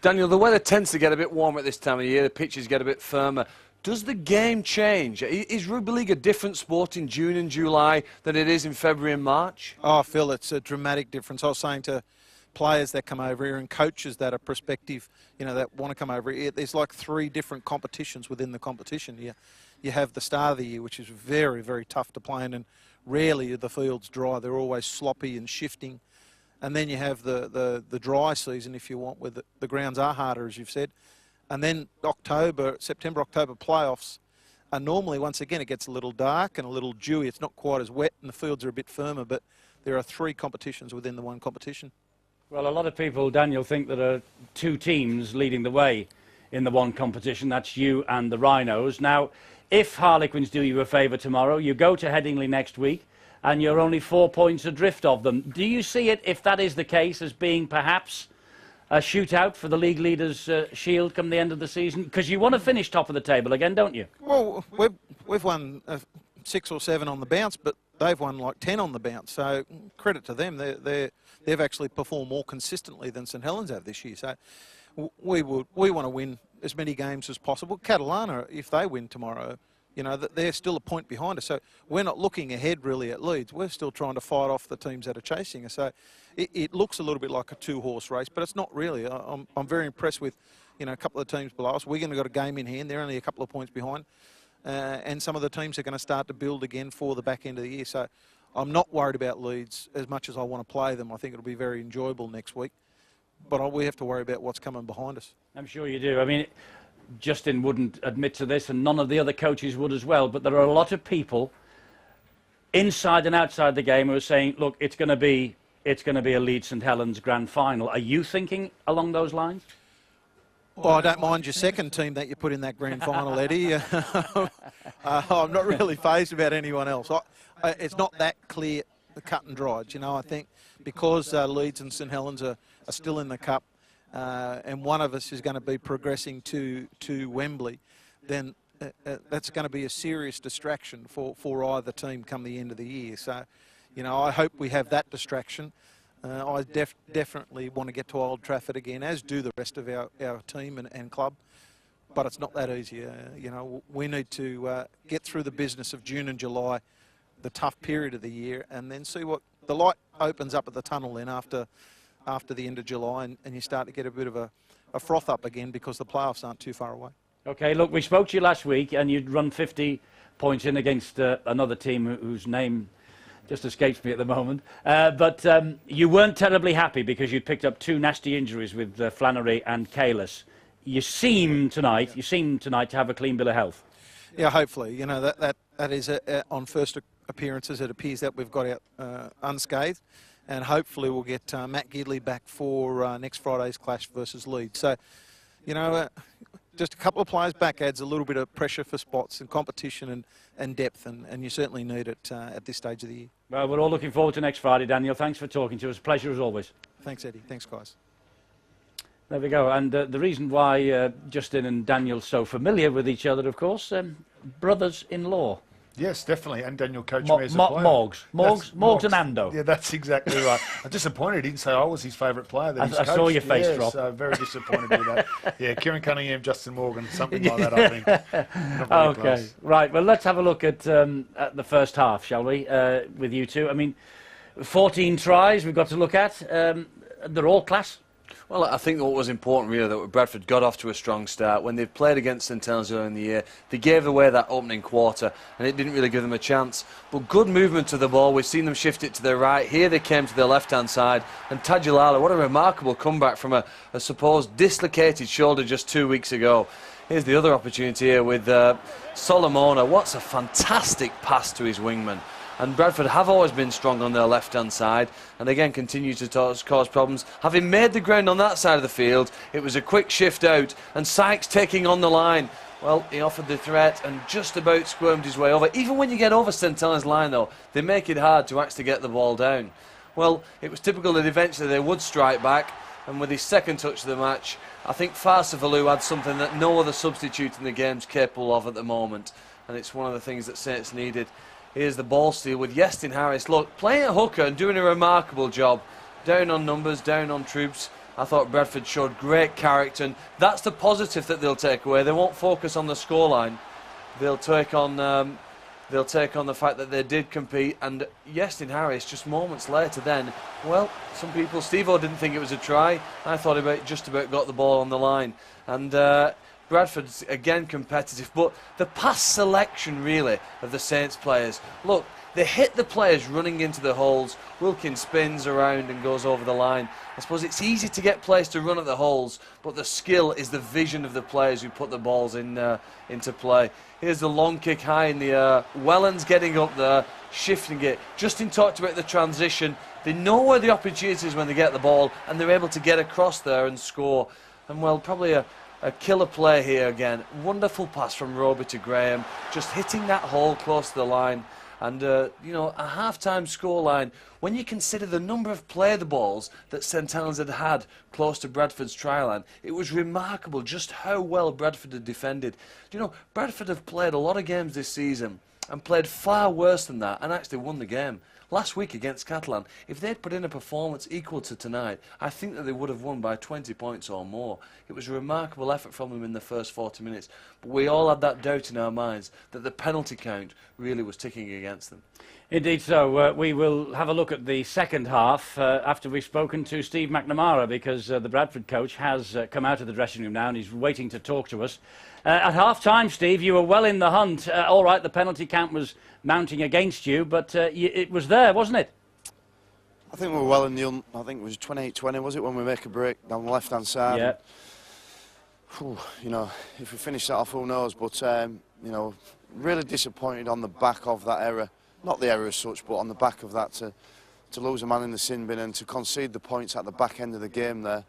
Daniel, the weather tends to get a bit warmer at this time of year. The pitches get a bit firmer. Does the game change? Is rugby league a different sport in June and July than it is in February and March? Oh, Phil, it's a dramatic difference. I was saying to players that come over here and coaches that are prospective, you know, that want to come over here, there's like 3 different competitions within the competition. You have the start of the year, which is very, very tough to play in, and rarely are the fields dry. They're always sloppy and shifting. And then you have the dry season, if you want, where the grounds are harder, as you've said. And then September, October playoffs are normally, once again, it gets a little dark and a little dewy. It's not quite as wet and the fields are a bit firmer, but there are 3 competitions within the one competition. Well, a lot of people, Daniel, think there are 2 teams leading the way in the one competition. That's you and the Rhinos. Now, if Harlequins do you a favour tomorrow, you go to Headingley next week and you're only 4 points adrift of them. Do you see it, if that is the case, as being perhaps a shootout for the league leaders' shield come the end of the season? Because you want to finish top of the table again, don't you? Well, we've won 6 or 7 on the bounce, but they've won like 10 on the bounce. So credit to them. They've actually performed more consistently than St Helens have this year. So we want to win as many games as possible. Catalana, if they win tomorrow, you know, they're still a point behind us. So we're not looking ahead really at Leeds. We're still trying to fight off the teams that are chasing us. So it looks a little bit like a 2-horse race, but it's not really. I'm very impressed with, you know, a couple of teams below us. We're going to got a game in hand. They're only a couple of points behind. And some of the teams are going to start to build again for the back end of the year. So I'm not worried about Leeds as much as I want to play them. I think it'll be very enjoyable next week. But we have to worry about what's coming behind us. I'm sure you do. I mean, Justin wouldn't admit to this, and none of the other coaches would as well, but there are a lot of people inside and outside the game who are saying, look, it's going to be a Leeds St Helens grand final. Are you thinking along those lines? Well, I don't mind your second team that you put in that grand final, Eddie. I'm not really fazed about anyone else. It's not that clear, cut and dried. You know, I think because Leeds and St Helens are still in the cup, and one of us is going to be progressing to Wembley, then that's going to be a serious distraction for either team come the end of the year. So, you know, I hope we have that distraction. I definitely want to get to Old Trafford again, as do the rest of our team and club. But it's not that easy. You know, we need to get through the business of June and July, the tough period of the year, and then see what the light opens up at the tunnel then after the end of July, and you start to get a bit of a froth up again because the playoffs aren't too far away. OK, look, we spoke to you last week and you'd run 50 points in against another team whose name just escapes me at the moment. But you weren't terribly happy because you'd picked up 2 nasty injuries with Flannery and Kalis. You seem tonight to have a clean bill of health. Yeah, hopefully. You know, that is on first appearances. It appears that we've got out unscathed, and hopefully we'll get Matt Gidley back for next Friday's clash versus Leeds. So, you know, just a couple of players back adds a little bit of pressure for spots and competition and depth, and you certainly need it at this stage of the year. Well, we're all looking forward to next Friday, Daniel. Thanks for talking to us. Pleasure as always. Thanks, Eddie. Thanks, guys. There we go. And the reason why Justin and Daniel's so familiar with each other, of course, brothers-in-law. Yes, definitely. And Daniel coached me as a player. Morgs and Ando. Yeah, that's exactly right. I'm disappointed he didn't say I was his favourite player. That I saw your face drop. So very disappointed with that. Yeah, Kieran Cunningham, Justin Morgan, something like that, I think. Okay, close. right. Well, let's have a look at the first half, shall we, with you two. I mean, 14 tries we've got to look at. They're all class. Well, I think what was important really that Bradford got off to a strong start. When they played against St Helens earlier in the year, they gave away that opening quarter and it didn't really give them a chance. But good movement to the ball. We've seen them shift it to their right. Here they came to their left-hand side. And Tajulala, what a remarkable comeback from a supposed dislocated shoulder just 2 weeks ago. Here's the other opportunity here with Solomona. What's a fantastic pass to his wingman. And Bradford have always been strong on their left-hand side and again continue to cause problems. Having made the ground on that side of the field, it was a quick shift out and Sykes taking on the line. Well, he offered the threat and just about squirmed his way over. Even when you get over St Helens' line, though, they make it hard to actually get the ball down. Well, it was typical that eventually they would strike back, and with his second touch of the match, I think Farsivalu had something that no other substitute in the game's capable of at the moment, and it's one of the things that Saints needed. Here's the ball steal with Yestin Harris. Look, playing a hooker and doing a remarkable job. Down on numbers, down on troops. I thought Bradford showed great character, and that's the positive that they'll take away. They won't focus on the scoreline. They'll take on the fact that they did compete. And Yestin Harris, just moments later, then, well, some people, Steve-O didn't think it was a try. I thought he just about got the ball on the line. And Bradford's again competitive, but the pass selection really of the Saints players. Look, they hit the players running into the holes. Wilkins spins around and goes over the line. I suppose it's easy to get players to run at the holes, but the skill is the vision of the players who put the balls into play. Here's the long kick high in the air. Helens getting up there, shifting it. Justin talked about the transition. They know where the opportunity is when they get the ball, and they're able to get across there and score. And well, probably a killer play here again. Wonderful pass from Roby to Graham, just hitting that hole close to the line. And, you know, a half-time scoreline, when you consider the number of play the balls that St Helens had close to Bradford's try line, it was remarkable just how well Bradford had defended. You know, Bradford have played a lot of games this season and played far worse than that and actually won the game. Last week against Catalan, if they'd put in a performance equal to tonight, I think that they would have won by 20 points or more. It was a remarkable effort from them in the first 40 minutes. But we all had that doubt in our minds that the penalty count really was ticking against them. Indeed so. We will have a look at the second half after we've spoken to Steve McNamara, because the Bradford coach has come out of the dressing room now and he's waiting to talk to us. At half-time, Steve, you were well in the hunt. All right, the penalty count was mounting against you, but it was there, wasn't it? I think we were well in the hunt. I think it was 28-20, was it, when we make a break down the left-hand side? Yeah. And, you know, if we finish that off, who knows? But, you know, really disappointed on the back of that error. Not the error as such, but on the back of that to lose a man in the sin bin and to concede the points at the back end of the game there.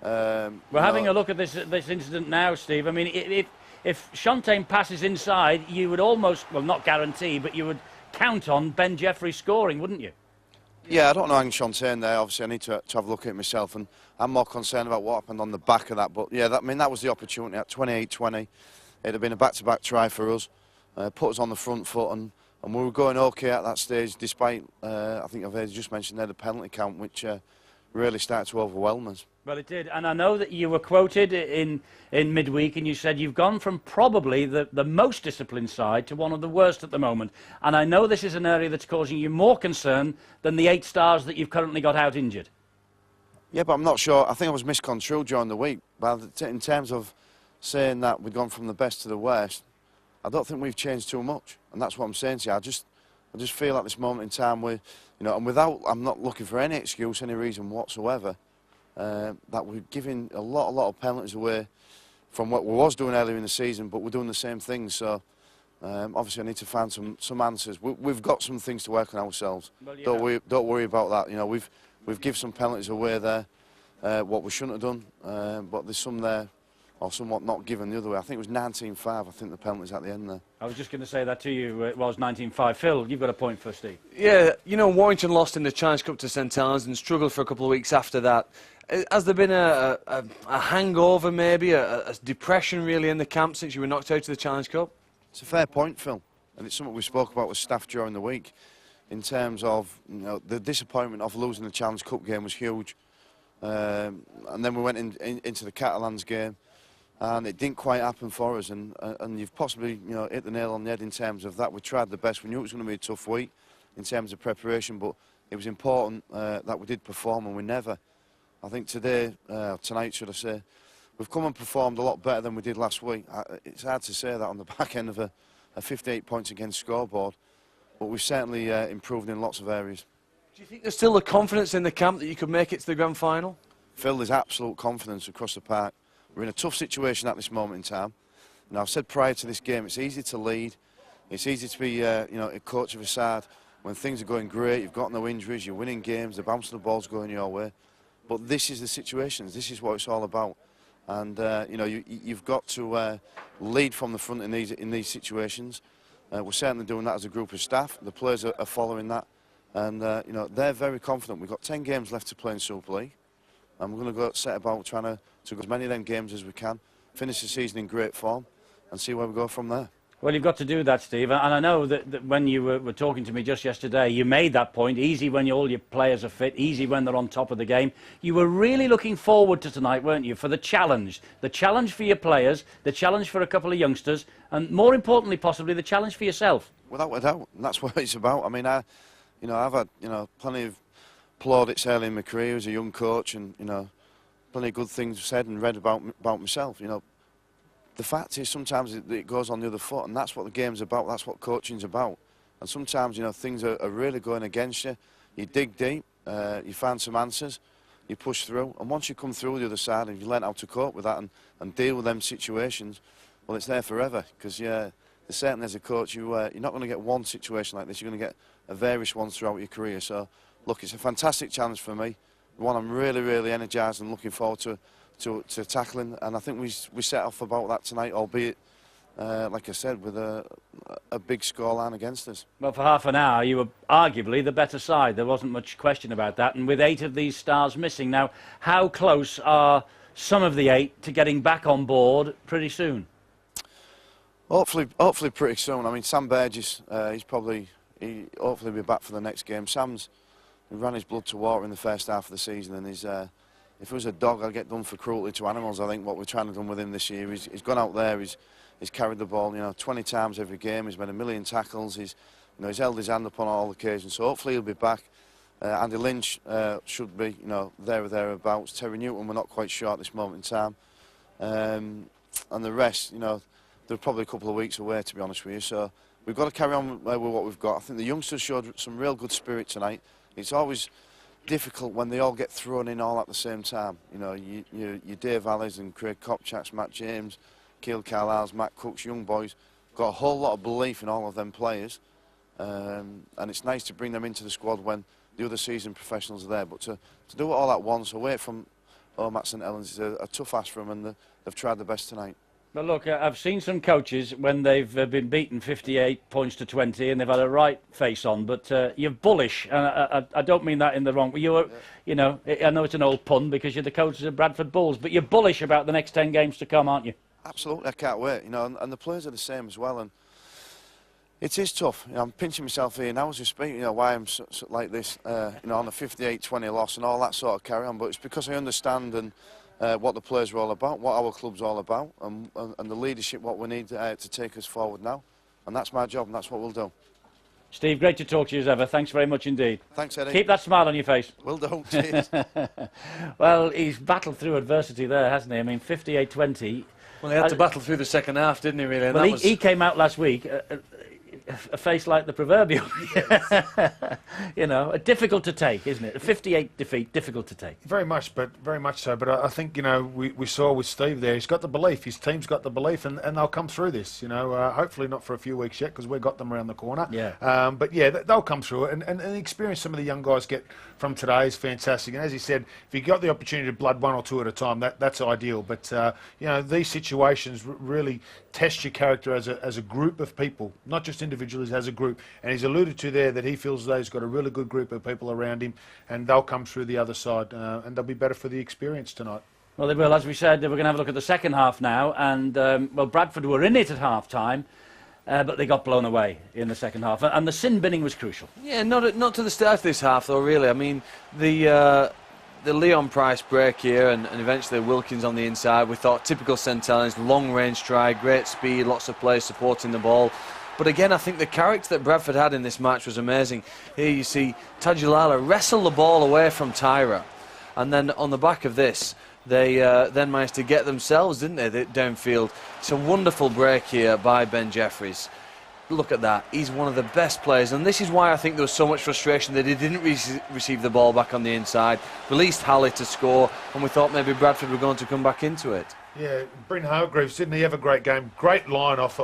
We're having a look at this incident now, Steve. I mean, if Shontaine passes inside, you would almost, well, not guarantee, but you would count on Ben Jeffrey scoring, wouldn't you? Yeah, I don't know Shontaine there. Obviously, I need to have a look at it myself, and I'm more concerned about what happened on the back of that. But yeah, that was the opportunity at 28-20. It'd have been a back-to-back try for us, put us on the front foot, and we were going okay at that stage, despite I think I've just mentioned there the penalty count, which really started to overwhelm us. Well, it did, and I know that you were quoted in midweek, and you said you've gone from probably the most disciplined side to one of the worst at the moment. And I know this is an area that's causing you more concern than the 8 stars that you've currently got out injured. Yeah, but I'm not sure. I think I was misconstrued during the week. But in terms of saying that we've gone from the best to the worst, I don't think we've changed too much, and that's what I'm saying to you. I just feel at this moment in time, you know, and I'm not looking for any excuse, any reason whatsoever. That we're giving a lot of penalties away from what we was doing earlier in the season, but we're doing the same thing. So Obviously, I need to find some answers. We've got some things to work on ourselves. Well, Don't worry about that. You know, we've given some penalties away there, what we shouldn't have done. But there's some there, or somewhat not given the other way. I think it was 19-5. I think the penalties at the end there. I was just going to say that to you. It was 19-5. Phil, you've got a point for Steve. Yeah, you know, Warrington lost in the Challenge Cup to St Helens and struggled for a couple of weeks after that. Has there been a hangover, maybe, a depression really in the camp since you were knocked out of the Challenge Cup? It's a fair point, Phil, and it's something we spoke about with staff during the week. In terms of, you know, the disappointment of losing the Challenge Cup game was huge, and then we went into the Catalans game, and it didn't quite happen for us. And you've possibly, you know, hit the nail on the head in terms of that. We tried the best. We knew it was going to be a tough week in terms of preparation, but it was important that we did perform, and we never. I think tonight, should I say, we've come and performed a lot better than we did last week. It's hard to say that on the back end of a 58 points against scoreboard, but we've certainly improved in lots of areas. Do you think there's still a confidence in the camp that you could make it to the grand final? Phil, there's absolute confidence across the park. We're in a tough situation at this moment in time. Now, I've said prior to this game, it's easy to lead. It's easy to be, you know, a coach of a side when things are going great. You've got no injuries. You're winning games. The bounce of the ball's going your way. But this is the situations. This is what it's all about. And you know, you've got to lead from the front in these situations. We're certainly doing that as a group of staff. The players are following that, and you know, they're very confident. We've got 10 games left to play in Super League, and we're going to go set about trying to go as many of them games as we can, finish the season in great form, and see where we go from there. Well, you've got to do that, Steve. And I know that when you were talking to me just yesterday, you made that point. Easy when all your players are fit, easy when they're on top of the game. You were really looking forward to tonight, weren't you, for the challenge for your players, the challenge for a couple of youngsters, and more importantly, possibly, the challenge for yourself. Without a doubt, and that's what it's about. I mean, I've had, you know, plenty of plaudits early in my career as a young coach, and, you know, plenty of good things said and read about myself, you know. The fact is, sometimes it goes on the other foot, and that's what the game's about. That's what coaching's about. And sometimes, you know, things are really going against you. You dig deep, you find some answers, you push through, and once you come through the other side and you learn how to cope with that and deal with them situations, well, it's there forever. Because certainly as a coach, you're not going to get one situation like this. You're going to get various ones throughout your career. So, look, it's a fantastic challenge for me. One I'm really, really energised and looking forward to tackling, and I think we set off about that tonight, albeit, like I said, with a big scoreline against us. Well, for half an hour, you were arguably the better side. There wasn't much question about that, and with 8 of these stars missing. Now, how close are some of the 8 to getting back on board pretty soon? Hopefully pretty soon. I mean, Sam Burgess, hopefully be back for the next game. He ran his blood to water in the first half of the season, and if it was a dog, I'd get done for cruelty to animals. I think what we're trying to do with him this year, he's gone out there, he's carried the ball, you know, 20 times every game. He's made 1 million tackles. He's held his hand up on all occasions. So hopefully he'll be back. Andy Lynch should be, you know, there or thereabouts. Terry Newton, we're not quite sure at this moment in time. And the rest, you know, they're probably a couple of weeks away, to be honest with you. So we've got to carry on with what we've got. I think the youngsters showed some real good spirit tonight. It's always difficult when they all get thrown in all at the same time. You know, you Dave Allies and Craig Kopchaks, Matt James, Keil Carlisle's, Matt Cooks, young boys, got a whole lot of belief in all of them players, and it's nice to bring them into the squad when the other seasoned professionals are there. But to do it all at once, away from home at St Helens, is a tough ask for them, and they've tried their best tonight. But look, I've seen some coaches when they've been beaten 58 points to 20 and they've had a right face on, but you're bullish, and I don't mean that in the wrong way. You know, I know it's an old pun because you're the coaches of Bradford Bulls, but you're bullish about the next 10 games to come, aren't you? Absolutely, I can't wait. You know, and the players are the same as well, and it is tough. You know, I'm pinching myself here now as we speak. You know, why I'm so like this. You know, on a 58-20 loss and all that sort of carry on, but it's because I understand and. What the players are all about, what our club's all about, and the leadership, what we need to take us forward now. And that's my job, and that's what we'll do. Steve, great to talk to you as ever. Thanks very much indeed. Thanks, Eddie. Keep that smile on your face. Will do. Cheers. Well, he's battled through adversity there, hasn't he? I mean, 58-20. Well, he had to battle through the second half, didn't he, really? And well, he came out last week, a face like the proverbial. You know, difficult to take, isn't it? A 58 defeat, difficult to take. Very much so. But I think, you know, we saw with Steve there, he's got the belief, his team's got the belief, and they'll come through this, you know. Hopefully not for a few weeks yet, because we've got them around the corner. Yeah. But yeah, they'll come through it, and the experience some of the young guys get from today is fantastic. And as he said, if you got the opportunity to blood one or two at a time, that's ideal. But you know, these situations really test your character as a group of people, not just individuals, as a group. And he's alluded to there that he feels that he's got a really good group of people around him, and they'll come through the other side, and they'll be better for the experience tonight. Well, they will. As we said, we're going to have a look at the second half now, and well, Bradford were in it at half-time, but they got blown away in the second half, and the sin binning was crucial. Yeah, not to the start of this half though, really. I mean, the Leon Price break here, and eventually Wilkins on the inside. We thought typical St Helens, long-range try, great speed, lots of players supporting the ball. But again, I think the character that Bradford had in this match was amazing. Here you see Tajulala wrestle the ball away from Tyra, and then on the back of this, they then managed to get themselves, didn't they, downfield. It's a wonderful break here by Ben Jeffries. Look at that. He's one of the best players, and this is why I think there was so much frustration that he didn't receive the ball back on the inside. Released Halley to score, and we thought maybe Bradford were going to come back into it. Yeah, Bryn Hargreaves, didn't he have a great game? Great line off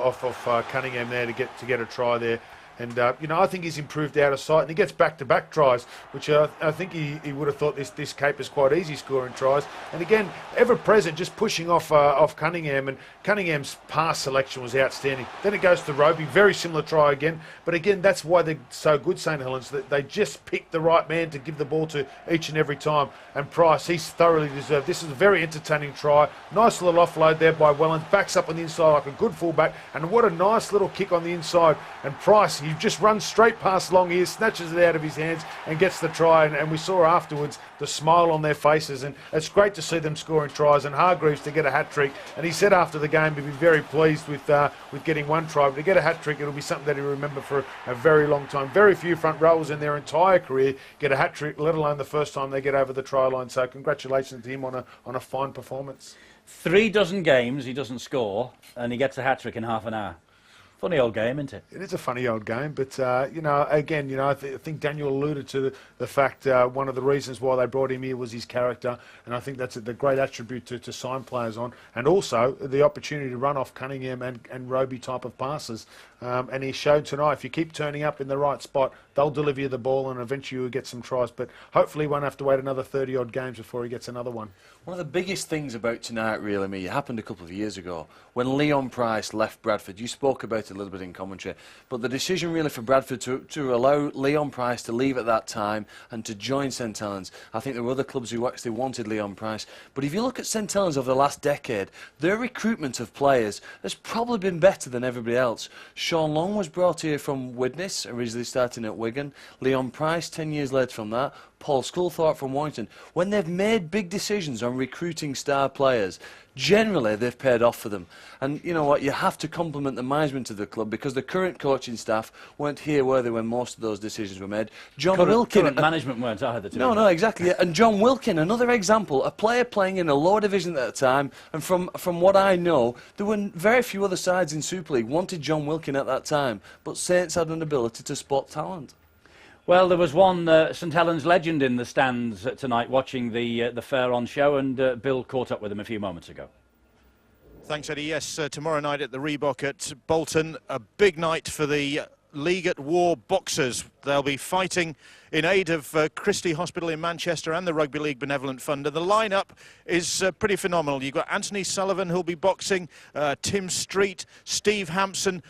Cunningham there to get a try there. And, you know, I think he's improved out of sight, and he gets back-to-back tries, which I think he would have thought this Cape is quite easy scoring tries. And again, ever-present, just pushing off Cunningham, and Cunningham's pass selection was outstanding. Then it goes to Roby, very similar try again. But again, that's why they're so good, St Helens, that they just pick the right man to give the ball to each and every time. And Price, he's thoroughly deserved. This is a very entertaining try. Nice little offload there by Wellens, backs up on the inside like a good fullback, and what a nice little kick on the inside. And Price, he just runs straight past long ears, snatches it out of his hands and gets the try, and we saw afterwards the smile on their faces, and it's great to see them scoring tries, and Hargreaves to get a hat-trick. And he said after the game he'd be very pleased with getting one try, but to get a hat-trick, it'll be something that he'll remember for a very long time. Very few front rowers in their entire career get a hat-trick, let alone the first time they get over the try line, so congratulations to him on a fine performance. 3 dozen games he doesn't score, and he gets a hat-trick in half an hour. Funny old game, isn't it? It is a funny old game, but, you know, again, you know, I think Daniel alluded to the fact one of the reasons why they brought him here was his character, and I think that's the great attribute to sign players on, and also the opportunity to run off Cunningham and Roby type of passes. And he showed tonight, if you keep turning up in the right spot, they'll deliver you the ball, and eventually you'll get some tries, but hopefully he won't have to wait another 30-odd games before he gets another one. One of the biggest things about tonight, really, it happened a couple of years ago when Leon Price left Bradford. You spoke about it a little bit in commentary, but the decision really for Bradford to allow Leon Price to leave at that time and to join St Helens. I think there were other clubs who actually wanted Leon Price, but if you look at St Helens over the last decade, their recruitment of players has probably been better than everybody else. Sean Long was brought here from Widnes, originally starting at Wigan. Leon Price 10 years later from that. Paul Sculthorpe from Warrington. When they've made big decisions on recruiting star players, generally they've paid off for them. And you know what, you have to compliment the management of the club, because the current coaching staff weren't here, were they, when most of those decisions were made. Current management weren't either. No, exactly. Yeah. And John Wilkin, another example, a player playing in a lower division at the time, and from what I know, there were very few other sides in Super League wanted John Wilkin at that time, but Saints had an ability to spot talent. Well, there was one St Helens legend in the stands tonight watching the Fair On show, and Bill caught up with him a few moments ago. Thanks, Eddie. Yes, tomorrow night at the Reebok at Bolton, a big night for the League at War boxers. They'll be fighting in aid of Christie Hospital in Manchester and the Rugby League Benevolent Fund. And the lineup is pretty phenomenal. You've got Anthony Sullivan, who'll be boxing, Tim Street, Steve Hampson.